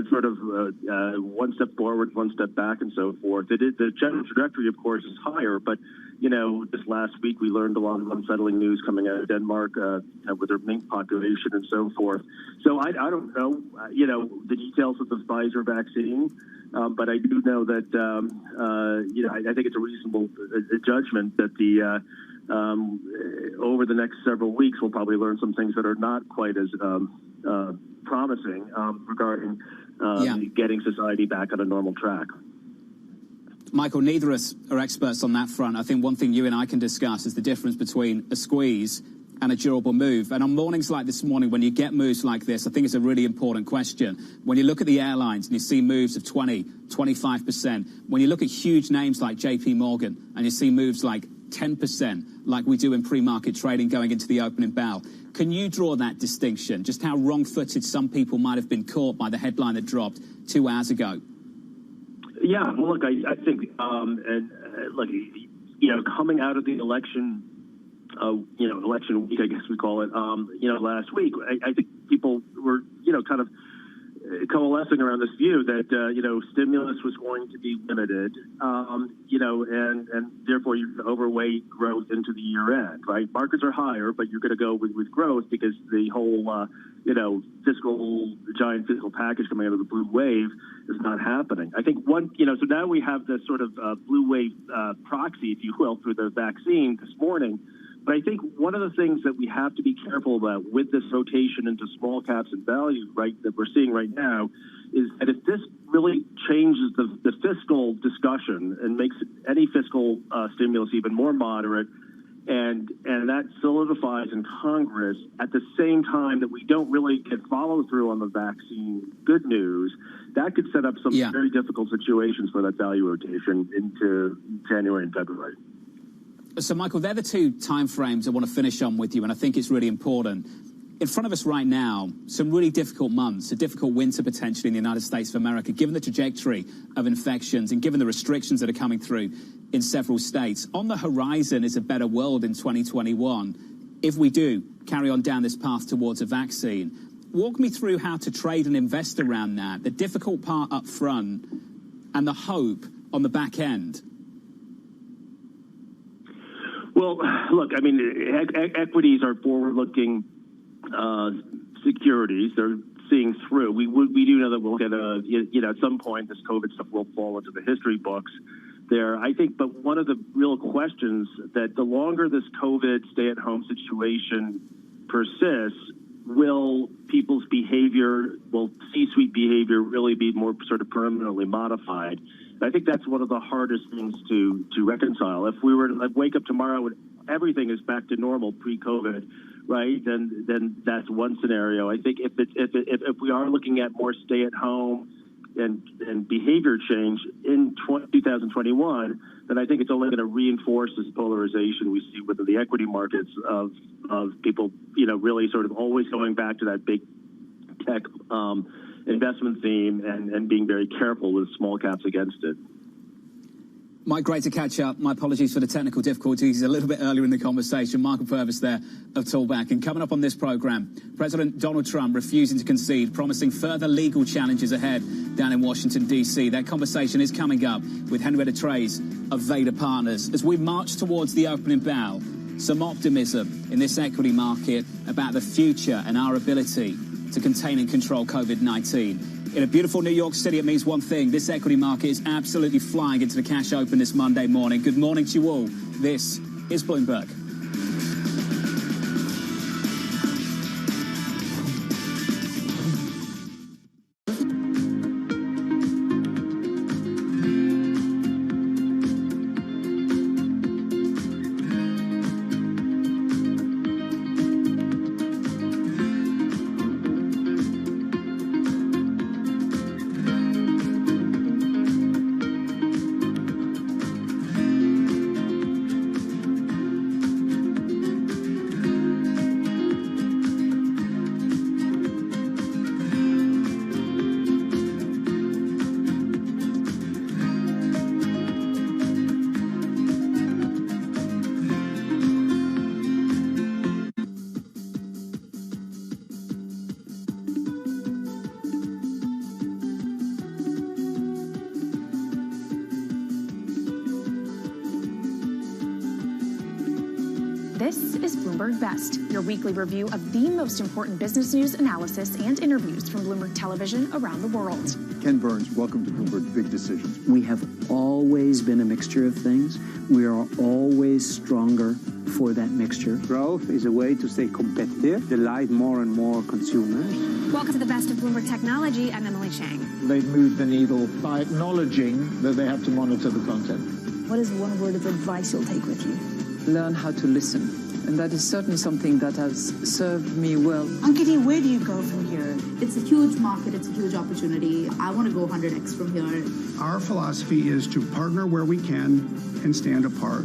sort of one step forward, one step back, and so forth. The general trajectory, of course, is higher, but this last week we learned a lot of unsettling news coming out of Denmark with their mink population and so forth. So I don't know, the details of the Pfizer vaccine, but I do know that, I think it's a reasonable judgment that the over the next several weeks we'll probably learn some things that are not quite as promising regarding getting society back on a normal track.
Michael, neither of us are experts on that front. I think one thing you and I can discuss is the difference between a squeeze and a durable move. And on mornings like this morning, when you get moves like this, I think it's a really important question. When you look at the airlines and you see moves of 20, 25%, when you look at huge names like JP Morgan and you see moves like 10%, like we do in pre-market trading going into the opening bell, can you draw that distinction? Just how wrong-footed some people might have been caught by the headline that dropped 2 hours ago?
Yeah, well, look, I think, coming out of the election, election week, I guess we call it, last week, I think people were, kind of coalescing around this view that, stimulus was going to be limited, and therefore you overweight growth into the year end, right? Markets are higher, but you're going to go with growth because the whole, giant fiscal package coming out of the blue wave is not happening. I think so now we have this sort of blue wave proxy, if you will, through the vaccine this morning. But I think one of the things that we have to be careful about with this rotation into small caps and value, right, that we're seeing right now, is that if this really changes the fiscal discussion and makes any fiscal stimulus even more moderate, and that solidifies in Congress at the same time that we don't really get follow through on the vaccine good news, that could set up some very difficult situations for that value rotation into January and February.
So, Michael, they're the two time frames I want to finish on with you, and I think it's really important. In front of us right now, some really difficult months, a difficult winter potentially in the United States of America, given the trajectory of infections and given the restrictions that are coming through in several states. On the horizon is a better world in 2021 if we do carry on down this path towards a vaccine. Walk me through how to trade and invest around that. The difficult part up front and the hope on the back end?
Well, look, I mean, equities are forward-looking securities. They're seeing through. We do know that we'll get at some point this COVID stuff will fall into the history books there. I think, but one of the real questions that the longer this COVID stay-at-home situation persists, will people's behavior, will C-suite behavior really be more sort of permanently modified? I think that's one of the hardest things to reconcile. If we were to wake up tomorrow and everything is back to normal pre-COVID, right? Then that's one scenario. I think if we are looking at more stay-at-home and behavior change in 2021, then I think it's only going to reinforce this polarization we see within the equity markets of people, really sort of always going back to that big tech investment theme and being very careful with small caps against it.
Mike, great to catch up. My apologies for the technical difficulties a little bit earlier in the conversation. Michael Purvis there of Toolback. And coming up on this program, President Donald Trump refusing to concede, promising further legal challenges ahead down in Washington, D.C. That conversation is coming up with Henrietta Trays of Vader Partners. As we march towards the opening bell, some optimism in this equity market about the future and our ability to contain and control COVID-19. In a beautiful New York City, it means one thing. This equity market is absolutely flying into the cash open this Monday morning. Good morning to you all. This is Bloomberg.
This is Bloomberg Best, your weekly review of the most important business news, analysis, and interviews from Bloomberg Television around the world.
Ken Burns, welcome to Bloomberg Big Decisions.
We have always been a mixture of things. We are always stronger for that mixture.
Growth is a way to stay competitive, delight more and more consumers.
Welcome to the Best of Bloomberg Technology. I'm Emily Chang.
They move the needle by acknowledging that they have to monitor the content.
What is one word of advice you'll take with you?
Learn how to listen. And that is certainly something that has served me well.
Ankiti, where do you go from here? It's a huge market. It's a huge opportunity. I want to go 100x from here.
Our philosophy is to partner where we can and stand apart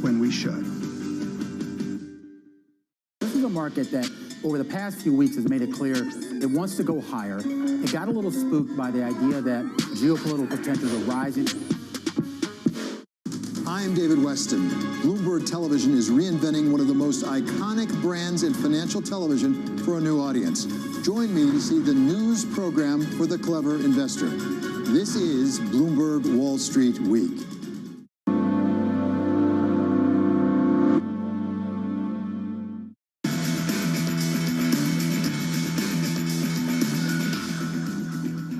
when we should.
This is a market that over the past few weeks has made it clear it wants to go higher. It got a little spooked by the idea that geopolitical tensions are rising.
I'm David Weston. Bloomberg Television is reinventing one of the most iconic brands in financial television for a new audience. Join me to see the news program for the clever investor. This is Bloomberg Wall Street Week.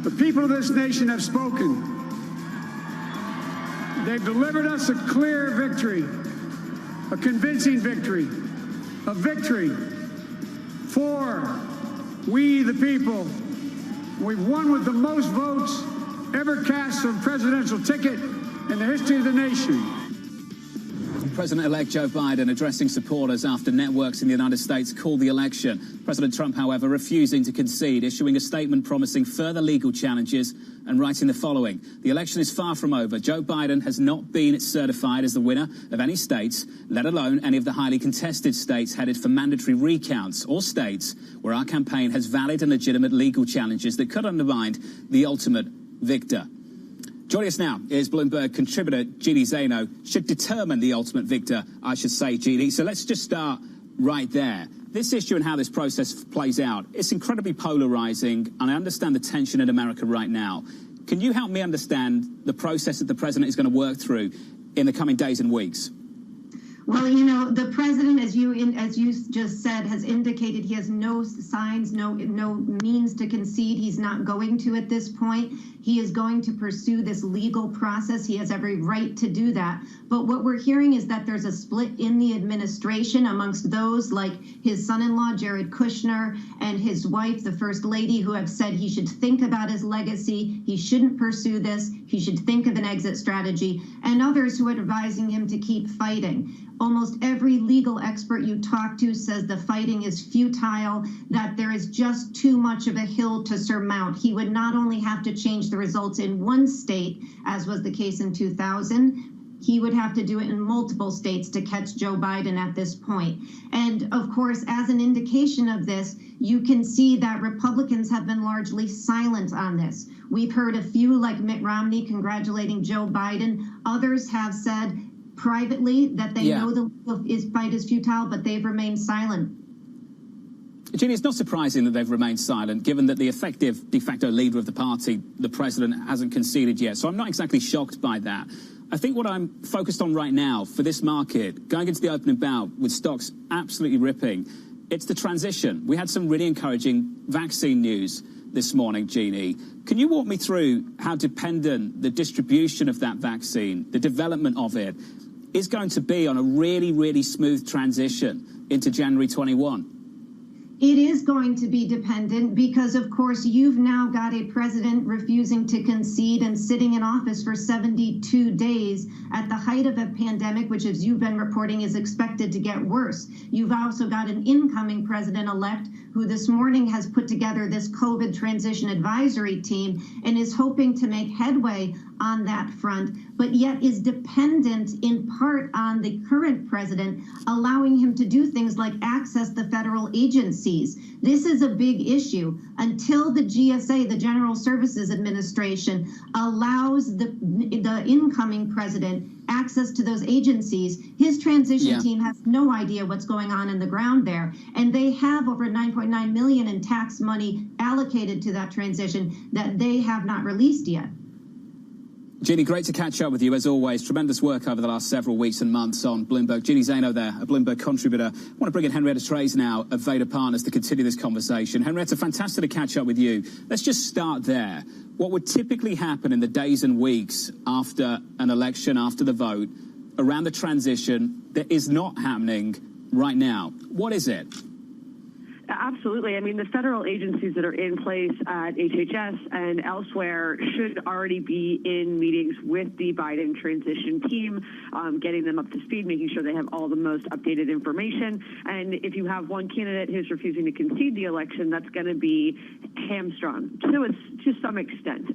The people of this nation have spoken. They've delivered us a clear victory, a convincing victory, a victory for we the people. We've won with the most votes ever cast on a presidential ticket in the history of the nation.
President-elect Joe Biden addressing supporters after networks in the United States called the election. President Trump, however, refusing to concede, issuing a statement promising further legal challenges and writing the following. The election is far from over. Joe Biden has not been certified as the winner of any states, let alone any of the highly contested states headed for mandatory recounts or states where our campaign has valid and legitimate legal challenges that could undermine the ultimate victor. Joining us now is Bloomberg contributor Jeannie Zaino. Should determine the ultimate victor, I should say, Jeannie. So let's just start right there. This issue and how this process plays out, it's incredibly polarizing, and I understand the tension in America right now. Can you help me understand the process that the president is going to work through in the coming days and weeks?
Well, you know, the president, as you just said, has indicated he has no signs, no means to concede. He's not going to at this point. He is going to pursue this legal process. He has every right to do that. But what we're hearing is that there's a split in the administration amongst those like his son-in-law, Jared Kushner, and his wife, the First Lady, who have said he should think about his legacy. He shouldn't pursue this. He should think of an exit strategy. And others who are advising him to keep fighting. Almost every legal expert you talk to says the fighting is futile, that there is just too much of a hill to surmount. He would not only have to change the results in one state, as was the case in 2000, he would have to do it in multiple states to catch Joe Biden at this point. And of course, as an indication of this, you can see that Republicans have been largely silent on this. We've heard a few, like Mitt Romney, congratulating Joe Biden. Others have said privately that they know the fight is futile, but they've remained silent.
Jeannie, it's not surprising that they've remained silent, given that the effective de facto leader of the party, the president, hasn't conceded yet. So I'm not exactly shocked by that. I think what I'm focused on right now for this market, going into the opening bout with stocks absolutely ripping, it's the transition. We had some really encouraging vaccine news this morning, Jeannie. Can you walk me through how dependent the distribution of that vaccine, the development of it, is going to be on a really, really smooth transition into January 21?
It is going to be dependent because, of course, you've now got a president refusing to concede and sitting in office for 72 days at the height of a pandemic, which, as you've been reporting, is expected to get worse. You've also got an incoming president-elect who this morning has put together this COVID transition advisory team and is hoping to make headway on that front, but yet is dependent in part on the current president allowing him to do things like access the federal agencies. This is a big issue. Until the GSA, the General Services Administration, allows the incoming president access to those agencies, his transition team has no idea what's going on in the ground there. And they have over $9.9 million in tax money allocated to that transition that they have not released yet.
Jeannie, great to catch up with you, as always. Tremendous work over the last several weeks and months on Bloomberg. Jeannie Zaino there, a Bloomberg contributor. I want to bring in Henrietta Trays now of Vader Partners to continue this conversation. Henrietta, fantastic to catch up with you. Let's just start there. What would typically happen in the days and weeks after an election, after the vote, around the transition that is not happening right now? What is it?
Absolutely. I mean, the federal agencies that are in place at HHS and elsewhere should already be in meetings with the Biden transition team, getting them up to speed, making sure they have all the most updated information. And if you have one candidate who's refusing to concede the election, that's going to be hamstrung to some extent.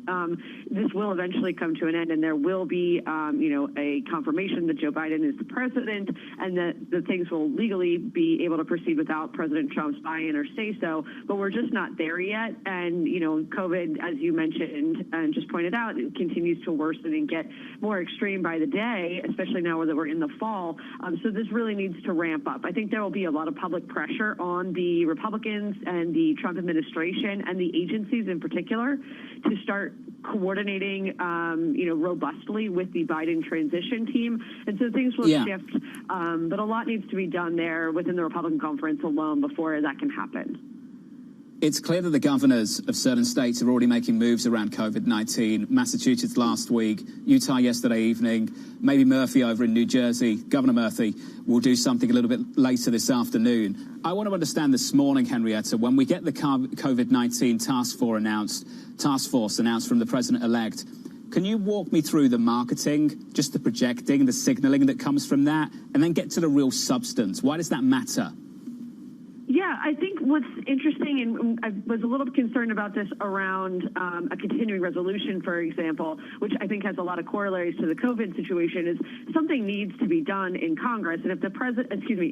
This will eventually come to an end, and there will be, a confirmation that Joe Biden is the president, and that the things will legally be able to proceed without President Trump's buy-in or say so, but we're just not there yet. And, COVID, as you mentioned and just pointed out, it continues to worsen and get more extreme by the day, especially now that we're in the fall. So this really needs to ramp up. I think there will be a lot of public pressure on the Republicans and the Trump administration and the agencies in particular to start coordinating, robustly with the Biden transition team. And so things will shift, but a lot needs to be done there within the Republican conference alone before that can happen.
It's clear that the governors of certain states are already making moves around COVID-19. Massachusetts last week, Utah yesterday evening, maybe Murphy over in New Jersey. Governor Murphy will do something a little bit later this afternoon. I want to understand this morning, Henrietta, when we get the COVID-19 task force announced from the president-elect, can you walk me through the marketing, just the projecting, the signaling that comes from that, and then get to the real substance? Why does that matter?
Yeah, I think what's interesting, and I was a little bit concerned about this around a continuing resolution, for example, which I think has a lot of corollaries to the COVID situation, is something needs to be done in Congress. And if the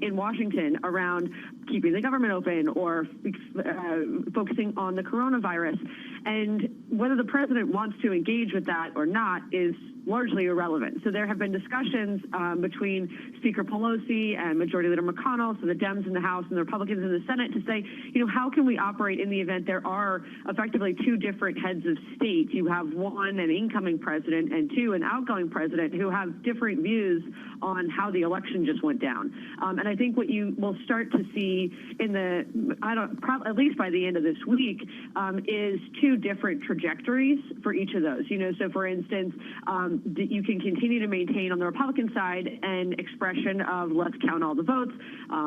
in Washington around keeping the government open or focusing on the coronavirus, and whether the president wants to engage with that or not is largely irrelevant. So there have been discussions between Speaker Pelosi and Majority Leader McConnell, so the Dems in the House and the Republicans in the Senate, to say, say, you know, how can we operate in the event there are effectively two different heads of state? You have one, an incoming president, and two, an outgoing president who have different views on how the election just went down. And I think what you will start to see in at least by the end of this week, is two different trajectories for each of those. You know, so for instance, you can continue to maintain on the Republican side an expression of let's count all the votes,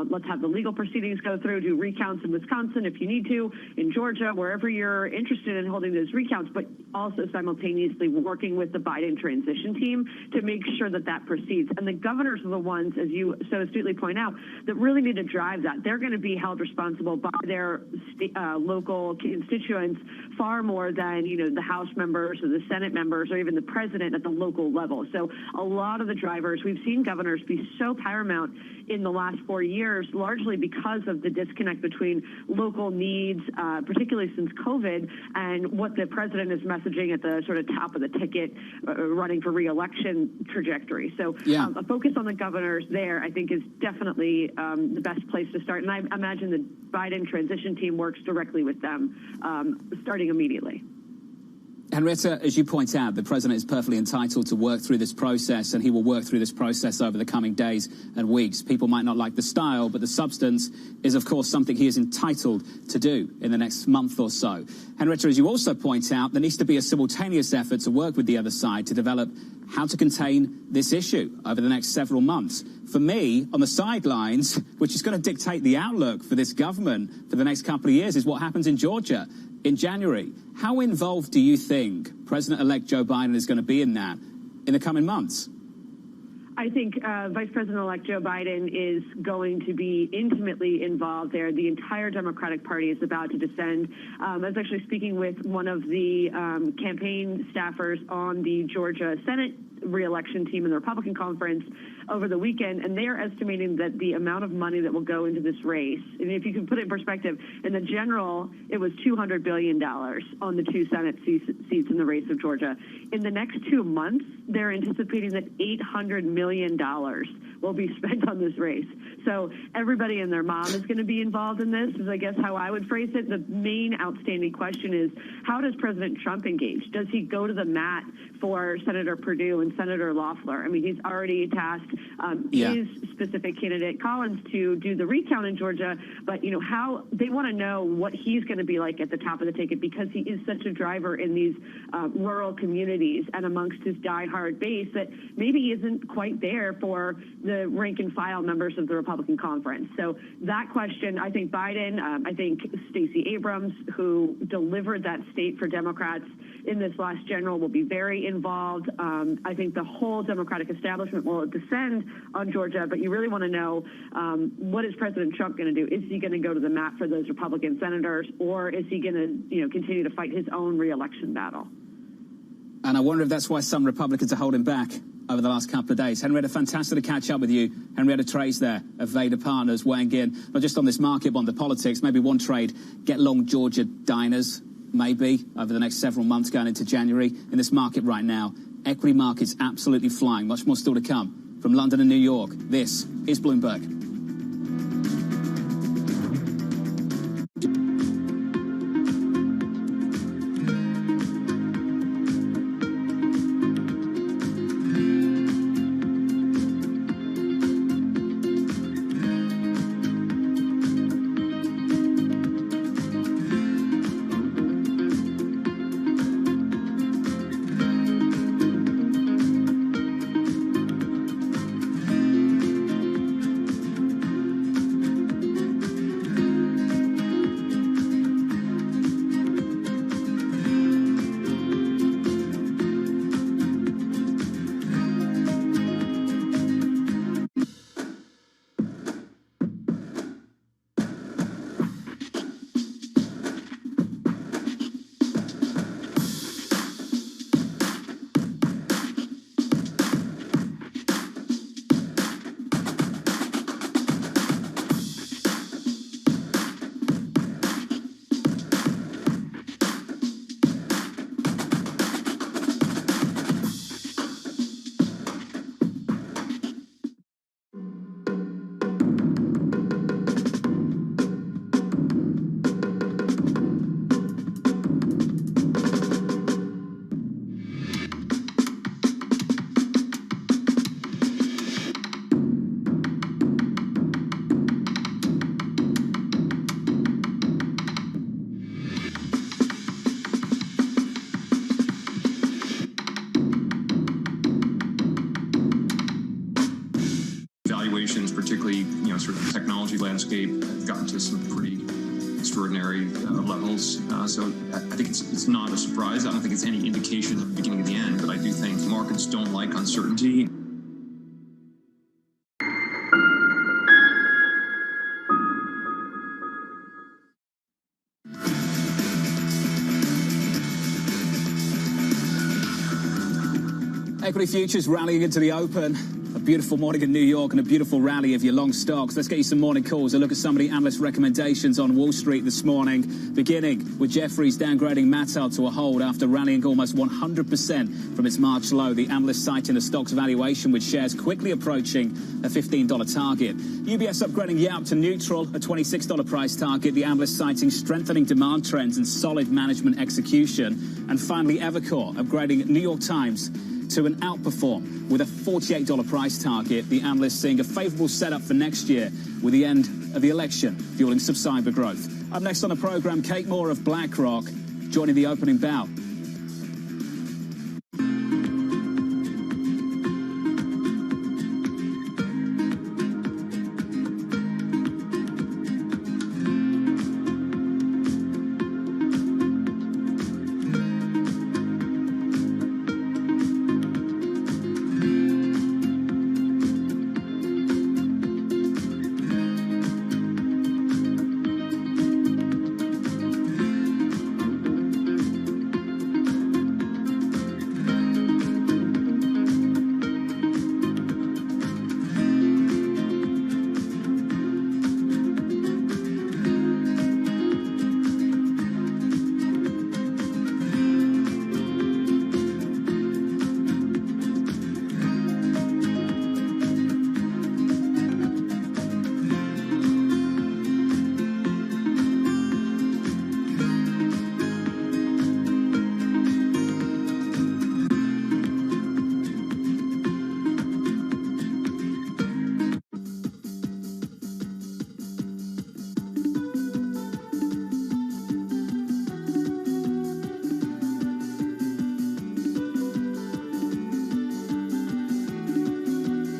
let's have the legal proceedings go through, do recounts in Wisconsin if you need to, in Georgia, wherever you're interested in holding those recounts, but also simultaneously working with the Biden transition team to make sure that that proceeds. And the governors are the ones, as you so astutely point out, that really need to drive that. They're going to be held responsible by their local constituents far more than, you know, the House members or the Senate members or even the president at the local level. So a lot of the drivers, we've seen governors be so paramount in the last 4 years, largely because of the disconnect between local needs, particularly since COVID, and what the president is messaging at the sort of top of the ticket running for re-election trajectory. So a focus on the governors there, I think, is definitely the best place to start. And I imagine the Biden transition team works directly with them starting immediately.
Henrietta, as you point out, the president is perfectly entitled to work through this process, and he will work through this process over the coming days and weeks. People might not like the style, but the substance is, of course, something he is entitled to do in the next month or so. Henrietta, as you also point out, there needs to be a simultaneous effort to work with the other side to develop how to contain this issue over the next several months. For me, on the sidelines, which is going to dictate the outlook for this government for the next couple of years, is what happens in Georgia in January. How involved do you think President-elect Joe Biden is going to be in that in the coming months?
I think Vice President-elect Joe Biden is going to be intimately involved there. The entire Democratic Party is about to descend. I was actually speaking with one of the campaign staffers on the Georgia Senate re-election team in the Republican conference over the weekend, and they are estimating that the amount of money that will go into this race, and if you can put it in perspective, in the general, it was $200 billion on the two Senate seats in the race of Georgia. In the next 2 months, they're anticipating that $800 million will be spent on this race. So everybody and their mom is going to be involved in this, is I guess how I would phrase it. The main outstanding question is, how does President Trump engage? Does he go to the mat for Senator Perdue and Senator Loeffler? I mean, he's already tasked his specific candidate, Collins, to do the recount in Georgia, but, you know, how they want to know what he's going to be like at the top of the ticket, because he is such a driver in these rural communities and amongst his diehard base that maybe isn't quite there for the rank and file members of the Republican conference. So that question, I think Biden, I think Stacey Abrams, who delivered that state for Democrats in this last general, will be very involved. I think the whole Democratic establishment will descend on Georgia, but you really want to know, what is President Trump going to do? Is he going to go to the mat for those Republican senators, or is he going to, you know, continue to fight his own re-election battle?
And I wonder if that's why some Republicans are holding back over the last couple of days. Henrietta, fantastic to catch up with you. Henrietta Trays there of Vader Partners weighing in, not just on this market, but on the politics. Maybe one trade, get long Georgia diners, maybe, over the next several months going into January. In this market right now, equity markets absolutely flying. Much more still to come. From London and New York, this is Bloomberg.
valuations, particularly, sort of the technology landscape, have gotten to some pretty extraordinary levels. So I think it's not a surprise. I don't think it's any indication of the beginning of the end, but I do think markets don't like uncertainty.
Equity futures rallying into the open. A beautiful morning in New York and a beautiful rally of your long stocks. Let's get you some morning calls. A look at some of the analyst recommendations on Wall Street this morning, beginning with Jefferies downgrading Mattel to a hold after rallying almost 100% from its March low. The analyst citing the stock's valuation, with shares quickly approaching a $15 target. UBS upgrading Yelp to neutral, a $26 price target. The analyst citing strengthening demand trends and solid management execution. And finally, Evercore upgrading New York Times to an outperform with a $48 price target. The analysts seeing a favorable setup for next year with the end of the election fueling some cyber growth. Up next on the program, Kate Moore of BlackRock joining the opening bell.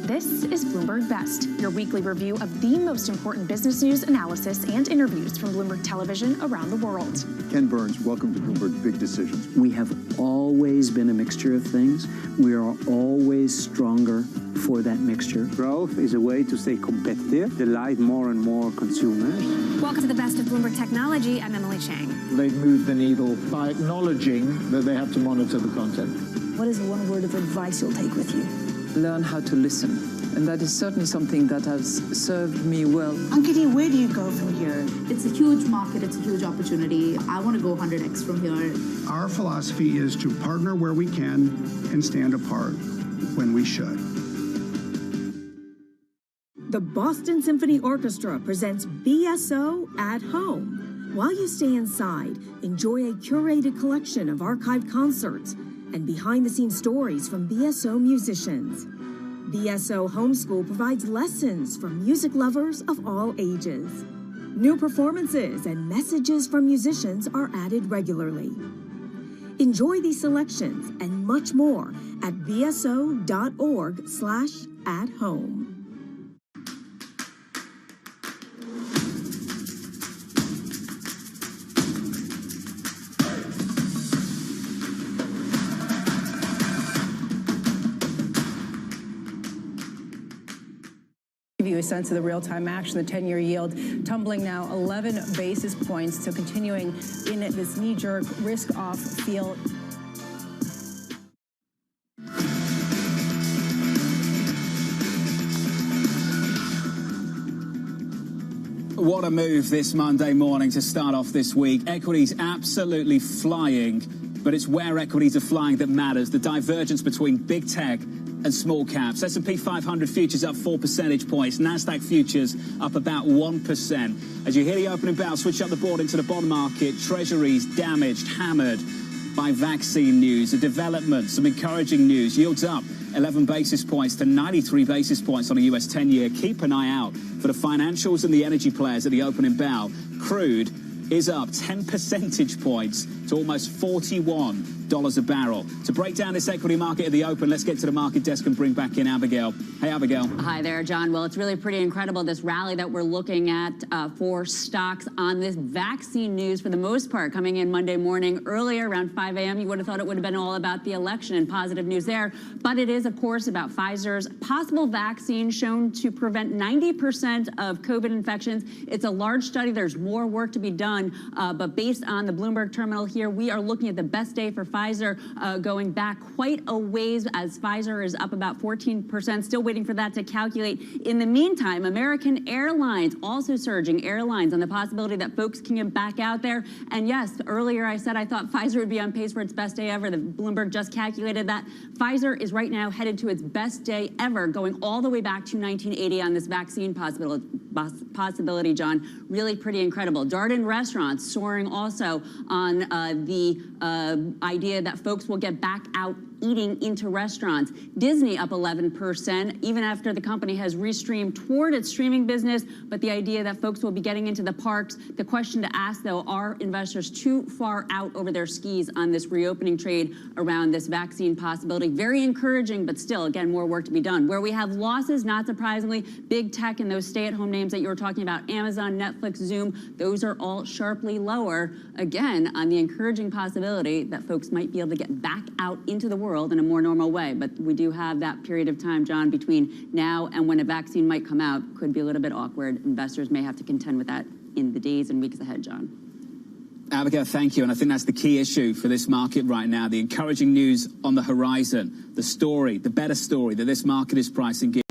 This is Bloomberg Best, your weekly review of the most important business news, analysis, and interviews from Bloomberg Television around the world.
Ken Burns, welcome to Bloomberg Big Decisions.
We have always been a mixture of things. We are always stronger for that mixture.
Growth is a way to stay competitive, delight more and more consumers.
Welcome to the Best of Bloomberg Technology. I'm Emily Chang.
They've moved the needle by acknowledging that they have to monitor the content.
What is one word of advice you'll take with you?
Learn how to listen. And that is certainly something that has served me well.
Ankiti, where do you go from here? It's a huge market. It's a huge opportunity. I want to go 100x from here.
Our philosophy is to partner where we can and stand apart when we should.
The Boston Symphony Orchestra presents BSO at Home. While you stay inside, enjoy a curated collection of archived concerts and behind-the-scenes stories from BSO musicians. BSO Homeschool provides lessons for music lovers of all ages. New performances and messages from musicians are added regularly. Enjoy these selections and much more at bso.org/at-home.
Give you a sense of the real-time action. The 10-year yield tumbling now 11 basis points, so continuing in this knee-jerk risk-off feel.
What a move this Monday morning to start off this week. Equities absolutely flying, but it's where equities are flying that matters. The divergence between big tech and small caps. S&P 500 futures up 4 percentage points. NASDAQ futures up about 1%. As you hear the opening bell, switch up the board into the bond market. Treasuries damaged, hammered by vaccine news, a development, some encouraging news. Yields up 11 basis points to 93 basis points on a US 10-year. Keep an eye out for the financials and the energy players at the opening bell. Crude is up 10 percentage points to almost $41 a barrel. To break down this equity market at the open, let's get to the market desk and bring back in Abigail. Hey, Abigail.
Hi there, John. Well, it's really pretty incredible, this rally that we're looking at for stocks on this vaccine news, for the most part, coming in Monday morning. Earlier, around 5 a.m., you would have thought it would have been all about the election and positive news there. But it is, of course, about Pfizer's possible vaccine shown to prevent 90% of COVID infections. It's a large study. There's more work to be done. But based on the Bloomberg terminal here, we are looking at the best day for Pfizer going back quite a ways, as Pfizer is up about 14%. Still waiting for that to calculate. In the meantime, American Airlines also surging. Airlines on the possibility that folks can get back out there. And yes, earlier I said I thought Pfizer would be on pace for its best day ever. The Bloomberg just calculated that. Pfizer is right now headed to its best day ever, going all the way back to 1980 on this vaccine possibility, John. Really pretty incredible. Darden Restaurants soaring also on the idea that folks will get back out eating into restaurants. Disney up 11%, even after the company has restreamed toward its streaming business, but the idea that folks will be getting into the parks. The question to ask, though, are investors too far out over their skis on this reopening trade around this vaccine possibility? Very encouraging, but still, again, more work to be done. Where we have losses, not surprisingly, big tech and those stay-at-home names that you were talking about, Amazon, Netflix, Zoom, those are all sharply lower, again, on the encouraging possibility that folks might be able to get back out into the world in a more normal way. But we do have that period of time, John, between now and when a vaccine might come out. Could be a little bit awkward. Investors may have to contend with that in the days and weeks ahead, John.
Abigail, thank you. And I think that's the key issue for this market right now. The encouraging news on the horizon, the story, the better story that this market is pricing in,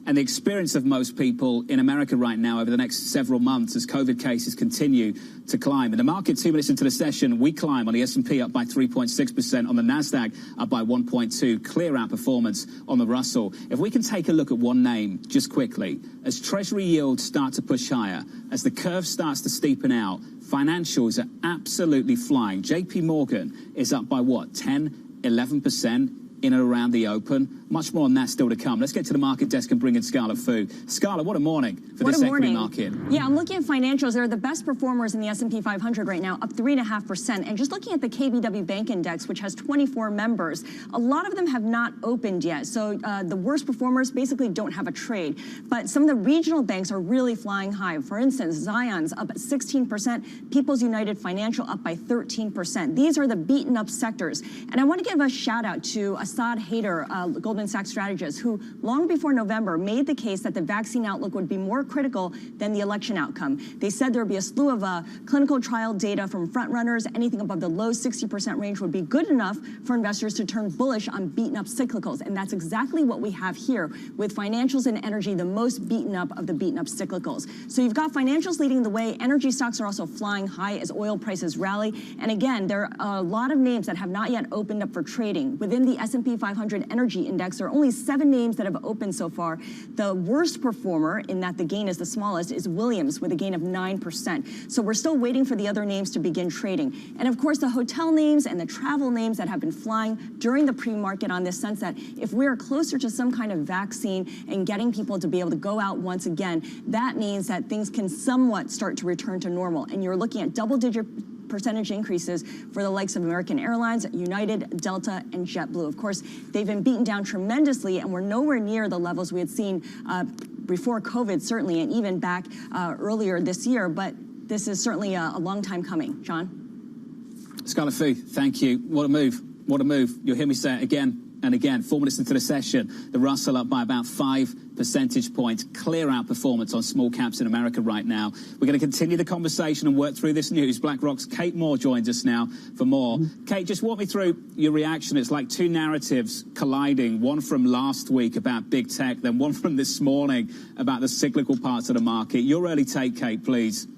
and the experience of most people in America right now over the next several months as COVID cases continue to climb. In the market, 2 minutes into the session, we climb on the S&P up by 3.6%, on the NASDAQ up by 1.2%, clear outperformance on the Russell. If we can take a look at one name just quickly, as Treasury yields start to push higher, as the curve starts to steepen out, financials are absolutely flying. JP Morgan is up by what, 10, 11%? In and around the open. Much more on that still to come. Let's get to the market desk and bring in Scarlett Fu. Scarlett, what a morning for this equity market.
Yeah, I'm looking at financials. They're the best performers in the S&P 500 right now, up 3.5%. And just looking at the KBW Bank Index, which has 24 members, a lot of them have not opened yet. So the worst performers basically don't have a trade. But some of the regional banks are really flying high. For instance, Zion's up at 16%, People's United Financial up by 13%. These are the beaten up sectors. And I want to give a shout out to Assad Haider, Goldman Sachs strategist, who long before November made the case that the vaccine outlook would be more critical than the election outcome. They said there would be a slew of clinical trial data from front runners. Anything above the low 60% range would be good enough for investors to turn bullish on beaten up cyclicals. And that's exactly what we have here with financials and energy, the most beaten up of the beaten up cyclicals. So you've got financials leading the way. Energy stocks are also flying high as oil prices rally. And again, there are a lot of names that have not yet opened up for trading. Within the S&P 500 Energy Index, there are only 7 names that have opened so far. The worst performer, in that the gain is the smallest, is Williams with a gain of 9%. So we're still waiting for the other names to begin trading. And of course, the hotel names and the travel names that have been flying during the pre-market on this sense that if we are closer to some kind of vaccine and getting people to be able to go out once again, that means that things can somewhat start to return to normal. And you're looking at double-digit percentage increases for the likes of American Airlines, United, Delta, and JetBlue. Of course, they've been beaten down tremendously, and we're nowhere near the levels we had seen before COVID, certainly, and even back earlier this year. But this is certainly a long time coming. John?
Scarlett Fu, thank you. What a move. What a move. You'll hear me say it again and again. 4 minutes into the session, the Russell up by about 5 percentage points. Clear outperformance on small caps in America right now. We're going to continue the conversation and work through this news. BlackRock's Kate Moore joins us now for more. Kate, just walk me through your reaction. It's like two narratives colliding, one from last week about big tech, then one from this morning about the cyclical parts of the market. Your early take, Kate, please.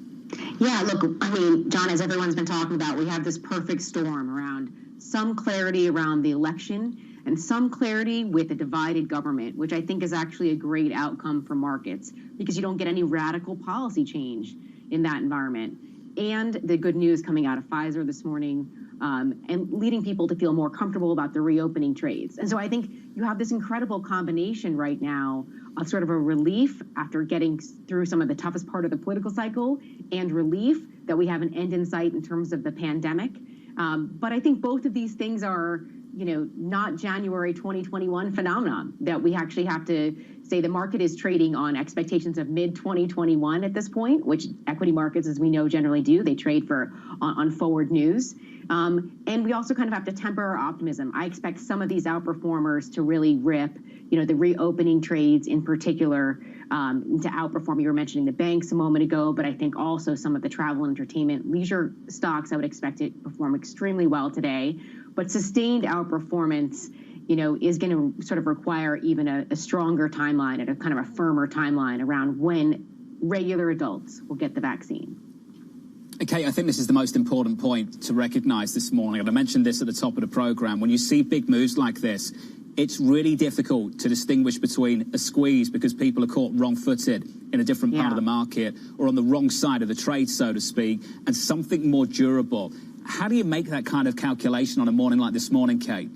Yeah, look, I mean, John, as everyone's been talking about, we have this perfect storm around some clarity around the election and some clarity with a divided government, which I think is actually a great outcome for markets because you don't get any radical policy change in that environment. And the good news coming out of Pfizer this morning, and leading people to feel more comfortable about the reopening trades. And so I think you have this incredible combination right now of sort of a relief after getting through some of the toughest part of the political cycle, and relief that we have an end in sight in terms of the pandemic. But I think both of these things are, not January 2021 phenomenon, that we actually have to say the market is trading on expectations of mid-2021 at this point, which equity markets, as we know, generally do. They trade on forward news. And we also kind of have to temper our optimism. I expect some of these outperformers to really rip, the reopening trades in particular, to outperform. You were mentioning the banks a moment ago, but I think also some of the travel, entertainment, leisure stocks I would expect to perform extremely well today. But sustained outperformance, is going to sort of require even a stronger timeline and a kind of a firmer timeline around when regular adults will get the vaccine.
Okay, I think this is the most important point to recognize this morning, and I mentioned this at the top of the program. When you see big moves like this, it's really difficult to distinguish between a squeeze because people are caught wrong-footed in a different part of the market or on the wrong side of the trade, so to speak, and something more durable. How do you make that kind of calculation on a morning like this morning, Kate?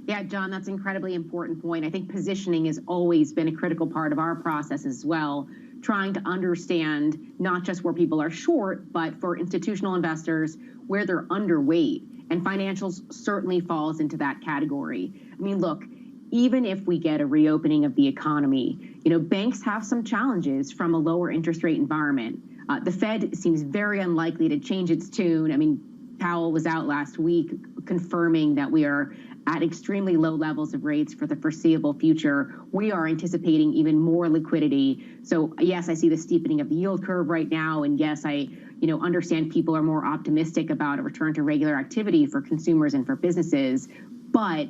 Yeah, John, that's an incredibly important point. I think positioning has always been a critical part of our process as well, trying to understand not just where people are short, but for institutional investors, where they're underweight. And financials certainly falls into that category. I mean, look, even if we get a reopening of the economy, banks have some challenges from a lower interest rate environment. The Fed seems very unlikely to change its tune. I mean, Powell was out last week confirming that we are at extremely low levels of rates for the foreseeable future. We are anticipating even more liquidity. So yes, I see the steepening of the yield curve right now. And yes, I understand people are more optimistic about a return to regular activity for consumers and for businesses. But,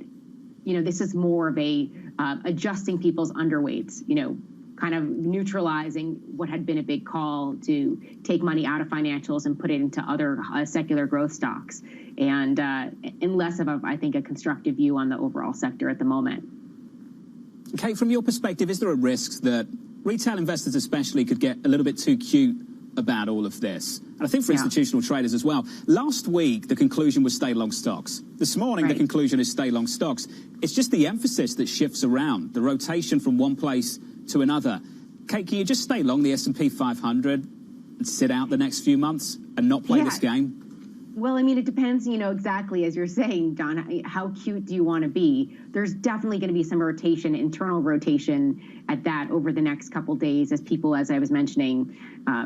this is more of a adjusting people's underweights, kind of neutralizing what had been a big call to take money out of financials and put it into other secular growth stocks. And less of I think, a constructive view on the overall sector at the moment.
Kate, from your perspective, is there a risk that retail investors especially could get a little bit too cute about all of this? And I think for institutional traders as well. Last week, the conclusion was stay long stocks. This morning, the conclusion is stay long stocks. It's just the emphasis that shifts around, the rotation from one place to another. Kate, can you just stay long the S&P 500 and sit out the next few months and not play this game?
Well, I mean, it depends, exactly as you're saying, John, how cute do you want to be? There's definitely going to be some rotation, internal rotation at that over the next couple days as people, as I was mentioning,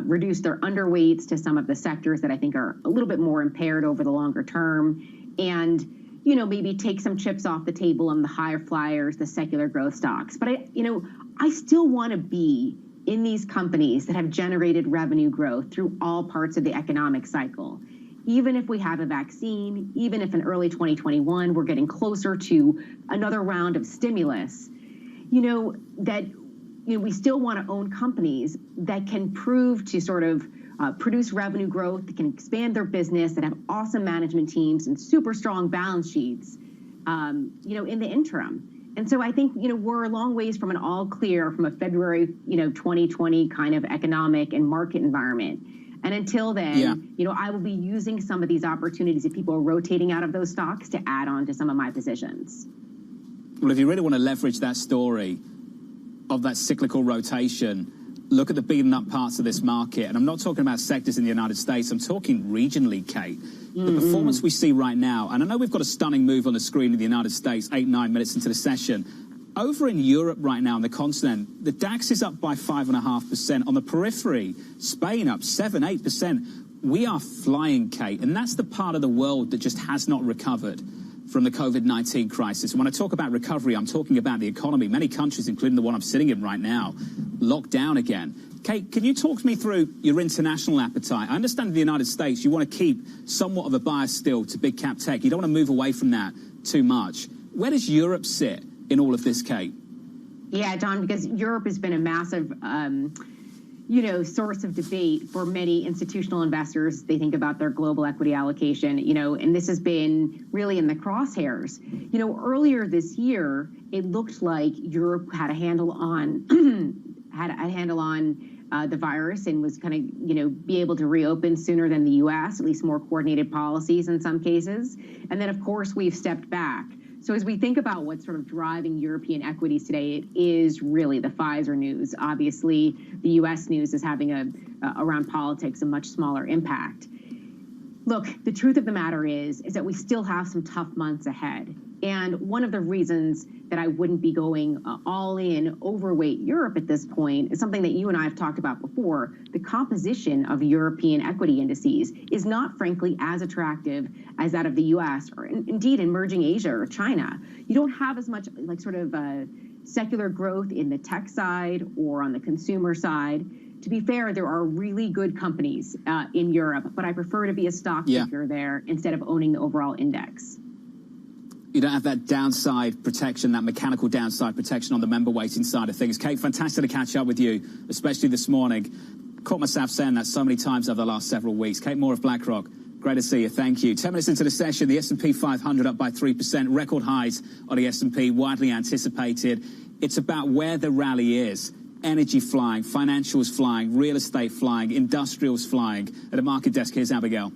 reduce their underweights to some of the sectors that I think are a little bit more impaired over the longer term. And, maybe take some chips off the table on the higher flyers, the secular growth stocks. But I still want to be in these companies that have generated revenue growth through all parts of the economic cycle. Even if we have a vaccine, even if in early 2021 we're getting closer to another round of stimulus, we still want to own companies that can prove to sort of produce revenue growth, that can expand their business, that have awesome management teams and super strong balance sheets, in the interim. And so I think, we're a long ways from an all clear from a February, 2020 kind of economic and market environment. And until then, I will be using some of these opportunities if people are rotating out of those stocks to add on to some of my positions.
Well, if you really want to leverage that story of that cyclical rotation, look at the beaten up parts of this market. And I'm not talking about sectors in the United States. I'm talking regionally, Kate. The performance we see right now, and I know we've got a stunning move on the screen in the United States, 8-9 minutes into the session. Over in Europe right now, on the continent, the DAX is up by 5.5%. On the periphery, Spain up 7-8%. We are flying, Kate, and that's the part of the world that just has not recovered from the COVID-19 crisis. And when I talk about recovery, I'm talking about the economy. Many countries, including the one I'm sitting in right now, locked down again. Kate, can you talk me through your international appetite? I understand in the United States, you want to keep somewhat of a bias still to big cap tech. You don't want to move away from that too much. Where does Europe sit in all of this, Kate?
Yeah, John, because Europe has been a massive, source of debate for many institutional investors. They think about their global equity allocation, and this has been really in the crosshairs. Earlier this year, it looked like Europe had a handle on the virus and was kind of, be able to reopen sooner than the U.S., at least more coordinated policies in some cases. And then, of course, we've stepped back. So as we think about what's sort of driving European equities today, it is really the Pfizer news. Obviously, the U.S. news is having around politics a much smaller impact. Look, the truth of the matter is that we still have some tough months ahead. And one of the reasons that I wouldn't be going all in overweight Europe at this point is something that you and I have talked about before. The composition of European equity indices is not, frankly, as attractive as that of the U.S. or indeed emerging Asia or China. You don't have as much secular growth in the tech side or on the consumer side. To be fair, there are really good companies in Europe, but I prefer to be a stock picker there instead of owning the overall index.
You don't have that downside protection, that mechanical downside protection on the member weighting side of things. Kate, fantastic to catch up with you, especially this morning. Caught myself saying that so many times over the last several weeks. Kate Moore of BlackRock, great to see you. Thank you. 10 minutes into the session, the S&P 500 up by 3%. Record highs on the S&P, widely anticipated. It's about where the rally is. Energy flying, financials flying, real estate flying, industrials flying. At the market desk, here's Abigail.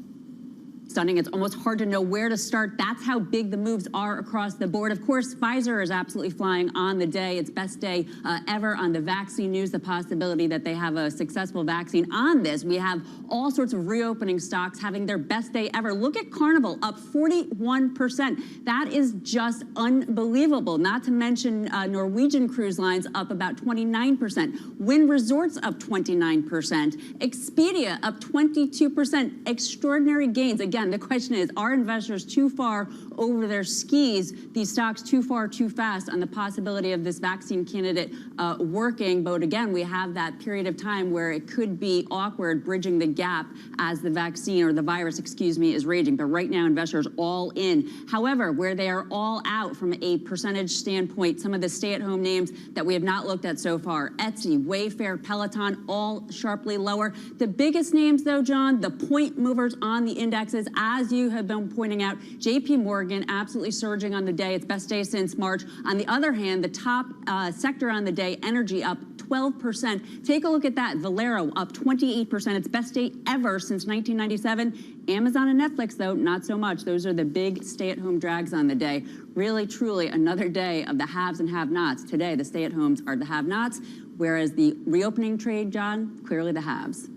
Stunning. It's almost hard to know where to start. That's how big the moves are across the board. Of course, Pfizer is absolutely flying on the day. Its best day ever on the vaccine news, the possibility that they have a successful vaccine. On this, we have all sorts of reopening stocks having their best day ever. Look at Carnival, up 41%. That is just unbelievable. Not to mention Norwegian Cruise Lines up about 29%. Wynn Resorts up 29%. Expedia up 22%. Extraordinary gains. Again, the question is, are investors too far over their skis, these stocks too far, too fast on the possibility of this vaccine candidate working? But again, we have that period of time where it could be awkward bridging the gap as the vaccine or the virus, is raging. But right now, investors all in. However, where they are all out from a percentage standpoint, some of the stay-at-home names that we have not looked at so far, Etsy, Wayfair, Peloton, all sharply lower. The biggest names, though, John, the point movers on the indexes, as you have been pointing out, JP Morgan absolutely surging on the day, its best day since March. On the other hand, the top sector on the day, energy up 12%. Take a look at that. Valero up 28%, its best day ever since 1997. Amazon and Netflix, though, not so much. Those are the big stay-at-home drags on the day. Really, truly, another day of the haves and have-nots. Today, the stay-at-homes are the have-nots, whereas the reopening trade, John, clearly the haves.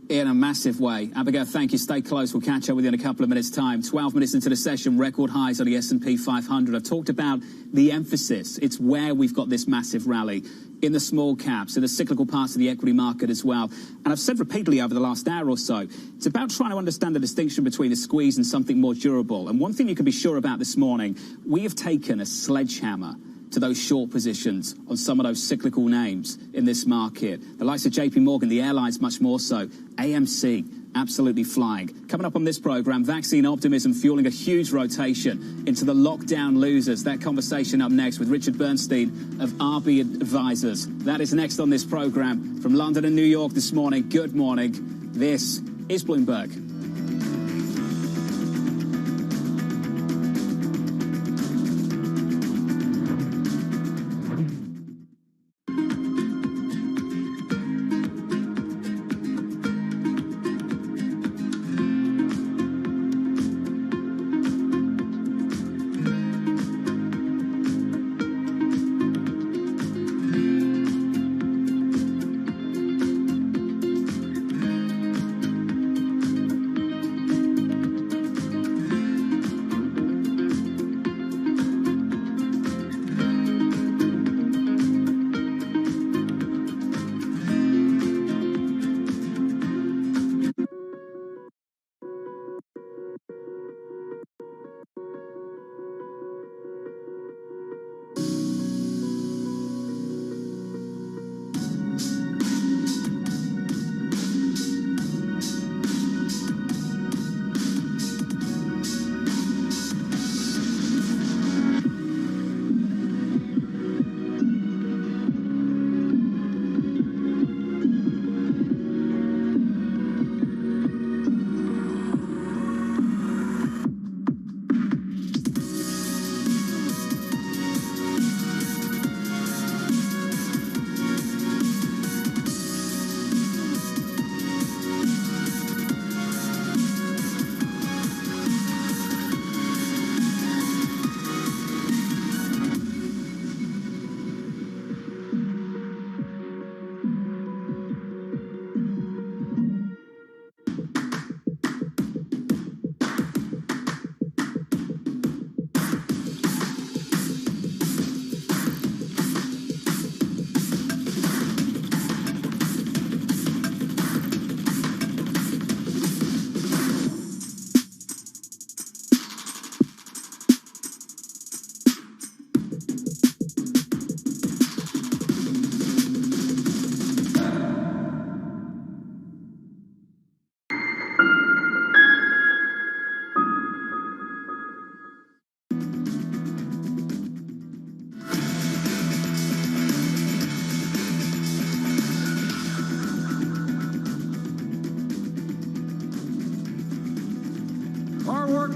In a massive way. Abigail, thank you. Stay close. We'll catch up with you in a couple of minutes' time. 12 minutes into the session, record highs on the S&P 500. I've talked about the emphasis. It's where we've got this massive rally. In the small caps, in the cyclical parts of the equity market as well. And I've said repeatedly over the last hour or so, it's about trying to understand the distinction between a squeeze and something more durable. And one thing you can be sure about this morning, we have taken a sledgehammer to those short positions on some of those cyclical names in this market. The likes of JP Morgan, the airlines much more so. AMC, absolutely flying. Coming up on this program, vaccine optimism fueling a huge rotation into the lockdown losers. That conversation up next with Richard Bernstein of RB Advisors. That is next on this program from London and New York this morning. Good morning. This is Bloomberg.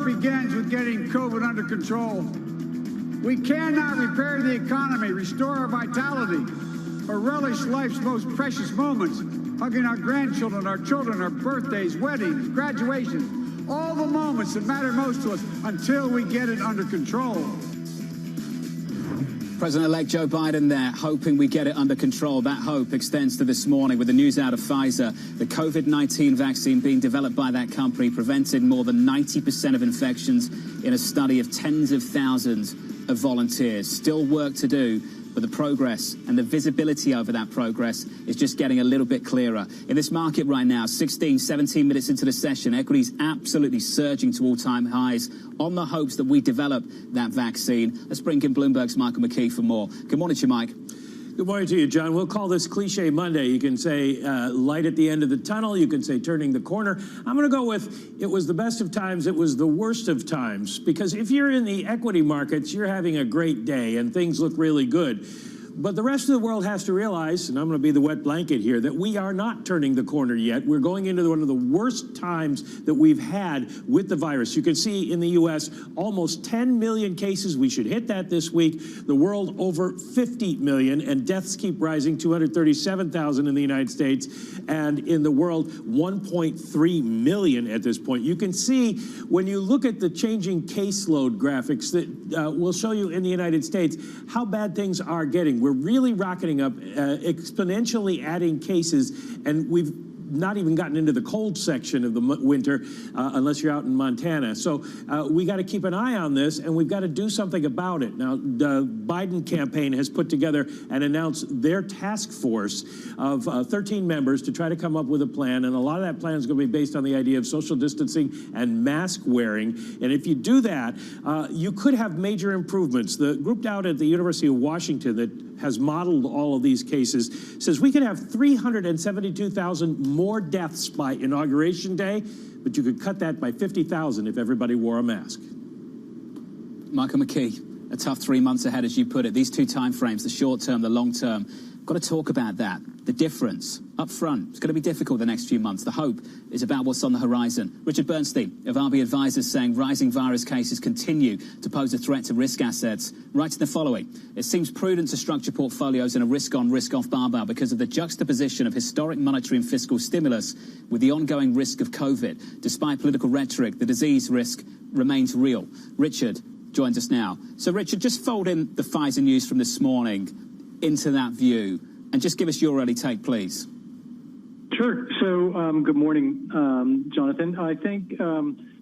work begins with getting COVID under control. We cannot repair the economy, restore our vitality, or relish life's most precious moments, hugging our grandchildren, our children, our birthdays, weddings, graduations, all the moments that matter most to us until we get it under control.
President-elect Joe Biden there, hoping we get it under control. That hope extends to this morning with the news out of Pfizer. The COVID-19 vaccine being developed by that company prevented more than 90% of infections in a study of tens of thousands of volunteers. Still work to do, but the progress and the visibility over that progress is just getting a little bit clearer. In this market right now, 16, 17 minutes into the session, equities absolutely surging to all-time highs on the hopes that we develop that vaccine. Let's bring in Bloomberg's Michael McKee for more. Good morning to you, Mike.
Good morning to you, John. We'll call this Cliche Monday. You can say light at the end of the tunnel. You can say turning the corner. I'm going to go with it was the best of times. It was the worst of times. Because if you're in the equity markets, you're having a great day and things look really good. But the rest of the world has to realize, and I'm going to be the wet blanket here, that we are not turning the corner yet. We're going into one of the worst times that we've had with the virus. You can see in the U.S. almost 10 million cases. We should hit that this week. The world over 50 million, and deaths keep rising, 237,000 in the United States, and in the world, 1.3 million at this point. You can see when you look at the changing caseload graphics that will show you in the United States how bad things are getting. We're really rocketing up, exponentially adding cases, and we've not even gotten into the cold section of the winter unless you're out in Montana. So we got to keep an eye on this, and we've got to do something about it. Now, the Biden campaign has put together and announced their task force of 13 members to try to come up with a plan, and a lot of that plan is going to be based on the idea of social distancing and mask wearing. And if you do that, you could have major improvements. The group out at the University of Washington that has modeled all of these cases says we could have 372,000 more deaths by Inauguration Day, but you could cut that by 50,000 if everybody wore a mask.
Michael McKee, a tough 3 months ahead, as you put it. These two time frames, the short term, the long term, got to talk about that. The difference up front. It's going to be difficult the next few months. The hope is about what's on the horizon. Richard Bernstein of RB Advisors saying rising virus cases continue to pose a threat to risk assets. Writing the following: it seems prudent to structure portfolios in a risk-on, risk-off barbell because of the juxtaposition of historic monetary and fiscal stimulus with the ongoing risk of COVID. Despite political rhetoric, the disease risk remains real. Richard joins us now. So, Richard, just fold in the Pfizer news from this morning into that view and just give us your early take, please.
Sure. So, good morning, Jonathan. I think,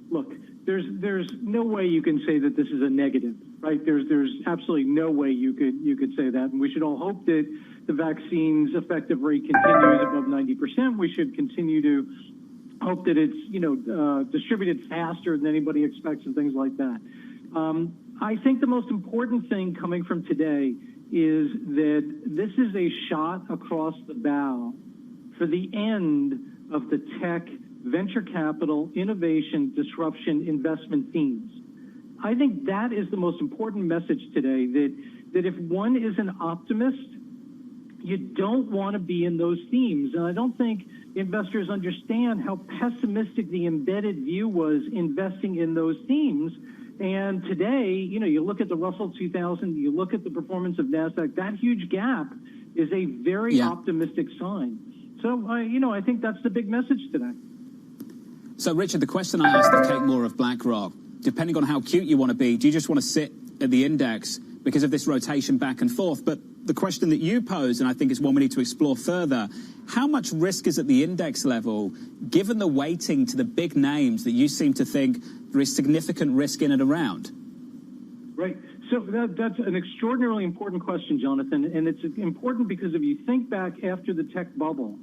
look, there's no way you can say that this is a negative, right? There's absolutely no way you could say that, and we should all hope that the vaccine's effective rate continues above 90%. We should continue to hope that it's distributed faster than anybody expects and things like that. I think the most important thing coming from today is that this is a shot across the bow for the end of the tech, venture capital, innovation, disruption, investment themes. I think that is the most important message today, that if one is an optimist, you don't want to be in those themes. And I don't think investors understand how pessimistic the embedded view was investing in those themes. And today, you look at the Russell 2000, you look at the performance of NASDAQ, that huge gap is a very optimistic sign. So, I think that's the big message today.
So, Richard, the question I asked of Kate Moore of BlackRock, depending on how cute you want to be, do you just want to sit at the index because of this rotation back and forth? But the question that you pose, and I think it's one we need to explore further, how much risk is at the index level, given the weighting to the big names that you seem to think there is significant risk in and around?
Right. So that's an extraordinarily important question, Jonathan, and it's important because if you think back after the tech bubble,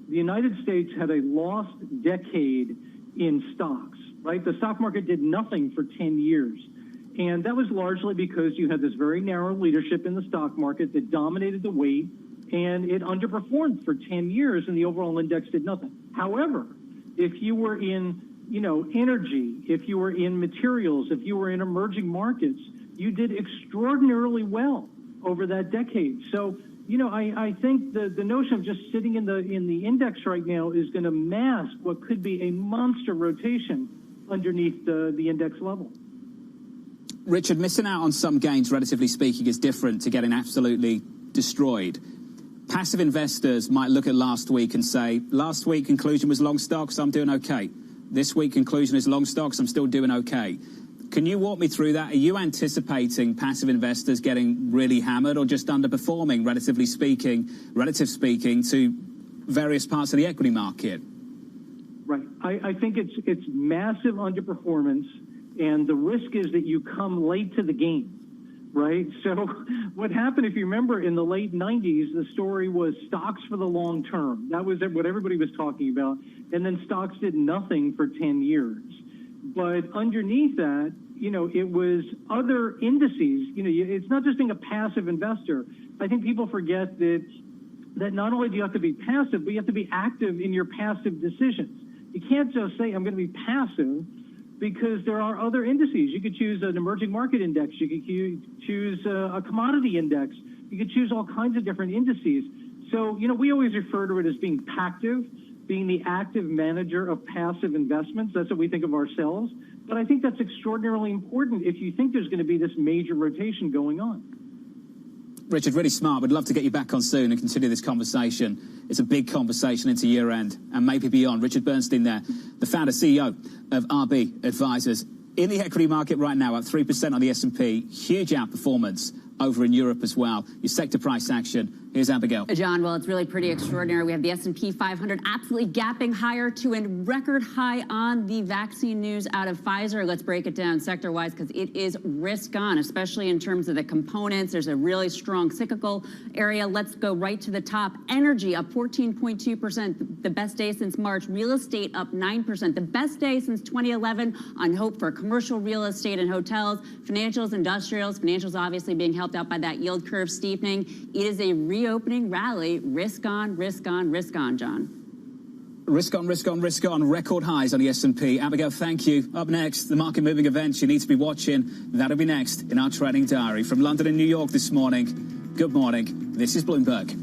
the United States had a lost decade in stocks, right? The stock market did nothing for 10 years. And that was largely because you had this very narrow leadership in the stock market that dominated the weight, and it underperformed for 10 years, and the overall index did nothing. However, if you were in, energy, if you were in materials, if you were in emerging markets, you did extraordinarily well over that decade. So, I think the notion of just sitting in the index right now is going to mask what could be a monster rotation underneath the index level.
Richard, missing out on some gains, relatively speaking, is different to getting absolutely destroyed. Passive investors might look at last week and say, last week conclusion was long stocks, I'm doing okay. This week conclusion is long stocks, I'm still doing okay. Can you walk me through that? Are you anticipating passive investors getting really hammered or just underperforming, relative speaking, to various parts of the equity market?
Right. I think it's massive underperformance, and the risk is that you come late to the game, right? So what happened, if you remember, in the late 90s, the story was stocks for the long term. That was what everybody was talking about. And then stocks did nothing for 10 years. But underneath that, it was other indices. It's not just being a passive investor. I think people forget that not only do you have to be passive, but you have to be active in your passive decisions. You can't just say, I'm going to be passive, because there are other indices. You could choose an emerging market index. You could choose a commodity index. You could choose all kinds of different indices. So, we always refer to it as being pactive, being the active manager of passive investments. That's what we think of ourselves. But I think that's extraordinarily important if you think there's going to be this major rotation going on.
Richard, really smart. We'd love to get you back on soon and continue this conversation. It's a big conversation into year end and maybe beyond. Richard Bernstein there, the founder, CEO of RB Advisors. In the equity market right now, up 3% on the S&P, huge outperformance over in Europe as well. Your sector price action. Here's Abigail.
John, well, it's really pretty extraordinary. We have the S&P 500 absolutely gapping higher to a record high on the vaccine news out of Pfizer. Let's break it down sector-wise because it is risk on, especially in terms of the components. There's a really strong cyclical area. Let's go right to the top. Energy up 14.2%, the best day since March. Real estate up 9%, the best day since 2011 on hope for commercial real estate and hotels. Financials, industrials, financials obviously being helped out by that yield curve steepening. It is a reopening rally. Risk on, risk on, risk on, John.
Risk on, risk on, risk on. Record highs on the S&P. Abigail, thank you. Up next, the market moving events you need to be watching. That'll be next in our trading diary. From London and New York this morning, good morning. This is Bloomberg.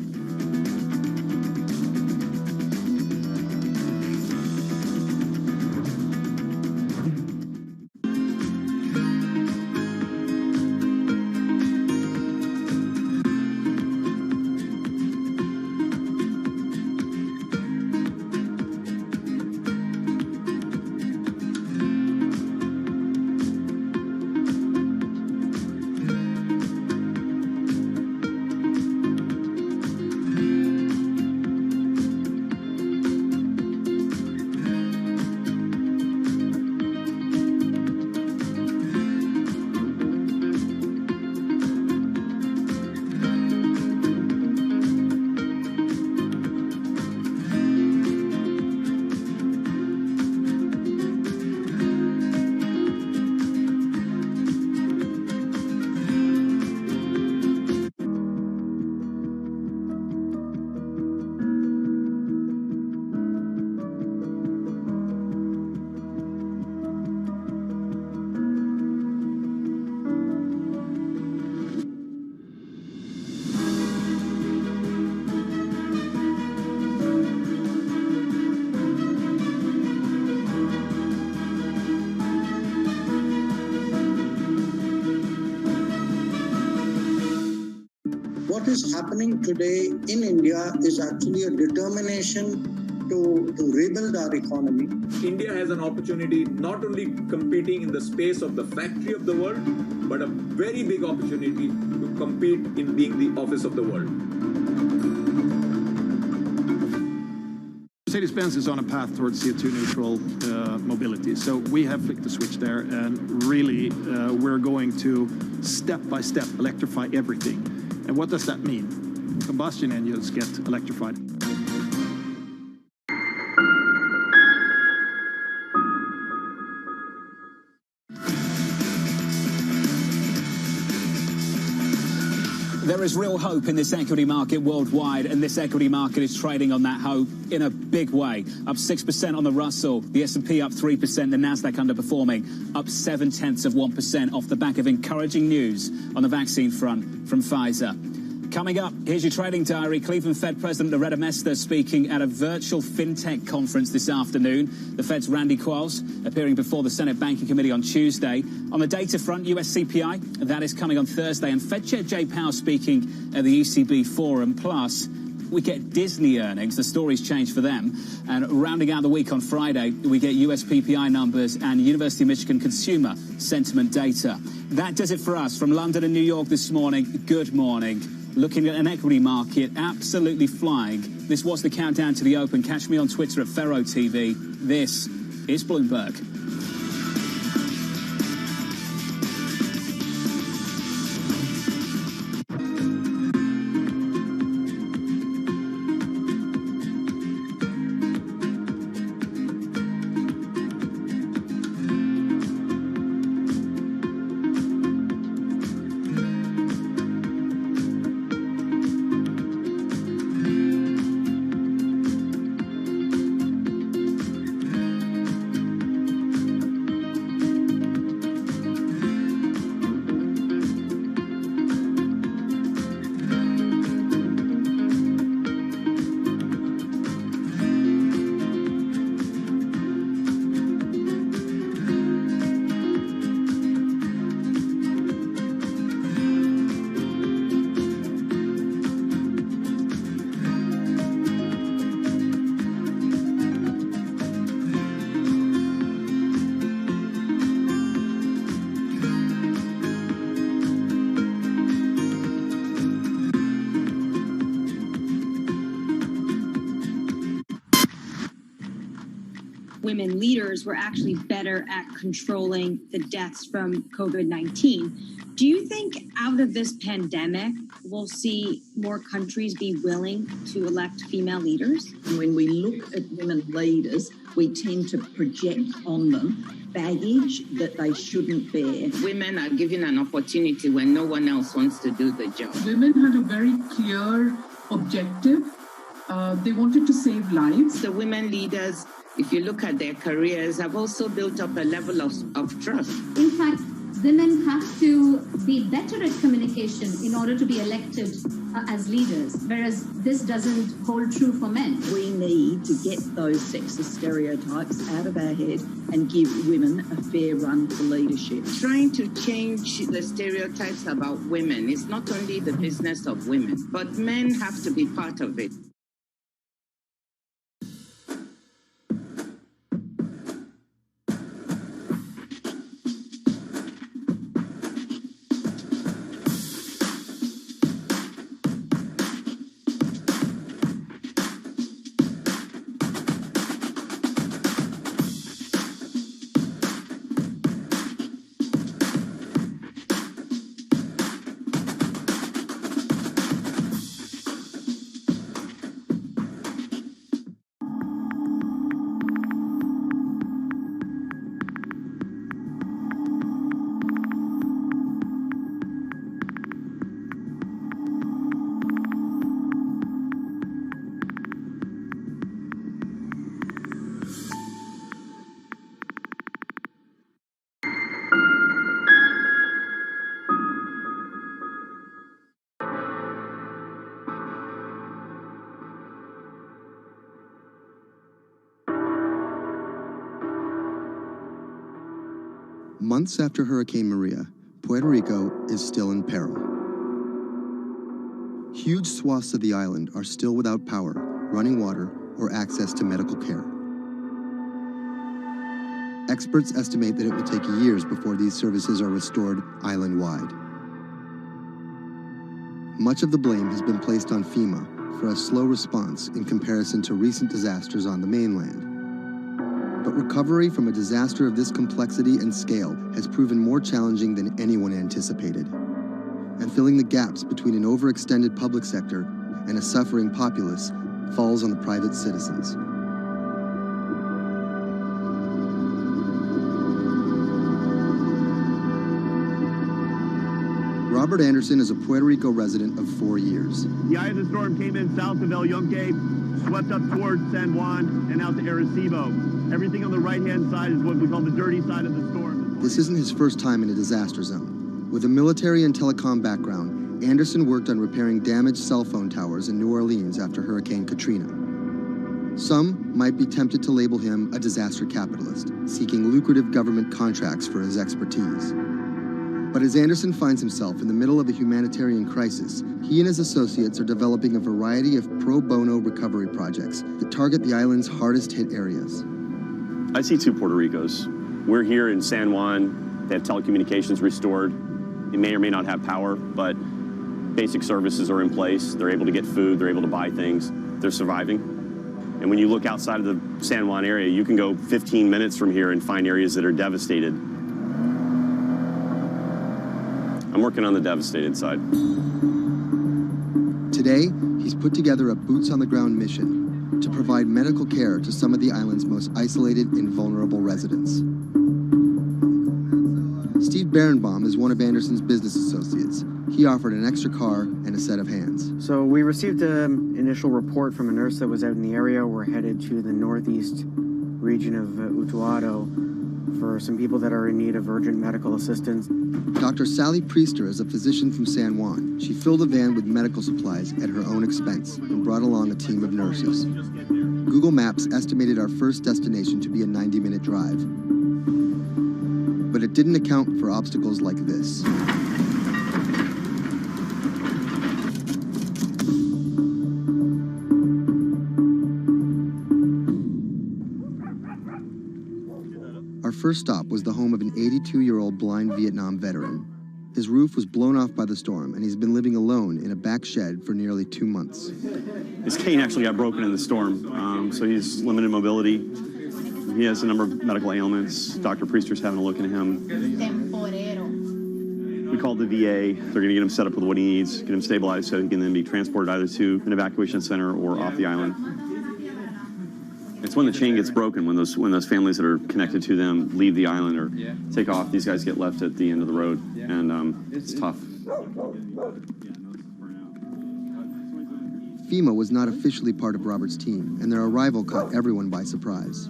What is happening today in India is actually a determination to rebuild our economy.
India has an opportunity not only competing in the space of the factory of the world, but a very big opportunity to compete in being the office of the world.
Mercedes-Benz is on a path towards CO2 neutral mobility. So we have flicked the switch there, and really we're going to step by step electrify everything. And what does that mean? Combustion engines get electrified.
There is real hope in this equity market worldwide, and this equity market is trading on that hope in a big way. Up 6% on the Russell, the S&P up 3%, the Nasdaq underperforming, up 0.7% off the back of encouraging news on the vaccine front from Pfizer. Coming up, here's your trading diary. Cleveland Fed President Loretta Mester speaking at a virtual fintech conference this afternoon. The Fed's Randy Qualls appearing before the Senate Banking Committee on Tuesday. On the data front, US CPI, that is coming on Thursday. And Fed Chair Jay Powell speaking at the ECB Forum. Plus, we get Disney earnings. The story's changed for them. And rounding out the week on Friday, we get US PPI numbers and University of Michigan consumer sentiment data. That does it for us from London and New York this morning. Good morning. Looking at an equity market absolutely flying. This was the countdown to the open. Catch me on Twitter at FerroTV. This is Bloomberg.
Women leaders were actually better at controlling the deaths from COVID-19. Do you think out of this pandemic, we'll see more countries be willing to elect female leaders?
When we look at women leaders, we tend to project on them baggage that they shouldn't bear.
Women are given an opportunity when no one else wants to do the job.
Women had a very clear objective. They wanted to save lives.
The women leaders, if you look at their careers, have also built up a level of trust.
In fact, women have to be better at communication in order to be elected as leaders, whereas this doesn't hold true for men.
We need to get those sexist stereotypes out of our head and give women a fair run for leadership.
Trying to change the stereotypes about women is not only the business of women, but men have to be part of it.
Months after Hurricane Maria, Puerto Rico is still in peril. Huge swaths of the island are still without power, running water, or access to medical care. Experts estimate that it will take years before these services are restored island-wide. Much of the blame has been placed on FEMA for a slow response in comparison to recent disasters on the mainland. But recovery from a disaster of this complexity and scale has proven more challenging than anyone anticipated. And filling the gaps between an overextended public sector and a suffering populace falls on the private citizens. Robert Anderson is a Puerto Rico resident of 4 years.
The eye of the storm came in south of El Yunque, swept up towards San Juan and out to Arecibo. Everything on the right-hand side is what we call the dirty side of the storm.
This isn't his first time in a disaster zone. With a military and telecom background, Anderson worked on repairing damaged cell phone towers in New Orleans after Hurricane Katrina. Some might be tempted to label him a disaster capitalist, seeking lucrative government contracts for his expertise. But as Anderson finds himself in the middle of a humanitarian crisis, he and his associates are developing a variety of pro bono recovery projects that target the island's hardest hit areas.
I see two Puerto Ricos. We're here in San Juan. They have telecommunications restored. They may or may not have power, but basic services are in place. They're able to get food. They're able to buy things. They're surviving. And when you look outside of the San Juan area, you can go 15 minutes from here and find areas that are devastated. I'm working on the devastated side.
Today, he's put together a boots-on-the-ground mission to provide medical care to some of the island's most isolated and vulnerable residents. Steve Berenbaum is one of Anderson's business associates. He offered an extra car and a set of hands.
So we received an initial report from a nurse that was out in the area. We're headed to the northeast region of Utuado for some people that are in need of urgent medical assistance.
Dr. Sally Priester is a physician from San Juan. She filled a van with medical supplies at her own expense and brought along a team of nurses. Google Maps estimated our first destination to be a 90-minute drive. But it didn't account for obstacles like this. Our first stop was the home of an 82-year-old blind Vietnam veteran. His roof was blown off by the storm, and he's been living alone in a back shed for nearly 2 months.
His cane actually got broken in the storm, so he's limited mobility. He has a number of medical ailments. Dr. Priester's having a look at him. We called the VA. They're going to get him set up with what he needs, get him stabilized so he can then be transported either to an evacuation center or off the island. It's when the chain gets broken, when those families that are connected to them leave the island or take off. These guys get left at the end of the road, and it's tough.
FEMA was not officially part of Robert's team, and their arrival caught everyone by surprise.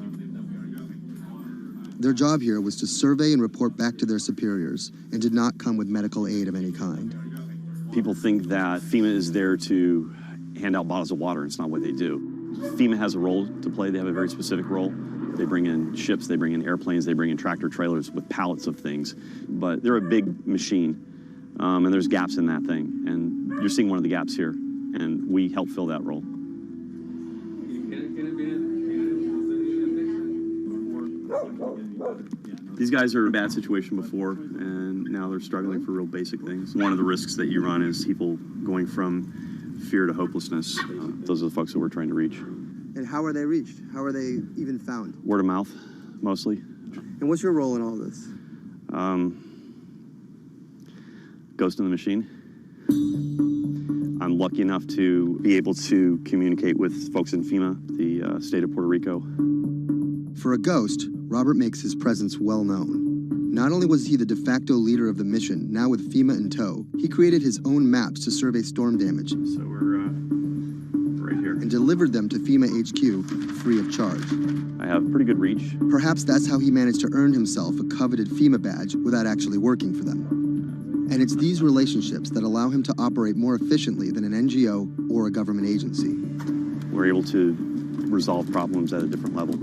Their job here was to survey and report back to their superiors, and did not come with medical aid of any kind.
People think that FEMA is there to hand out bottles of water. It's not what they do. FEMA has a role to play. They have a very specific role. They bring in ships, they bring in airplanes, they bring in tractor trailers with pallets of things. But they're a big machine, and there's gaps in that thing. And you're seeing one of the gaps here, and we help fill that role. These guys are in a bad situation before, and now they're struggling for real basic things. One of the risks that you run is people going from fear to hopelessness. Those are the folks that we're trying to reach.
And how are they reached? How are they even found?
Word of mouth, mostly.
And what's your role in all this?
Ghost in the machine. I'm lucky enough to be able to communicate with folks in FEMA, the state of Puerto Rico.
For a ghost, Robert makes his presence well known. Not only was he the de facto leader of the mission, now with FEMA in tow, he created his own maps to survey storm damage.
So we're right here.
And delivered them to FEMA HQ free of charge.
I have pretty good reach.
Perhaps that's how he managed to earn himself a coveted FEMA badge without actually working for them. And it's these relationships that allow him to operate more efficiently than an NGO or a government agency.
We're able to resolve problems at a different level.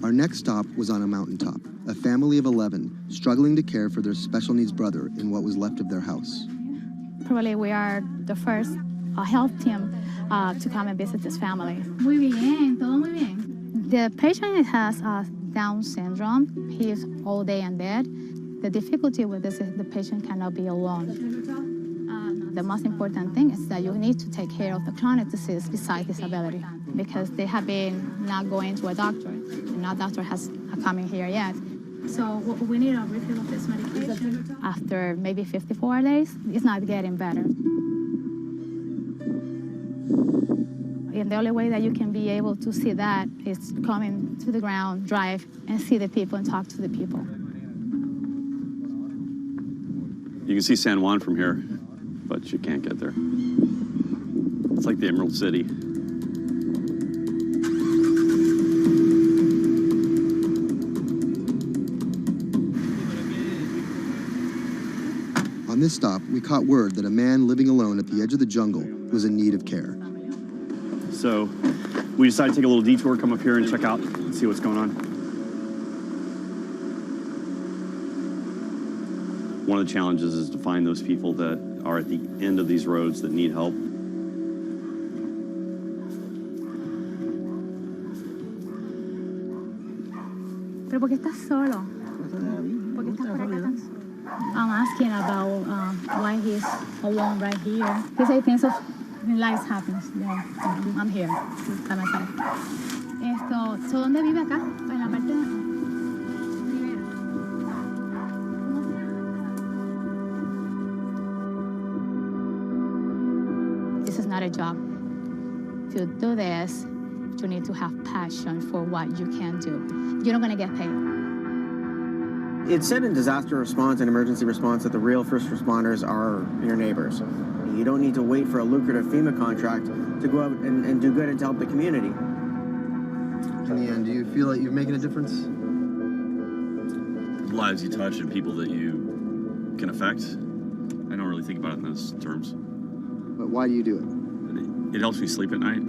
Our next stop was on a mountaintop, a family of 11 struggling to care for their special needs brother in what was left of their house.
Probably we are the first health team to come and visit this family.
Muy bien, todo muy bien.
The patient has Down syndrome. He is all day in bed. The difficulty with this is the patient cannot be alone. The most important thing is that you need to take care of the chronic disease besides disability, because they have been not going to a doctor, and no doctor has come in here yet.
So we need a refill of this medication.
After maybe 54 days, it's not getting better. And the only way that you can be able to see that is coming to the ground, drive, and see the people and talk to the people.
You can see San Juan from here, but you can't get there. It's like the Emerald City.
this stop, we caught word that a man living alone at the edge of the jungle was in need of care.
So we decided to take a little detour, come up here and check out and see what's going on. One of the challenges is to find those people that are at the end of these roads that need help.
¿Pero por qué estás solo? ¿Por qué estás por acá tan solo? I'm asking about why he's alone right here. He said things of life happens. Yeah, I'm here by myself. So ¿dónde vive acá? En la parte de... This is not a job. To do this, you need to have passion for what you can do. You're not going to get paid.
It's said in disaster response and emergency response that the real first responders are your neighbors. You don't need to wait for a lucrative FEMA contract to go out and do good and to help the community.
In the end, do you feel like you're making a difference?
Lives you touch and people that you can affect. I don't really think about it in those terms.
But why do you do it?
It helps me sleep at night.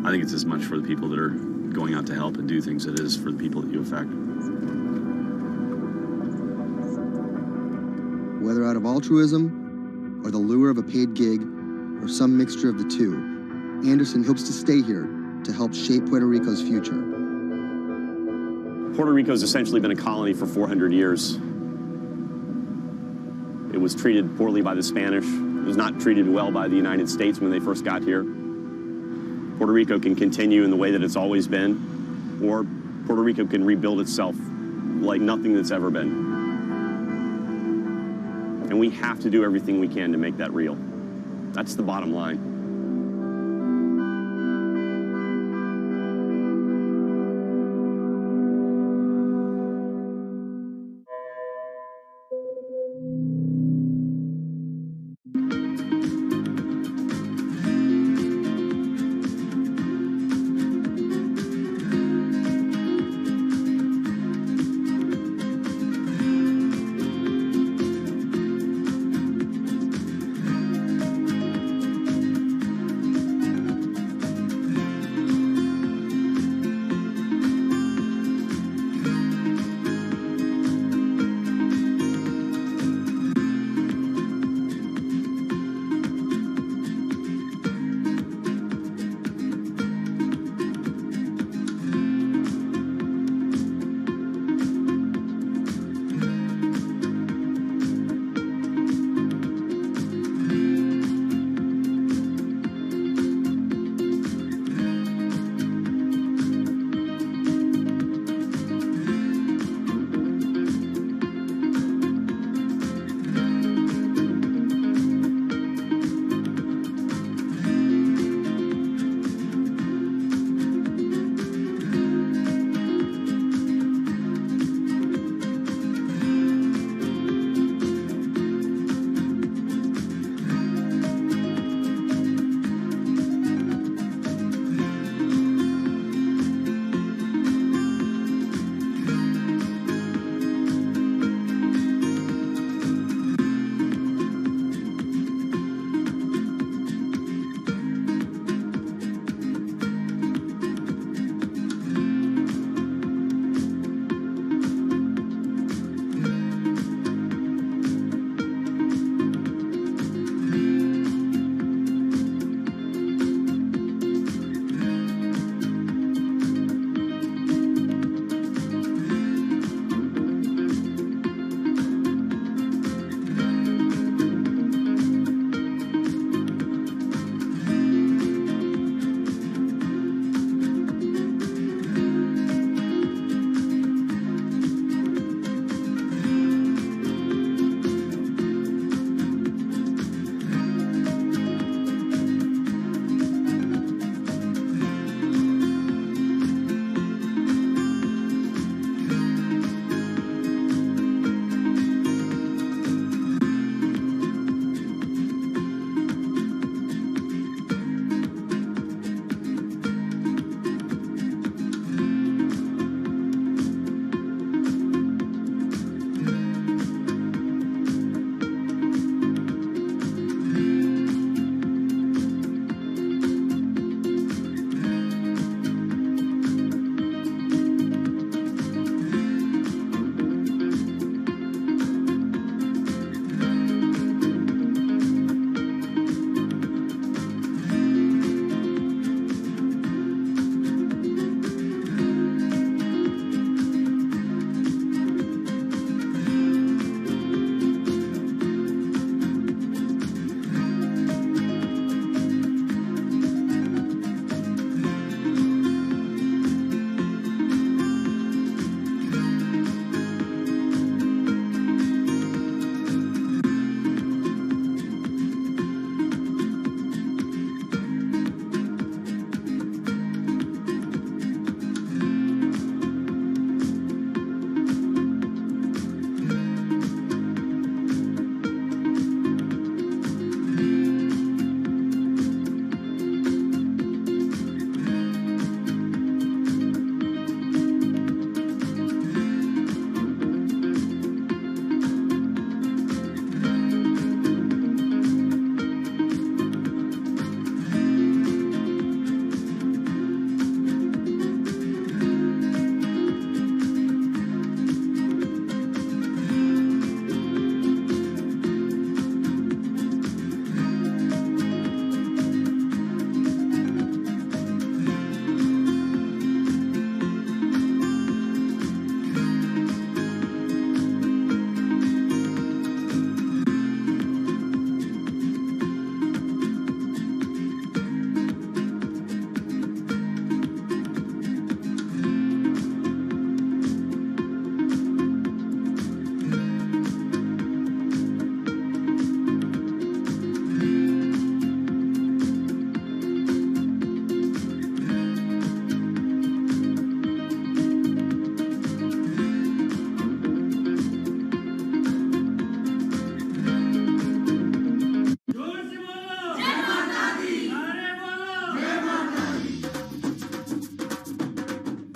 I think it's as much for the people that are going out to help and do things as it is for the people that you affect.
Whether out of altruism, or the lure of a paid gig, or some mixture of the two, Anderson hopes to stay here to help shape Puerto Rico's future.
Puerto Rico's essentially been a colony for 400 years. It was treated poorly by the Spanish. It was not treated well by the United States when they first got here. Puerto Rico can continue in the way that it's always been, or Puerto Rico can rebuild itself like nothing that's ever been. And we have to do everything we can to make that real. That's the bottom line.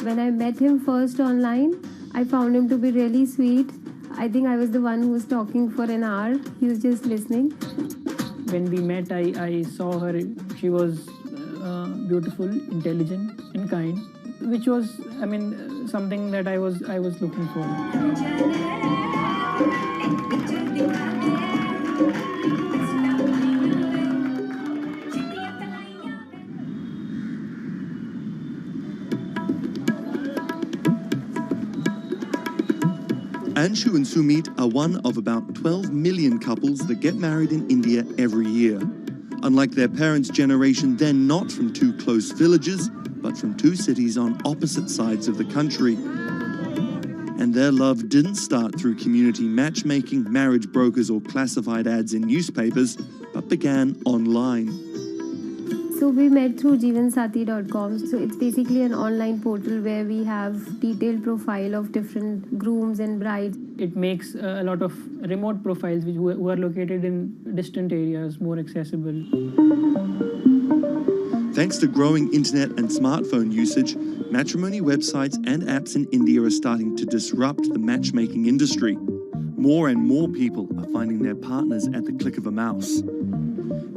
When I met him first online, I found him to be really sweet. I think I was the one who was talking for an hour. He was just listening.
When we met, I saw her. She was beautiful, intelligent, and kind, which was, something that I was looking for.
Anshu and Sumit are one of about 12 million couples that get married in India every year. Unlike their parents' generation, they're not from two close villages, but from two cities on opposite sides of the country. And their love didn't start through community matchmaking, marriage brokers, or classified ads in newspapers, but began online.
So we met through jeevansati.com. So it's basically an online portal where we have detailed profile of different grooms and brides.
It makes a lot of remote profiles who are located in distant areas more accessible.
Thanks to growing internet and smartphone usage, matrimony websites and apps in India are starting to disrupt the matchmaking industry. More and more people are finding their partners at the click of a mouse.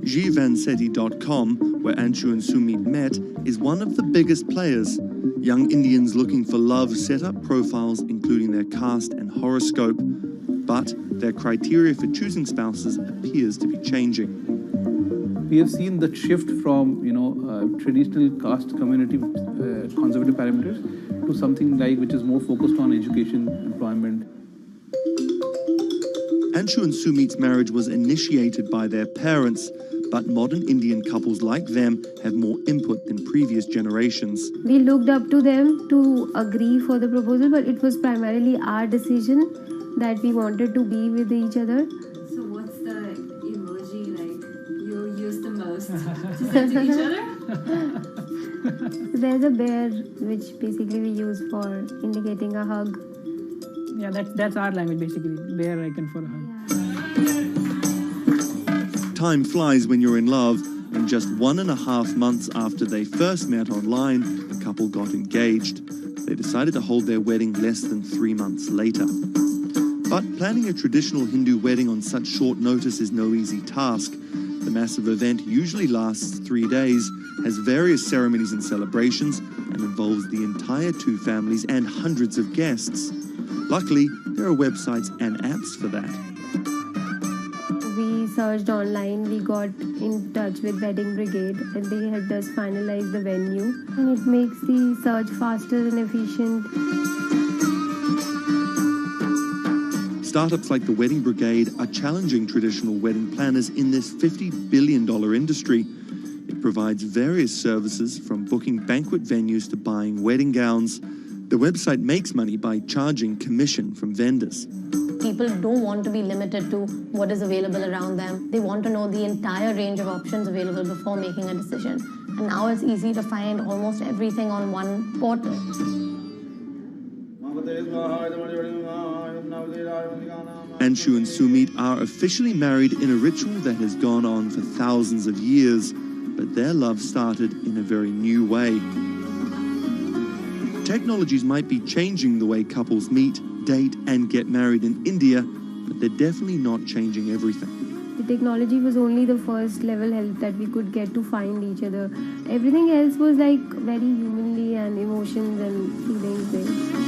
jeevansati.com, where Anshu and Sumit met, is one of the biggest players. Young Indians looking for love set up profiles including their caste and horoscope, but their criteria for choosing spouses appears to be changing.
We have seen the shift from traditional caste community conservative parameters to something like which is more focused on education, employment.
Anshu and Sumit's marriage was initiated by their parents, but modern Indian couples like them have more input than previous generations.
We looked up to them to agree for the proposal, but it was primarily our decision that we wanted to be with each other.
So what's the emoji like you use the most to send to each other?
There's a bear which basically we use for indicating a hug.
Yeah, that's our language basically, bear icon for a hug.
Time flies when you're in love, and just 1.5 months after they first met online, the couple got engaged. They decided to hold their wedding less than 3 months later. But planning a traditional Hindu wedding on such short notice is no easy task. The massive event usually lasts 3 days, has various ceremonies and celebrations, and involves the entire two families and hundreds of guests. Luckily, there are websites and apps for that.
We searched online, we got in touch with Wedding Brigade, and they helped us finalize the venue. And it makes the search faster and efficient.
Startups like the Wedding Brigade are challenging traditional wedding planners in this $50 billion industry. It provides various services from booking banquet venues to buying wedding gowns. The website makes money by charging commission from vendors.
People don't want to be limited to what is available around them. They want to know the entire range of options available before making a decision. And now it's easy to find almost everything on one portal.
Anshu and Sumit are officially married in a ritual that has gone on for thousands of years, but their love started in a very new way. Technologies might be changing the way couples meet, date, and get married in India, but they're definitely not changing everything.
The technology was only the first level help that we could get to find each other. Everything else was like very humanly and emotions and feelings based.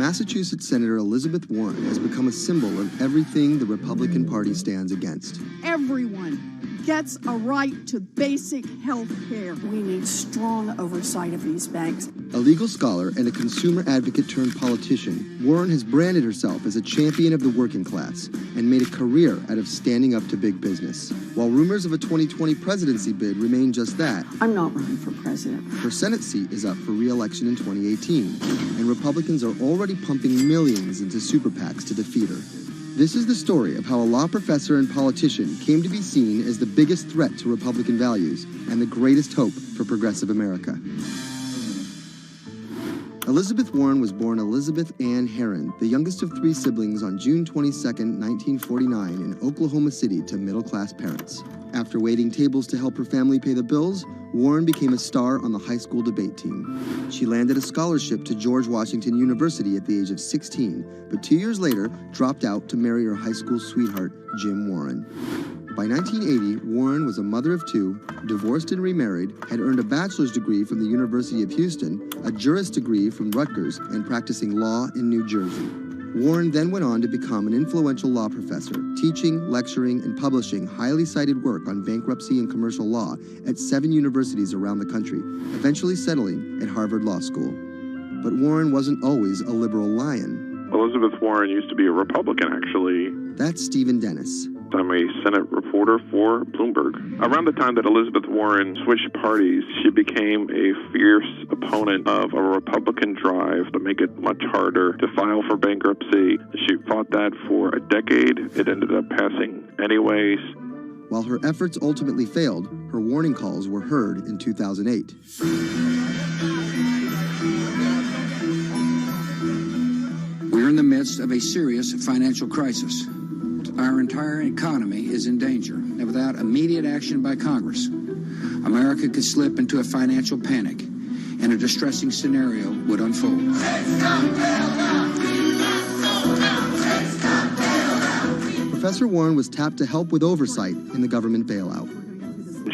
Massachusetts Senator Elizabeth Warren has become a symbol of everything the Republican Party stands against.
Everyone gets a right to basic health care. We need strong oversight of these banks.
A legal scholar and a consumer advocate turned politician, Warren has branded herself as a champion of the working class and made a career out of standing up to big business. While rumors of a 2020 presidency bid remain just that,
I'm not running for president.
her Senate seat is up for re-election in 2018, and Republicans are already pumping millions into super PACs to defeat her. This is the story of how a law professor and politician came to be seen as the biggest threat to Republican values and the greatest hope for progressive America. Elizabeth Warren was born Elizabeth Ann Herron, the youngest of 3 siblings, on June 22, 1949 in Oklahoma City to middle-class parents. After waiting tables to help her family pay the bills, Warren became a star on the high school debate team. She landed a scholarship to George Washington University at the age of 16, but 2 years later dropped out to marry her high school sweetheart, Jim Warren. By 1980, Warren was a mother of 2, divorced and remarried, had earned a bachelor's degree from the University of Houston, a juris degree from Rutgers, and practicing law in New Jersey. Warren then went on to become an influential law professor, teaching, lecturing, and publishing highly cited work on bankruptcy and commercial law at 7 universities around the country, eventually settling at Harvard Law School. But Warren wasn't always a liberal lion.
Elizabeth Warren used to be a Republican, actually.
That's Stephen Dennis.
I'm a Senate reporter for Bloomberg. Around the time that Elizabeth Warren switched parties, she became a fierce opponent of a Republican drive to make it much harder to file for bankruptcy. She fought that for a decade. It ended up passing anyways.
While her efforts ultimately failed, her warning calls were heard in 2008.
We're in the midst of a serious financial crisis. Our entire economy is in danger, and without immediate action by Congress, America could slip into a financial panic, and a distressing scenario would unfold.
Professor Warren was tapped to help with oversight in the government bailout.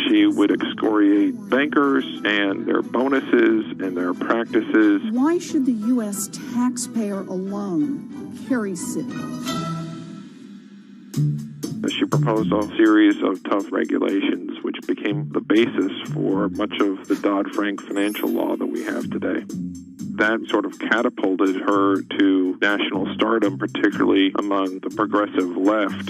She would excoriate bankers and their bonuses and their practices.
Why should the U.S. taxpayer alone carry Citi?
She proposed a series of tough regulations, which became the basis for much of the Dodd-Frank financial law that we have today. That sort of catapulted her to national stardom, particularly among the progressive left.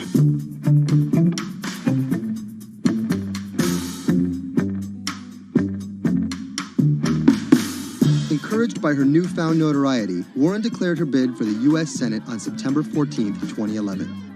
Encouraged by her newfound notoriety, Warren declared her bid for the U.S. Senate on September 14, 2011.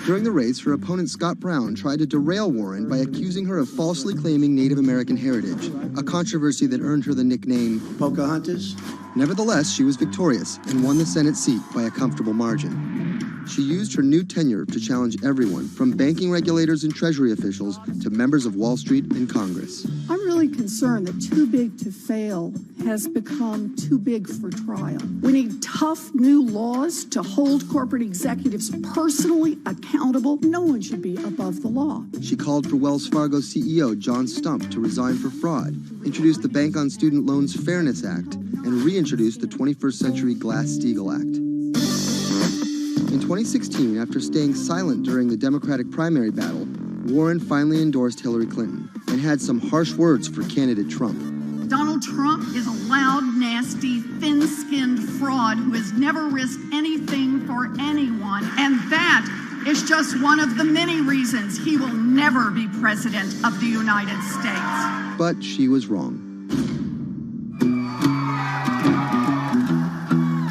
During the race, her opponent Scott Brown tried to derail Warren by accusing her of falsely claiming Native American heritage, a controversy that earned her the nickname Pocahontas. Nevertheless, she was victorious and won the Senate seat by a comfortable margin. She used her new tenure to challenge everyone, from banking regulators and Treasury officials to members of Wall Street and Congress.
I'm really concerned that too big to fail has become too big for trial. We need tough new laws to hold corporate executives personally accountable. No one should be above the law.
She called for Wells Fargo CEO John Stump to resign for fraud, introduced the Bank on Student Loans Fairness Act, and reintroduced the 21st Century Glass-Steagall Act. In 2016, after staying silent during the Democratic primary battle, Warren finally endorsed Hillary Clinton and had some harsh words for candidate Trump.
Donald Trump is a loud, nasty, thin-skinned fraud who has never risked anything for anyone, and that is just one of the many reasons he will never be president of the United States.
But she was wrong.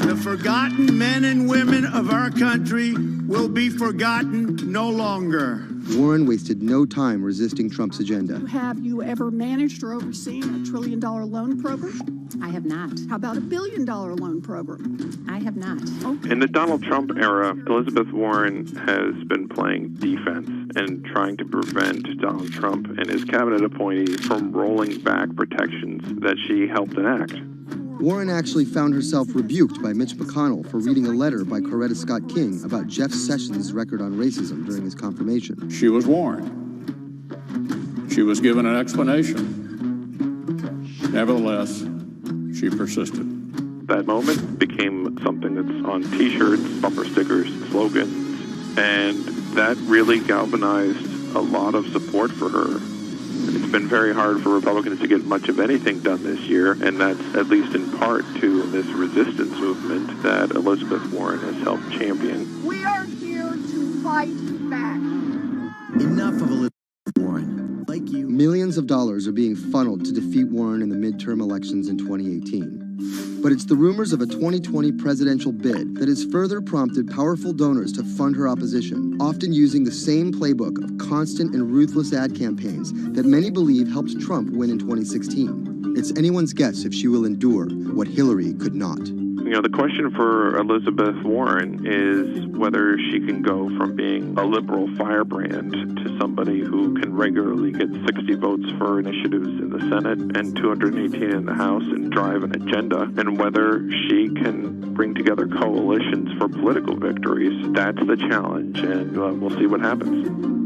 The forgotten men and women of our country will be forgotten no longer.
Warren wasted no time resisting Trump's agenda.
Have you ever managed or overseen a $1 trillion loan program?
I have not.
How about a $1 billion loan program?
I have not.
Okay.
In the Donald Trump era, Elizabeth Warren has been playing defense and trying to prevent Donald Trump and his cabinet appointees from rolling back protections that she helped enact.
Warren actually found herself rebuked by Mitch McConnell for reading a letter by Coretta Scott King about Jeff Sessions' record on racism during his confirmation.
She was warned. She was given an explanation. Nevertheless, she persisted.
That moment became something that's on T-shirts, bumper stickers, slogans, and that really galvanized a lot of support for her. It's been very hard for Republicans to get much of anything done this year, and that's at least in part to this resistance movement that Elizabeth Warren has helped champion.
We are here to fight back.
Enough of Elizabeth Warren. Like you.
Millions of dollars are being funneled to defeat Warren in the midterm elections in 2018. But it's the rumors of a 2020 presidential bid that has further prompted powerful donors to fund her opposition, often using the same playbook of constant and ruthless ad campaigns that many believe helped Trump win in 2016. It's anyone's guess if she will endure what Hillary could not.
You know, the question for Elizabeth Warren is whether she can go from being a liberal firebrand to somebody who can regularly get 60 votes for initiatives in the Senate and 218 in the House and drive an agenda, and whether she can bring together coalitions for political victories. That's the challenge, and we'll see what happens.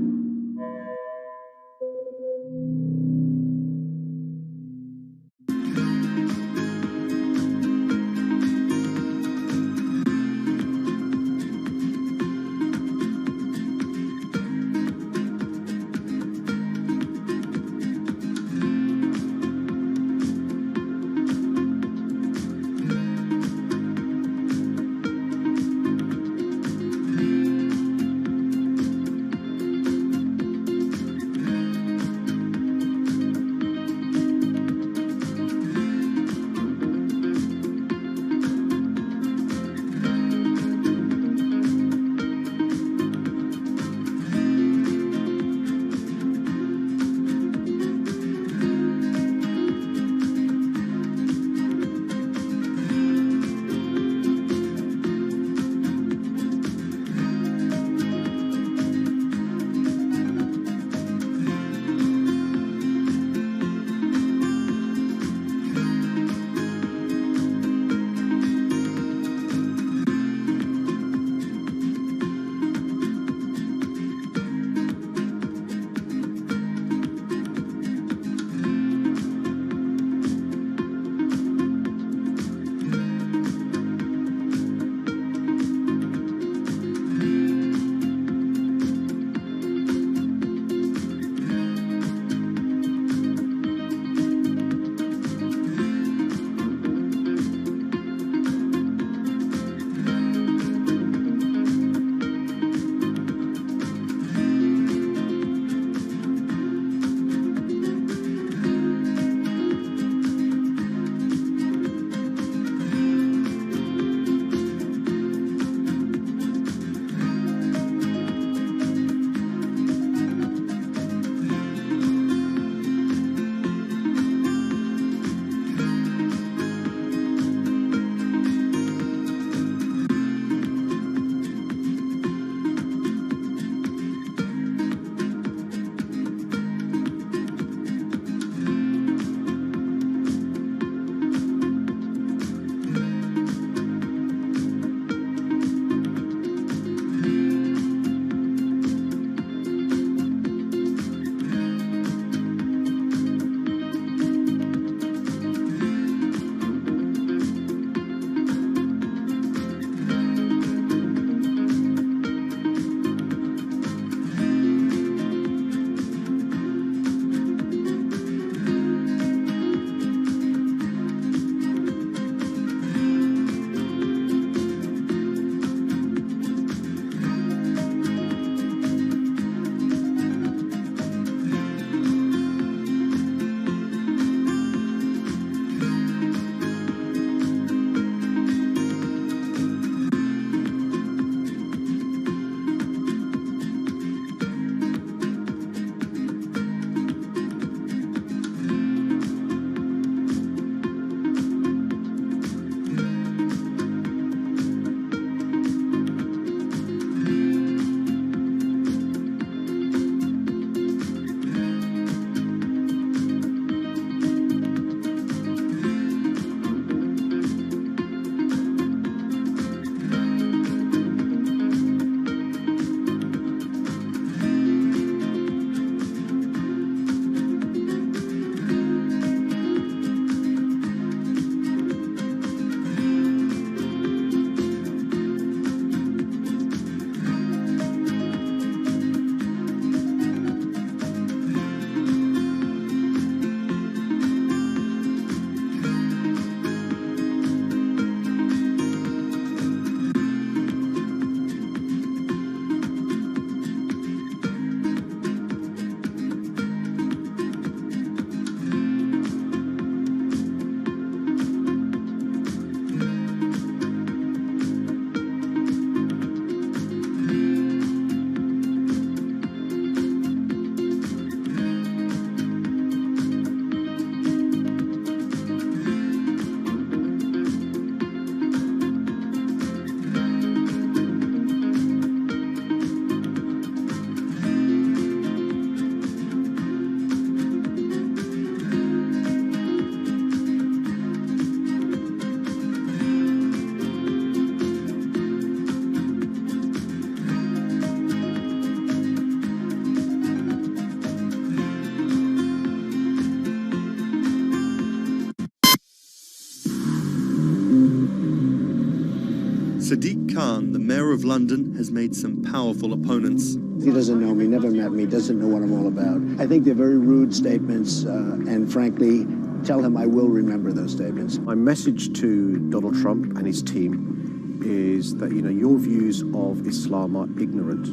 Sadiq Khan, the mayor of London, has made some powerful opponents.
He doesn't know me, never met me, doesn't know what I'm all about. I think they're very rude statements, and frankly, tell him I will remember those statements.
My message to Donald Trump and his team is that, your views of Islam are ignorant.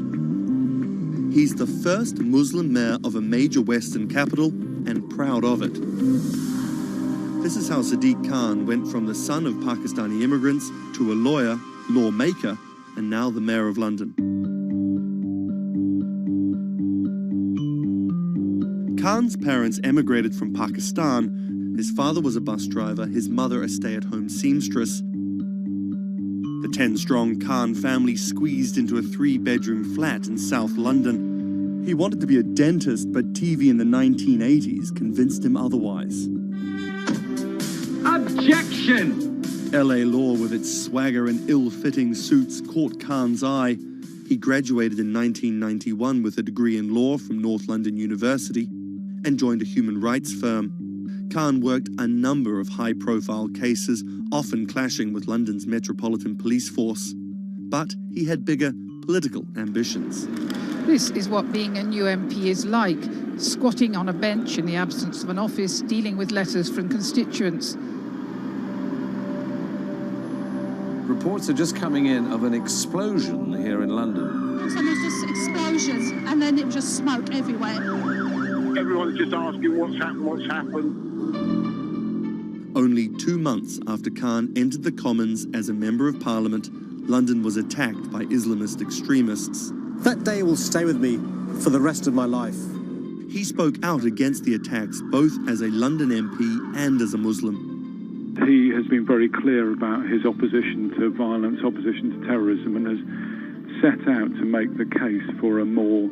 He's the first Muslim mayor of a major Western capital and proud of it. This is how Sadiq Khan went from the son of Pakistani immigrants to a lawyer, lawmaker, and now the mayor of London. Khan's parents emigrated from Pakistan. His father was a bus driver, his mother a stay-at-home seamstress. The 10-strong Khan family squeezed into a 3-bedroom flat in South London. He wanted to be a dentist, but TV in the 1980s convinced him otherwise.
Objection!
LA law with its swagger and ill-fitting suits caught Khan's eye. He graduated in 1991 with a degree in law from North London University and joined a human rights firm. Khan worked a number of high-profile cases, often clashing with London's Metropolitan Police Force. But he had bigger political ambitions.
This is what being a new MP is like, squatting on a bench in the absence of an office, dealing with letters from constituents.
Reports are just coming in of an explosion here in London.
So there's just explosions, and then it was just smoke everywhere.
Everyone's just asking what's happened.
Only 2 months after Khan entered the Commons as a Member of Parliament, London was attacked by Islamist extremists.
That day will stay with me for the rest of my life.
He spoke out against the attacks both as a London MP and as a Muslim.
He has been very clear about his opposition to violence, opposition to terrorism, and has set out to make the case for a more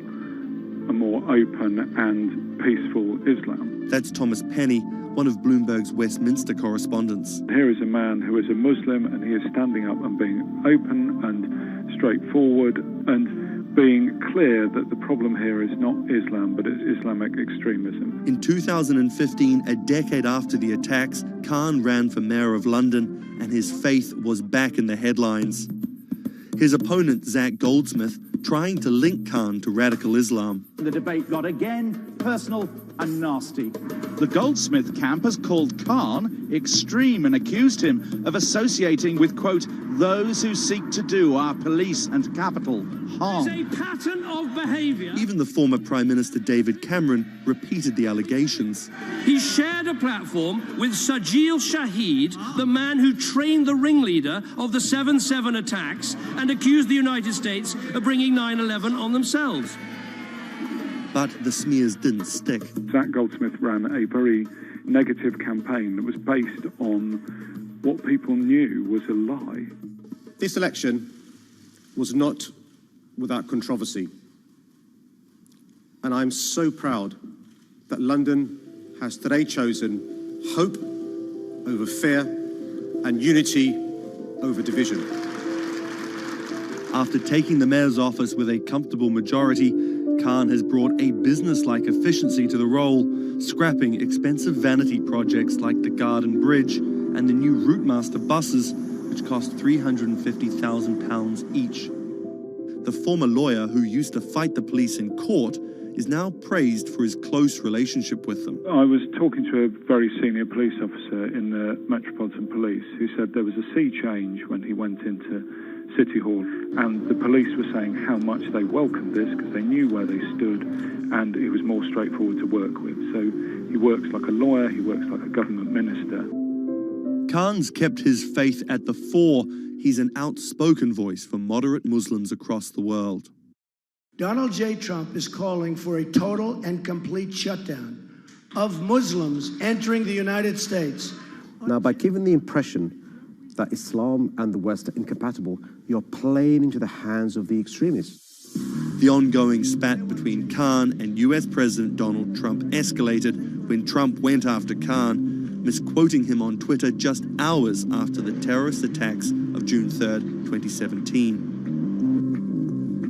open and peaceful Islam.
That's Thomas Penny, one of Bloomberg's Westminster correspondents.
Here is a man who is a Muslim, and he is standing up and being open and straightforward and being clear that the problem here is not Islam, but it's Islamic extremism.
In 2015, a decade after the attacks, Khan ran for mayor of London, and his faith was back in the headlines. His opponent, Zach Goldsmith, trying to link Khan to radical Islam.
The debate got again personal and nasty. The Goldsmith camp has called Khan extreme and accused him of associating with, quote, those who seek to do our police and capital harm.
It's a pattern of behaviour.
Even the former Prime Minister David Cameron repeated the allegations.
He shared a platform with Sajil Shahid, the man who trained the ringleader of the 7/7 attacks and accused the United States of bringing 9/11 on themselves.
But the smears didn't stick.
Zach Goldsmith ran a very negative campaign that was based on what people knew was a lie.
This election was not without controversy. And I'm so proud that London has today chosen hope over fear and unity over division.
After taking the mayor's office with a comfortable majority, Khan has brought a business-like efficiency to the role, scrapping expensive vanity projects like the Garden Bridge and the new Routemaster buses, which cost £350,000 each. The former lawyer who used to fight the police in court is now praised for his close relationship with them.
I was talking to a very senior police officer in the Metropolitan Police who said there was a sea change when he went into City Hall, and the police were saying how much they welcomed this because they knew where they stood and it was more straightforward to work with. So he works like a lawyer, he works like a government minister.
Khan's kept his faith at the fore. He's an outspoken voice for moderate Muslims across the world.
Donald J. Trump is calling for a total and complete shutdown of Muslims entering the United States.
Now, by giving the impression that Islam and the West are incompatible, you're playing into the hands of the extremists.
The ongoing spat between Khan and US President Donald Trump escalated when Trump went after Khan, misquoting him on Twitter just hours after the terrorist attacks of June 3rd, 2017.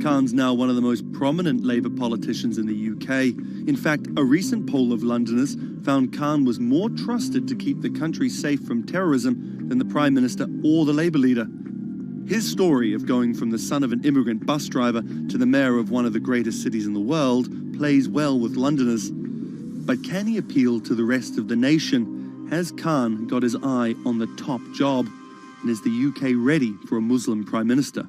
Khan's now one of the most prominent Labour politicians in the UK. In fact, a recent poll of Londoners found Khan was more trusted to keep the country safe from terrorism than the Prime Minister or the Labour leader. His story of going from the son of an immigrant bus driver to the mayor of one of the greatest cities in the world plays well with Londoners. But can he appeal to the rest of the nation? Has Khan got his eye on the top job? And is the UK ready for a Muslim Prime Minister?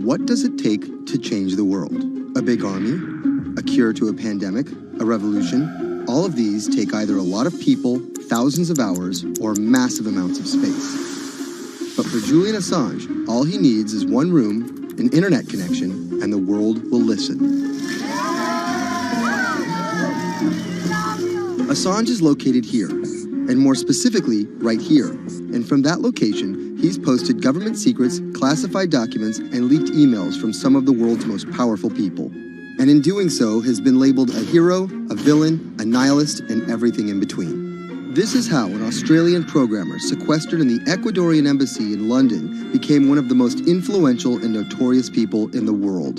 What does it take to change the world? A big army? A cure to a pandemic? A revolution? All of these take either a lot of people, thousands of hours, or massive amounts of space. But for Julian Assange, all he needs is one room, an internet connection, and the world will listen. Assange is located here, and more specifically, right here. And from that location, he's posted government secrets, classified documents, and leaked emails from some of the world's most powerful people. And in doing so, has been labeled a hero, a villain, a nihilist, and everything in between. This is how an Australian programmer sequestered in the Ecuadorian embassy in London became one of the most influential and notorious people in the world.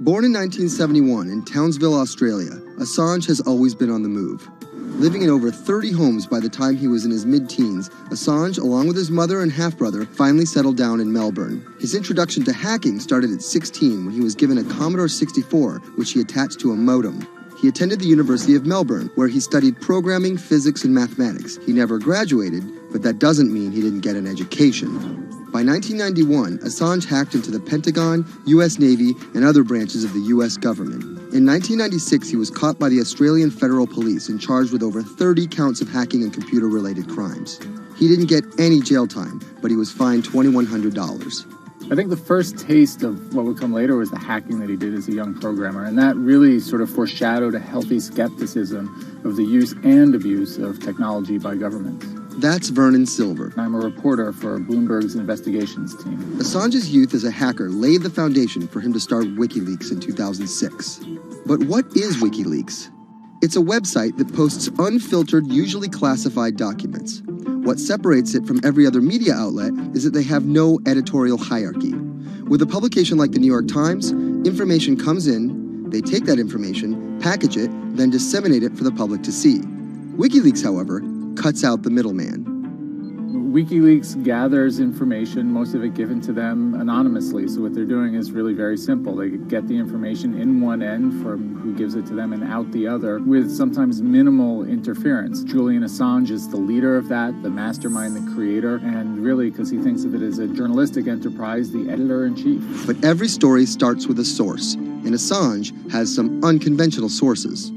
Born in 1971 in Townsville, Australia, Assange has always been on the move. Living in over 30 homes by the time he was in his mid-teens, Assange, along with his mother and half-brother, finally settled down in Melbourne. His introduction to hacking started at 16 when he was given a Commodore 64, which he attached to a modem. He attended the University of Melbourne, where he studied programming, physics, and mathematics. He never graduated, but that doesn't mean he didn't get an education. By 1991, Assange hacked into the Pentagon, U.S. Navy, and other branches of the U.S. government. In 1996, he was caught by the Australian Federal Police and charged with over 30 counts of hacking and computer-related crimes. He didn't get any jail time, but he was fined $2,100.
I think the first taste of what would come later was the hacking that he did as a young programmer, and that really sort of foreshadowed a healthy skepticism of the use and abuse of technology by governments.
That's Vernon Silver.
I'm a reporter for Bloomberg's investigations team.
Assange's youth as a hacker laid the foundation for him to start WikiLeaks in 2006. But what is WikiLeaks? It's a website that posts unfiltered, usually classified documents. What separates it from every other media outlet is that they have no editorial hierarchy. With a publication like the New York Times, information comes in, they take that information, package it, then disseminate it for the public to see. WikiLeaks, however, cuts out the middleman.
WikiLeaks gathers information, most of it given to them anonymously. So what they're doing is really very simple. They get the information in one end from who gives it to them and out the other with sometimes minimal interference. Julian Assange is the leader of that, the mastermind, the creator, and really, because he thinks of it as a journalistic enterprise, the editor-in-chief.
But every story starts with a source, and Assange has some unconventional sources.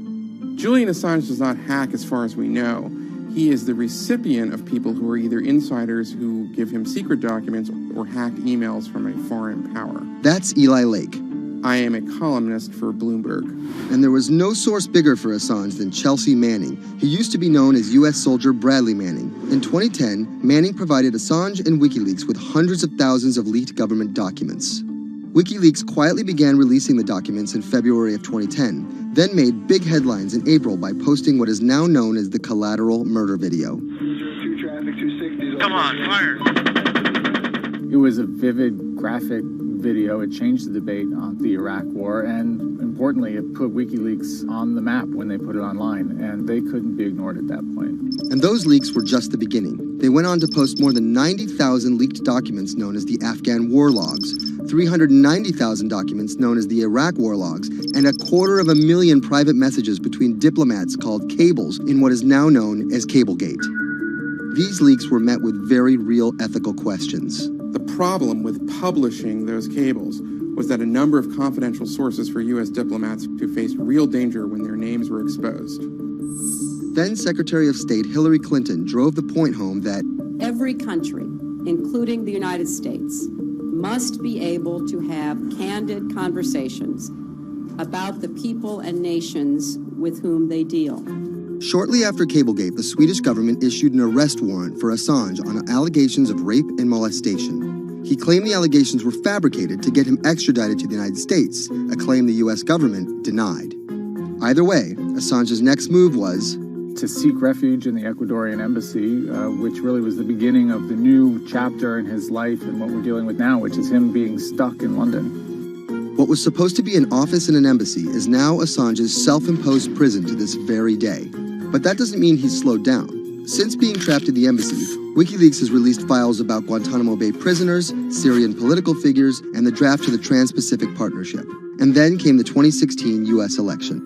Julian Assange does not hack as far as we know. He is the recipient of people who are either insiders who give him secret documents or hacked emails from a foreign power.
That's Eli Lake.
I am a columnist for Bloomberg.
And there was no source bigger for Assange than Chelsea Manning. He used to be known as U.S. soldier Bradley Manning. In 2010, Manning provided Assange and WikiLeaks with hundreds of thousands of leaked government documents. WikiLeaks quietly began releasing the documents in February of 2010, then made big headlines in April by posting what is now known as the Collateral murder video.
Come on, fire!
It was a vivid, graphic video. It changed the debate on the Iraq War, and importantly, it put WikiLeaks on the map when they put it online, and they couldn't be ignored at that point.
And those leaks were just the beginning. They went on to post more than 90,000 leaked documents known as the Afghan war logs, 390,000 documents known as the Iraq war logs, and 250,000 private messages between diplomats called cables in what is now known as Cablegate. These leaks were met with very real ethical questions.
The problem with publishing those cables was that a number of confidential sources for U.S. diplomats who faced real danger when their names were exposed.
Then Secretary of State Hillary Clinton drove the point home that
every country, including the United States, must be able to have candid conversations about the people and nations with whom they deal.
Shortly after Cablegate, the Swedish government issued an arrest warrant for Assange on allegations of rape and molestation. He claimed the allegations were fabricated to get him extradited to the United States, a claim the U.S. government denied. Either way, Assange's next move was
to seek refuge in the Ecuadorian embassy, which really was the beginning of the new chapter in his life and what we're dealing with now, which is him being stuck in London.
What was supposed to be an office in an embassy is now Assange's self-imposed prison to this very day. But that doesn't mean he's slowed down. Since being trapped at the embassy, WikiLeaks has released files about Guantanamo Bay prisoners, Syrian political figures, and the draft to the Trans-Pacific Partnership. And then came the 2016 U.S. election.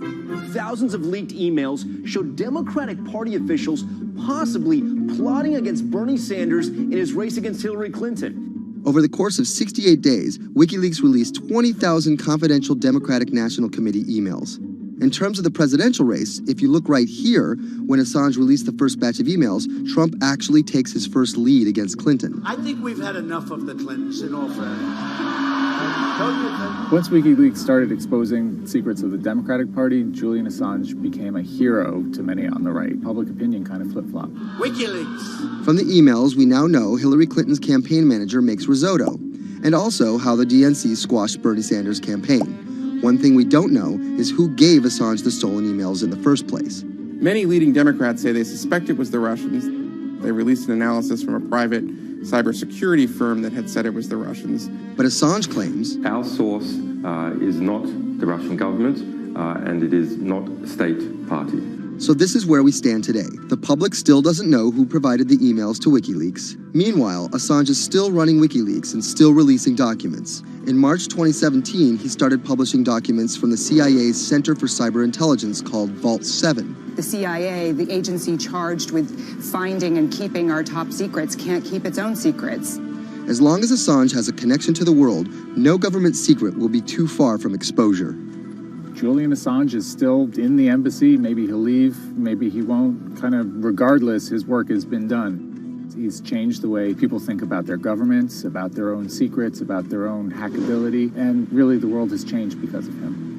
Thousands of leaked emails showed Democratic Party officials possibly plotting against Bernie Sanders in his race against Hillary Clinton.
Over the course of 68 days, WikiLeaks released 20,000 confidential Democratic National Committee emails. In terms of the presidential race, if you look right here, when Assange released the first batch of emails, Trump actually takes his first lead against Clinton.
I think we've had enough of the Clintons, in all fairness.
Once WikiLeaks started exposing secrets of the Democratic Party, Julian Assange became a hero to many on the right. Public opinion kind of flip-flopped.
WikiLeaks.
From the emails, we now know Hillary Clinton's campaign manager makes risotto, and also how the DNC squashed Bernie Sanders' campaign. One thing we don't know is who gave Assange the stolen emails in the first place.
Many leading Democrats say they suspect it was the Russians. They released an analysis from a private cybersecurity firm that had said it was the Russians.
But Assange claims
our source is not the Russian government, and it is not a state party.
So this is where we stand today. The public still doesn't know who provided the emails to WikiLeaks. Meanwhile, Assange is still running WikiLeaks and still releasing documents. In March 2017, he started publishing documents from the CIA's Center for Cyber Intelligence called Vault 7.
The CIA, the agency charged with finding and keeping our top secrets, can't keep its own secrets.
As long as Assange has a connection to the world, no government secret will be too far from exposure.
Julian Assange is still in the embassy. Maybe he'll leave, maybe he won't. Kind of regardless, his work has been done. He's changed the way people think about their governments, about their own secrets, about their own hackability, and really the world has changed because of him.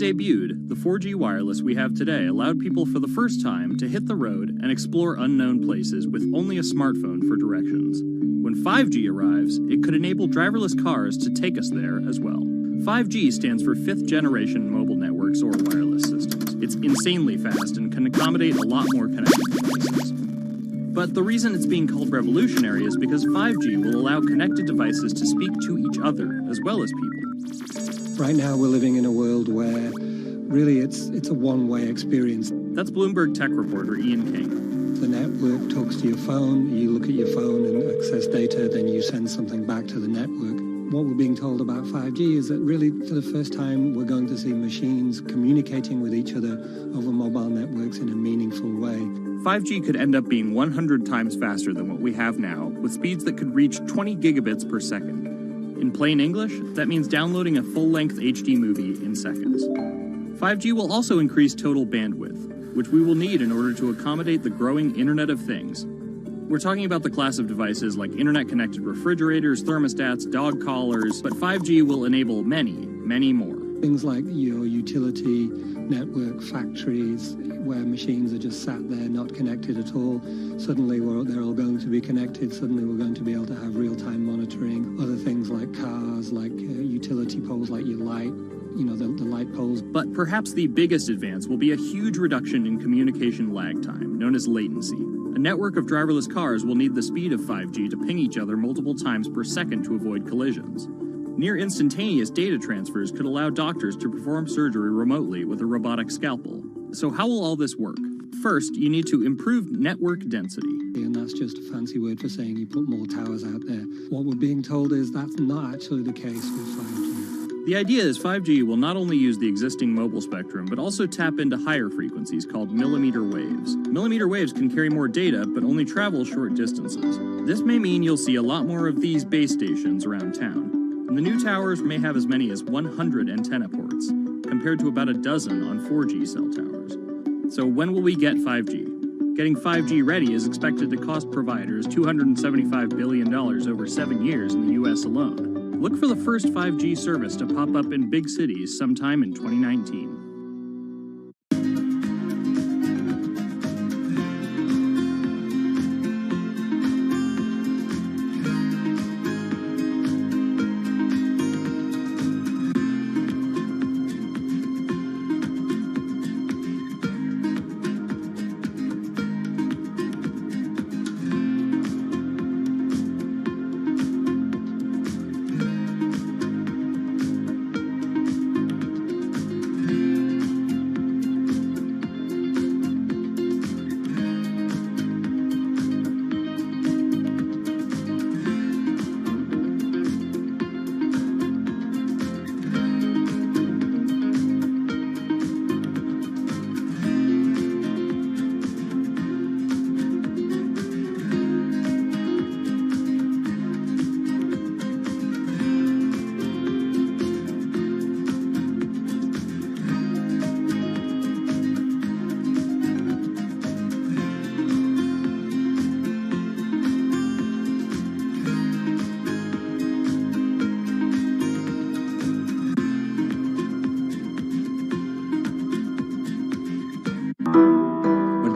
debuted, the 4G wireless we have today allowed people for the first time to hit the road and explore unknown places with only a smartphone for directions. When 5G arrives, it could enable driverless cars to take us there as well. 5G stands for 5th generation mobile networks or wireless systems. It's insanely fast and can accommodate a lot more connected devices. But the reason it's being called revolutionary is because 5G will allow connected devices to speak to each other as well as people.
Right now we're living in a world where really it's a one-way experience.
That's Bloomberg tech reporter Ian King.
The network talks to your phone, you look at your phone and access data, then you send something back to the network. What we're being told about 5G is that really for the first time we're going to see machines communicating with each other over mobile networks in a meaningful way.
5G could end up being 100 times faster than what we have now, with speeds that could reach 20 gigabits per second. In plain English, that means downloading a full-length HD movie in seconds. 5G will also increase total bandwidth, which we will need in order to accommodate the growing Internet of Things. We're talking about the class of devices like internet-connected refrigerators, thermostats, dog collars, but 5G will enable many, many more.
Things like your utility network factories, where machines are just sat there not connected at all. Suddenly they're all going to be connected. Suddenly we're going to be able to have real-time monitoring. Other things like cars, like utility poles, like your light, the light poles.
But perhaps the biggest advance will be a huge reduction in communication lag time, known as latency. A network of driverless cars will need the speed of 5G to ping each other multiple times per second to avoid collisions. Near instantaneous data transfers could allow doctors to perform surgery remotely with a robotic scalpel. So how will all this work? First, you need to improve network density.
And that's just a fancy word for saying you put more towers out there. What we're being told is that's not actually the case with 5G.
The idea is 5G will not only use the existing mobile spectrum, but also tap into higher frequencies called millimeter waves. Millimeter waves can carry more data, but only travel short distances. This may mean you'll see a lot more of these base stations around town. And the new towers may have as many as 100 antenna ports, compared to about a dozen on 4G cell towers. So when will we get 5G? Getting 5G ready is expected to cost providers $275 billion over 7 years in the US alone. Look for the first 5G service to pop up in big cities sometime in 2019.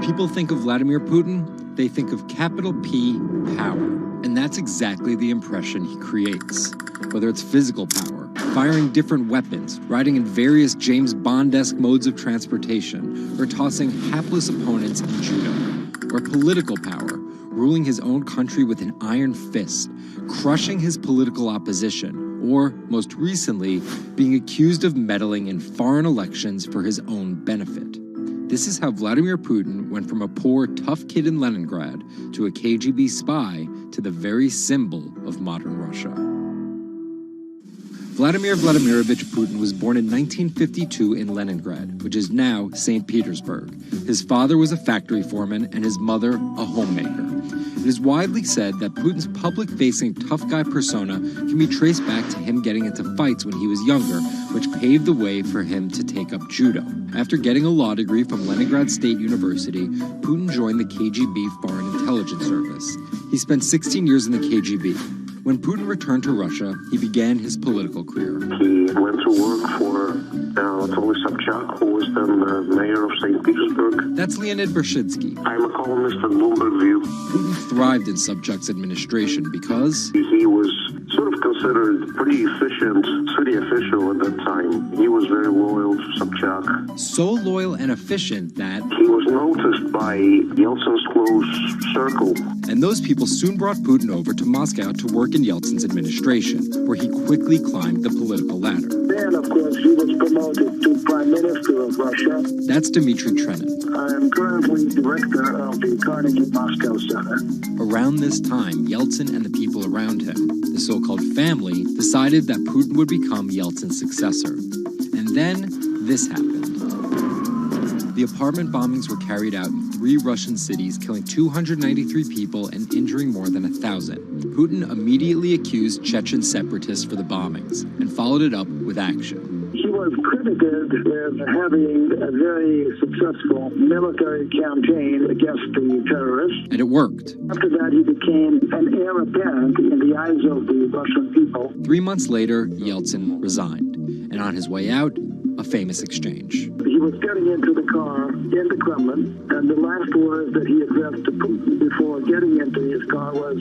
People think of Vladimir Putin, they think of capital P, power. And that's exactly the impression he creates. Whether it's physical power, firing different weapons, riding in various James Bond-esque modes of transportation, or tossing hapless opponents in judo. Or political power, ruling his own country with an iron fist, crushing his political opposition, or, most recently, being accused of meddling in foreign elections for his own benefit. This is how Vladimir Putin went from a poor, tough kid in Leningrad to a KGB spy to the very symbol of modern Russia. Vladimir Vladimirovich Putin was born in 1952 in Leningrad, which is now St. Petersburg. His father was a factory foreman and his mother a homemaker. It is widely said that Putin's public-facing tough guy persona can be traced back to him getting into fights when he was younger, which paved the way for him to take up judo. After getting a law degree from Leningrad State University, Putin joined the KGB Foreign Intelligence Service. He spent 16 years in the KGB. When Putin returned to Russia, he began his political career.
He went to work for Anatoly Sobchak, who was then the mayor of St. Petersburg.
That's Leonid Bershidsky.
I'm a columnist at Bloomberg View.
Putin thrived in Sobchak's administration because
he was sort of considered pretty efficient city official at that time. He was very loyal to Sobchak.
So loyal and efficient that
he was noticed by Yeltsin's close circle.
And those people soon brought Putin over to Moscow to work in Yeltsin's administration, where he quickly climbed the political ladder.
Then, of course, he was promoted to Prime Minister of Russia.
That's Dmitry Trenin.
I'm currently director of the Carnegie Moscow Center.
Around this time, Yeltsin and the people around him, the so-called family, decided that Putin would become Yeltsin's successor. And then this happened. The apartment bombings were carried out in 3 Russian cities, killing 293 people and injuring more than 1,000. Putin immediately accused Chechen separatists for the bombings and followed it up with action.
He was credited with having a very successful military campaign against the terrorists.
And it worked.
After that, he became an heir apparent in the eyes of the Russian people.
3 months later, Yeltsin resigned. And on his way out, a famous exchange.
He was getting into the car in the Kremlin, and the last words that he addressed to Putin before getting into his car was,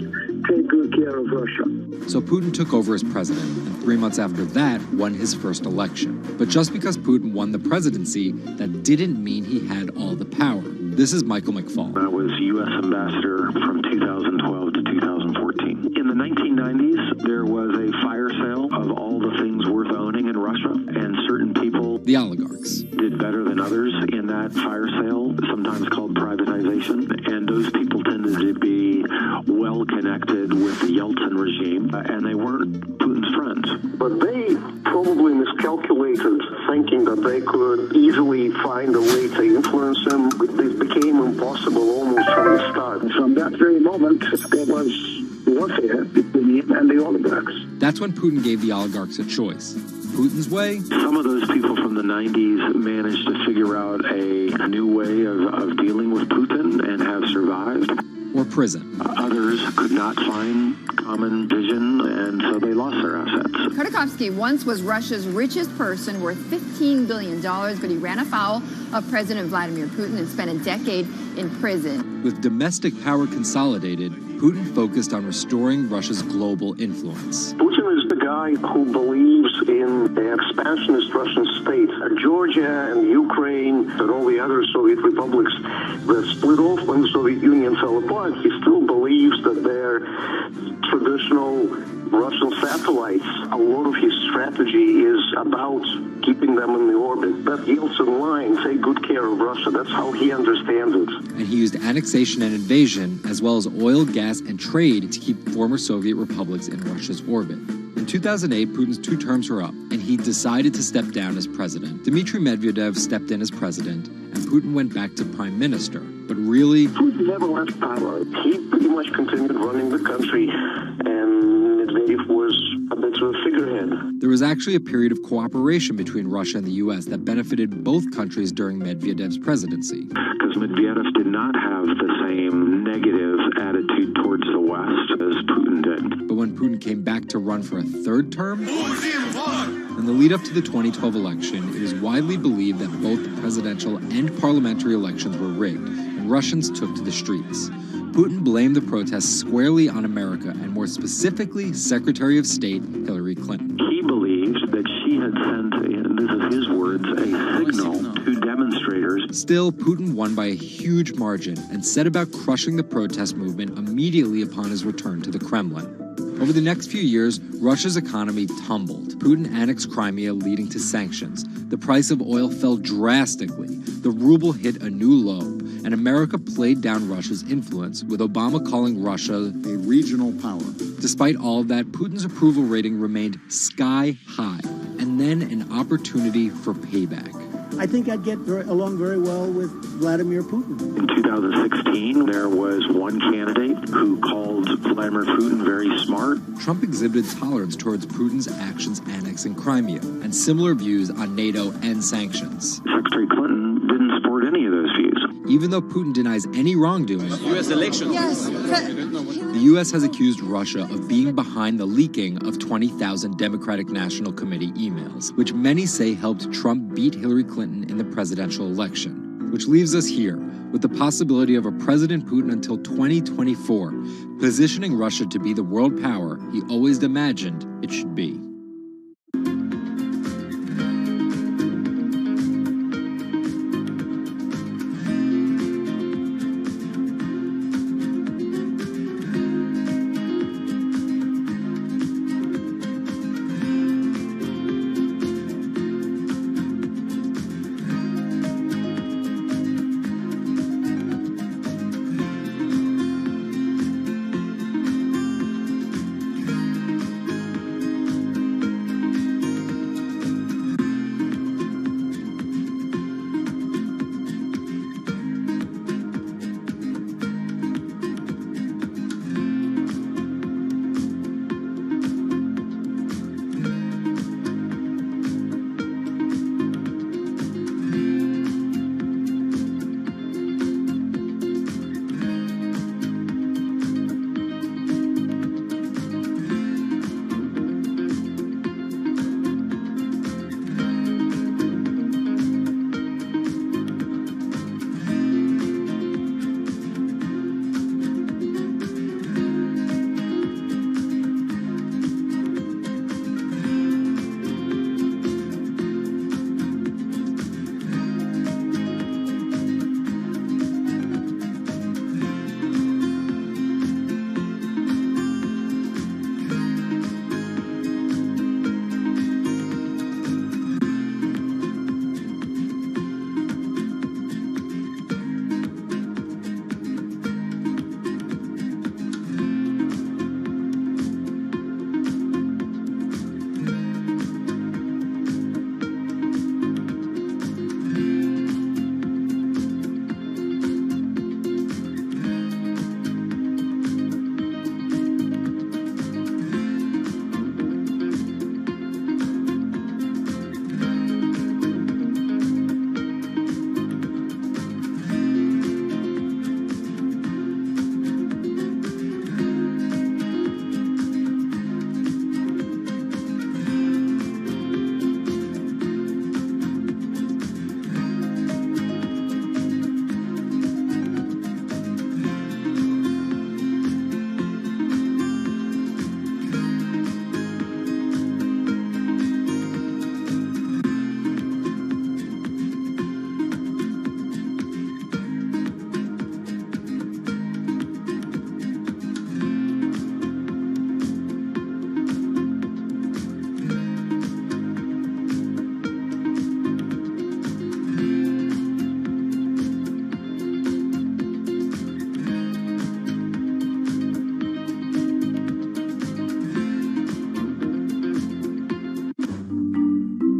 "Take good care of Russia."
So Putin took over as president, and 3 months after that, won his first election. But just because Putin won the presidency, that didn't mean he had all the power. This is Michael McFall.
I was U.S. ambassador from 2012 to 2014. In the 1990s, there was a fire sale of all the things worth owning in Russia, and certain people,
the oligarchs,
did better than others in that fire sale, sometimes called privatization, and those people tended to be well connected with the Yeltsin regime, and they weren't Putin's friends.
But they probably miscalculated, thinking that they could easily find a way to influence him. It became impossible almost from the start.
From that very moment, there was warfare between him and the oligarchs.
That's when Putin gave the oligarchs a choice. Putin's way?
Some of those people from the 90s managed to figure out a new way of dealing with Putin and have survived.
Or prison.
Others could not find common vision, and so they lost their assets.
Khodorkovsky once was Russia's richest person, worth $15 billion, but he ran afoul of President Vladimir Putin and spent a decade in prison.
With domestic power consolidated, Putin focused on restoring Russia's global influence.
Putin is the guy who believes in the expansionist Russian state. Georgia and Ukraine and all the other Soviet republics that split off when the Soviet Union fell apart, he still believes that they're traditional Russian satellites. A lot of his strategy is about keeping them in the orbit. That Yeltsin line, take good care of Russia, that's how he understands it.
And he used annexation and invasion, as well as oil, gas, and trade to keep former Soviet republics in Russia's orbit. In 2008, Putin's 2 terms were up, and he decided to step down as president. Dmitry Medvedev stepped in as president, and Putin went back to prime minister. But really,
Putin never left power. He pretty much continued running the country, and Medvedev was a bit of a figurehead.
There was actually a period of cooperation between Russia and the U.S. that benefited both countries during Medvedev's presidency.
Because Medvedev did not have the same negative attitude towards the West as Putin did.
But when Putin came back to run for a 3rd term, in the lead up to the 2012 election, it is widely believed that both the presidential and parliamentary elections were rigged, and Russians took to the streets. Putin blamed the protests squarely on America, and more specifically, Secretary of State Hillary Clinton.
He believed that she had sent, and this is his words, a signal to demonstrators.
Still, Putin won by a huge margin and set about crushing the protest movement immediately upon his return to the Kremlin. Over the next few years, Russia's economy tumbled. Putin annexed Crimea, leading to sanctions. The price of oil fell drastically. The ruble hit a new low, and America played down Russia's influence, with Obama calling Russia a regional power. Despite all of that, Putin's approval rating remained sky high, and then an opportunity for payback.
I think I'd get along very well with Vladimir Putin.
In 2016, there was one candidate who called Vladimir Putin very smart.
Trump exhibited tolerance towards Putin's actions annexing Crimea, and similar views on NATO and sanctions.
Secretary Clinton didn't support any of those views.
Even though Putin denies any wrongdoing,
U.S. elections.
Yes.
the U.S. has accused Russia of being behind the leaking of 20,000 Democratic National Committee emails, which many say helped Trump beat Hillary Clinton in the presidential election. Which leaves us here with the possibility of a President Putin until 2024, positioning Russia to be the world power he always imagined it should be.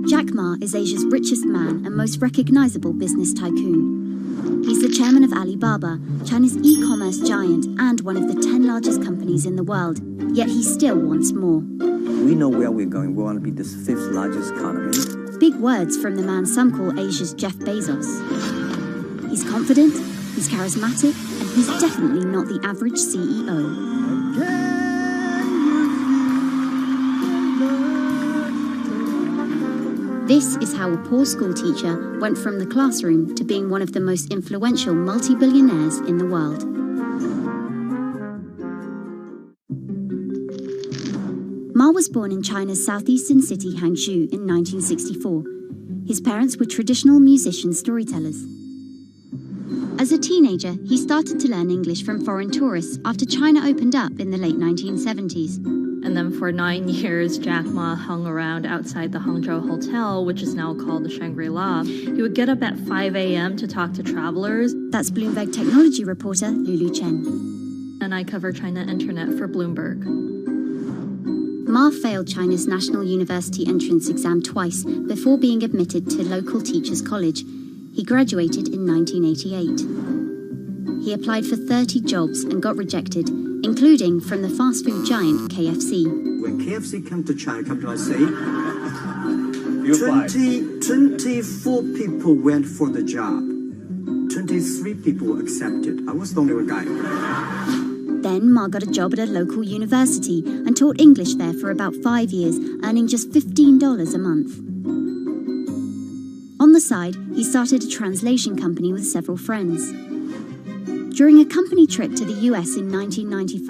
Jack Ma is Asia's richest man and most recognizable business tycoon. He's the chairman of Alibaba, China's e-commerce giant and one of the 10 largest companies in the world. Yet he still wants more.
We know where we're going. We want to be the 5th largest economy.
Big words from the man some call Asia's Jeff Bezos. He's confident, he's charismatic, and he's definitely not the average CEO. This is how a poor school teacher went from the classroom to being one of the most influential multi-billionaires in the world. Ma was born in China's southeastern city Hangzhou in 1964. His parents were traditional musician storytellers. As a teenager, he started to learn English from foreign tourists after China opened up in the late 1970s.
And then for 9 years, Jack Ma hung around outside the Hangzhou Hotel, which is now called the Shangri-La. He would get up at 5 a.m. to talk to travelers.
That's Bloomberg technology reporter Lulu Chen.
And I cover China Internet for Bloomberg.
Ma failed China's National University entrance exam twice before being admitted to local teachers' college. He graduated in 1988. He applied for 30 jobs and got rejected, including from the fast food giant KFC.
When KFC came to China, come to us say, 24 people went for the job. 24 Actually, 3 people accepted. I was the only guy.
Then Ma got a job at a local university and taught English there for about 5 years, earning just $15 a month. On the side, he started a translation company with several friends. During a company trip to the US in 1995,